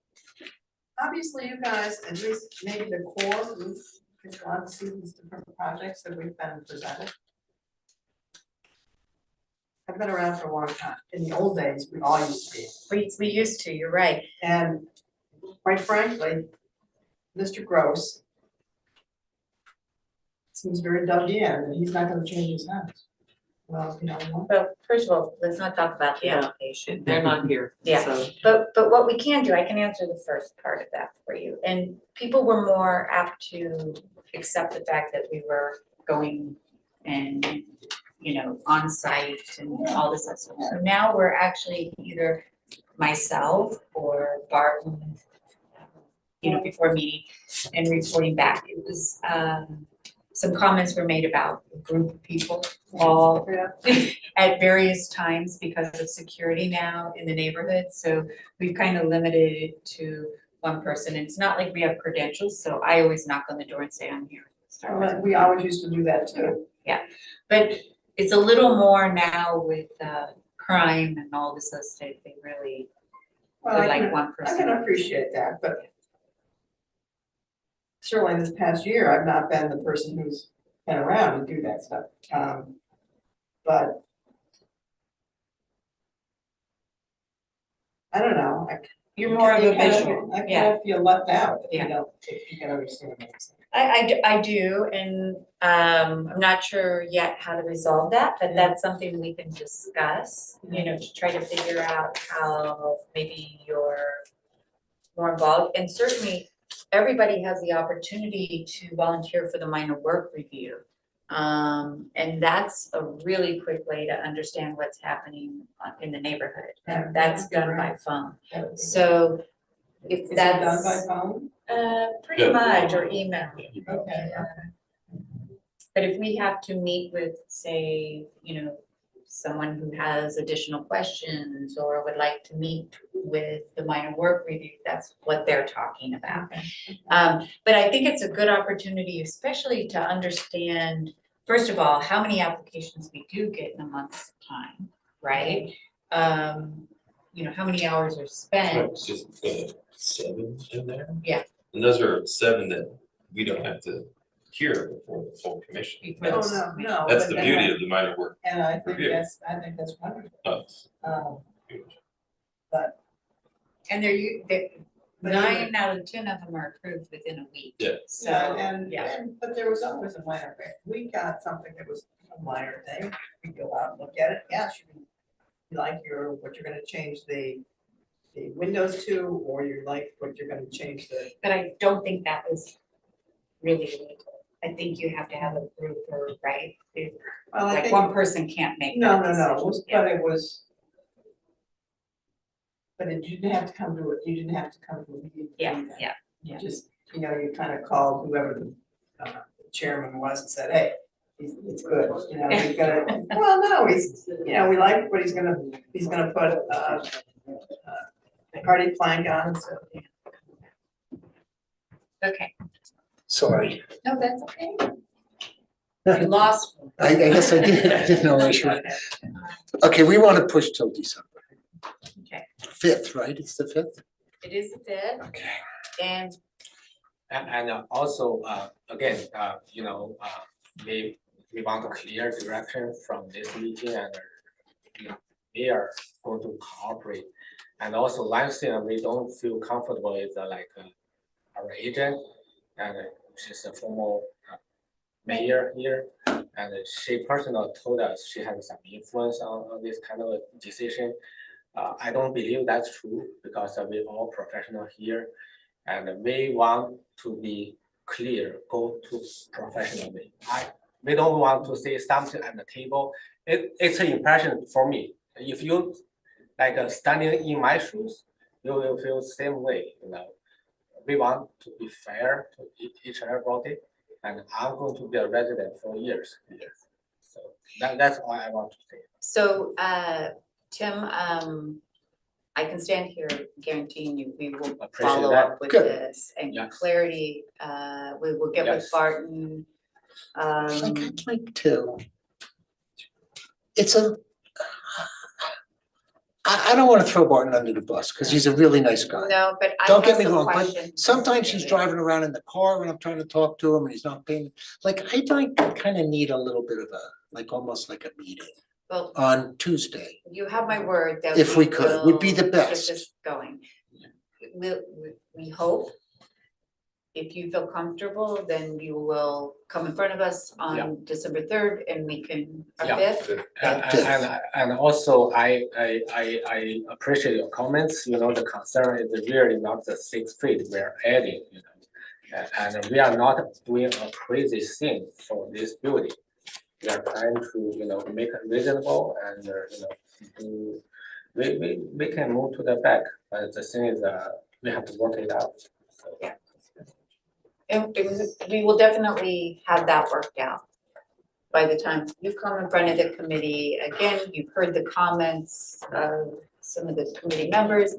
Obviously, you guys, at least maybe the core group, has gone to see these different projects that we've been presented. I've been around for a long time. In the old days, we all used to be. we used to, you're right. And quite frankly, Mr. Gross seems very dug in, and he's not gonna change his house. Well, you know, Well, first of all, let's not talk about the Yeah. application. They're not here, Yeah. so. But what we can do, I can answer the first part of that for you. And people were more apt to accept the fact that we were going and, you know, on site and all this other stuff. So now we're actually either myself or Barton, you know, before meeting and reporting back. It was, some comments were made about a group of people all at various times because of security now in the neighborhood. So we've kind of limited it to one person. It's not like we have credentials, so I always knock on the door and say, I'm here. we always used to do that too. But it's a little more now with crime and all this other stuff. They really Well, would I like can, one I person. can appreciate that, but certainly this past year, I've not been the person who's been around to do that stuff. But I don't know, You're more of a you kinda- visual, I yeah. kind of feel left out if Yeah. you don't, if you can understand what I'm saying. I do, and I'm not sure yet how to resolve that, but that's something we can discuss, you know, to try to figure out how maybe you're more involved, and certainly everybody has the opportunity to volunteer for the minor work review. And that's a really quick way to understand what's happening in the neighborhood, and that's done by phone. That would be- So if Is it done by that's, phone? pretty Yeah. much, or email. Okay. But if we have to meet with, say, you know, someone who has additional questions or would like to meet with the minor work review, that's what they're talking about. But I think it's a good opportunity, especially to understand, first of all, how many applications we do get in a month's time, right? You know, how many hours are spent. Just 7 in there? Yeah. And those are 7 that we don't have to hear before the full commission. No, no. That's but the then beauty of the minor work. And I think review. I think that's wonderful. Us. But And they're But 9 out of 10 of them are approved within a week. Yeah. So, yeah, but there was always a minor thing. We got something that was a minor thing. We go out and look at it. Yes, you like what you're gonna change the windows to, or you like what you're gonna change the. But I don't think that was really legal. I think you have to have a group or, right? Well, I Like think. one person can't make No, that no, decision. Yeah. but it was. But you didn't have to come to it, you didn't have to come to a meeting. to Yeah, do that. yeah, You just, you know, you kind of called whoever the chairman was and said, hey, it's good, you know, he's gonna, well, no, he's, you know, we like what he's gonna put, party plank on and stuff. Okay, Sorry, no, that's okay. You lost. one. I guess I didn't know I should. Okay, we want to push till December. Okay, 5th, right? It's the 5th? it is the 5th, Okay. and And also, again, you know, we want a clear direction from this meeting and, you know, we are going to cooperate. And also last thing, we don't feel comfortable with our agent, and she's a former mayor here. And she personally told us she has some influence on this kind of a decision. I don't believe that's true because we're all professional here. And we want to be clear, go to professional way. We don't want to say something at the table it's an impression for me. If you like standing in my shoes, you will feel the same way, you know. We want to be fair to each and everybody, and I'm going to be a resident for years. So that's all I want to say. So, Tim, I can stand here guaranteeing you, we will Appreciate follow that. up with Good. this and Yes. clarity, we will get with Yes. Barton. I'd like to. It's a. I don't wanna throw Barton under the bus, cause he's a really nice guy. No, but I Don't have get me some wrong, but questions. sometimes he's driving around in the car when I'm trying to talk to him and he's not paying, like, I kind of need a little bit of a, like, almost like a meeting Well, on Tuesday. you have my word that If we could, would be the will best. Get this going. We hope. If you feel comfortable, then you will come in front of us Yeah. on December 3rd and we can, or Yeah. 5th. And also I appreciate your comments, you know, the concern is really not the 6 feet we're adding, you know. And we are not doing a crazy thing for this building. We are trying to, you know, make it reasonable and, you know, we can move to the back, but the thing is, we have to work it out. So, Yeah. And we will definitely have that worked out. By the time you come in front of the committee, again, you've heard the comments of some of the committee members.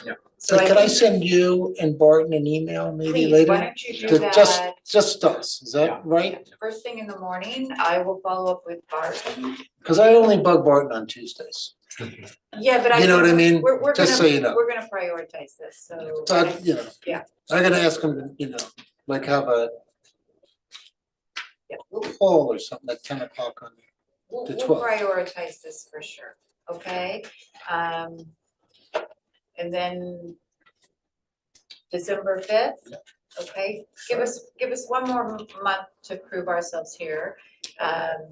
Yeah. So But could I think- send you and Barton an email maybe Please, later? why don't you do To that? just us, is Yeah. that right? First thing in the morning, I will follow up with Barton. Cause I only bug Barton on Tuesdays. Yeah, but I. You know what I think mean? We're Just gonna, so you know. we're gonna prioritize this, so. So, you know. Yeah. I gotta ask him to, you know, like have a Yeah, call or something at 10 o'clock on. we'll to 12. prioritize this for sure, okay? And then December 5th, okay? Give us one more month to prove ourselves here.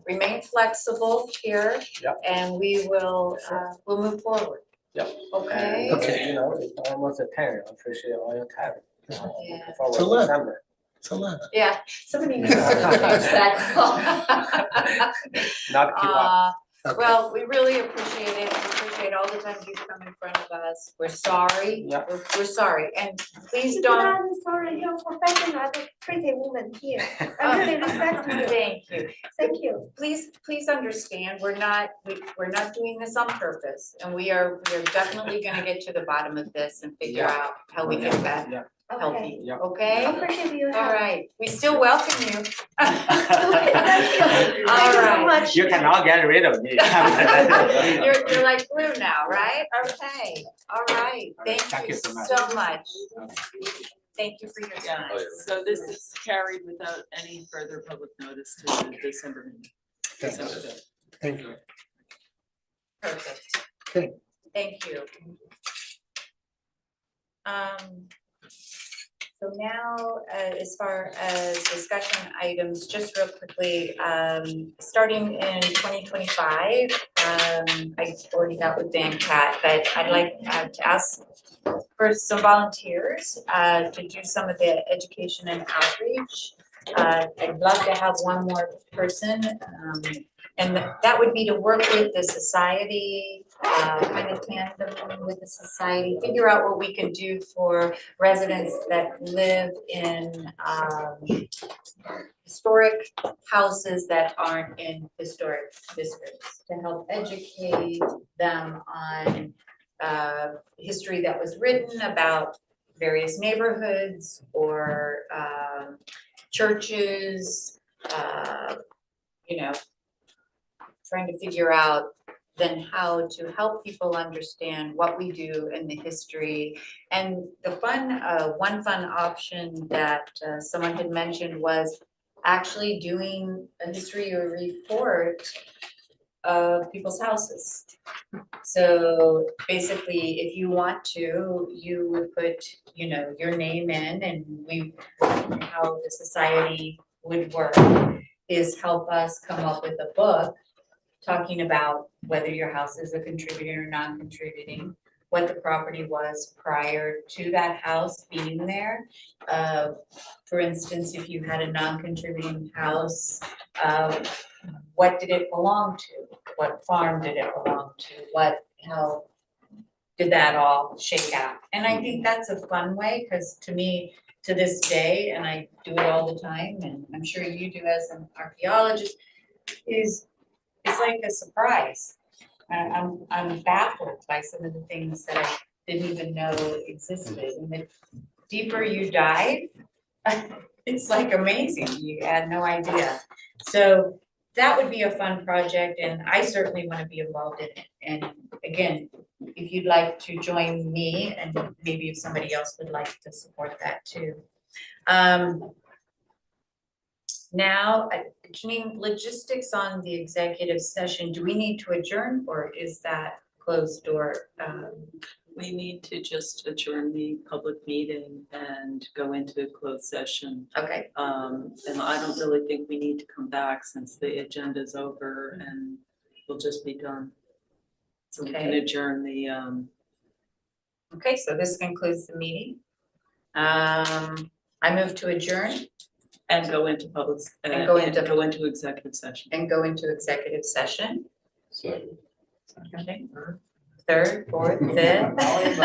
Remain flexible here. Yep. And we will, we'll move forward. Yep. Okay? And, Okay. you know, it's almost a 10, I appreciate all your time. Yeah. Looking forward It's to 11. December. It's 11. Yeah, somebody needs to change that. Not keep up. Okay. Well, we really appreciate it. We appreciate all the time you've come in front of us. We're sorry. Yeah. We're sorry. And please You don't. I'm sorry, you're professional, pretty woman here. I really respect you. Thank you. Thank you. Please understand, we're not doing this on purpose. And we're definitely gonna get to the bottom of this and figure Yeah. out how we can best Yeah. help Okay. you, Yeah. okay? Appreciate you. All right, we still welcome you. Thank you. All Thank you so right. much. You cannot get rid of me. You're like glue now, right? Okay, all right, thank you so much. so much. Thank you for your Yeah, time. so this is carried without any further public notice to the December meeting. Thanks. December 5th. Thank you. Perfect. Okay. Thank you. So now, as far as discussion items, just real quickly, starting in 2025, I already got with Dan Cat, but I'd like to ask for some volunteers to do some of the education and outreach. I'd love to have one more person, and that would be to work with the society, kind of tandem with the society, figure out what we can do for residents that live in historic houses that aren't in historic districts, to help educate them on history that was written about various neighborhoods or churches, you know, trying to figure out then how to help people understand what we do in the history. And the one fun option that someone had mentioned was actually doing a history report of people's houses. So basically, if you want to, you would put, you know, your name in, and how the society would work is help us come up with a book talking about whether your house is a contributing or non-contributing, what the property was prior to that house being there. For instance, if you had a non-contributing house, what did it belong to? what farm did it belong to, how did that all shake out? And I think that's a fun way, because to me, to this day, and I do it all the time, and I'm sure you do as an archaeologist, it's like a surprise. I'm baffled by some of the things that I didn't even know existed, and the deeper you dive, it's like amazing, you had no idea. So that would be a fun project, and I certainly want to be involved in it. And again, if you'd like to join me, and maybe if somebody else would like to support that too. Now, Janine, logistics on the executive session, do we need to adjourn, or is that closed door? We need to just adjourn the public meeting and go into closed session. Okay, And I don't really think we need to come back since the agenda's over and we'll just be done. So we can Okay. adjourn the, okay, so this concludes the meeting. I move to adjourn and go into public, And go into- go into executive session. and go into executive session. So. Okay. Third, fourth, fifth.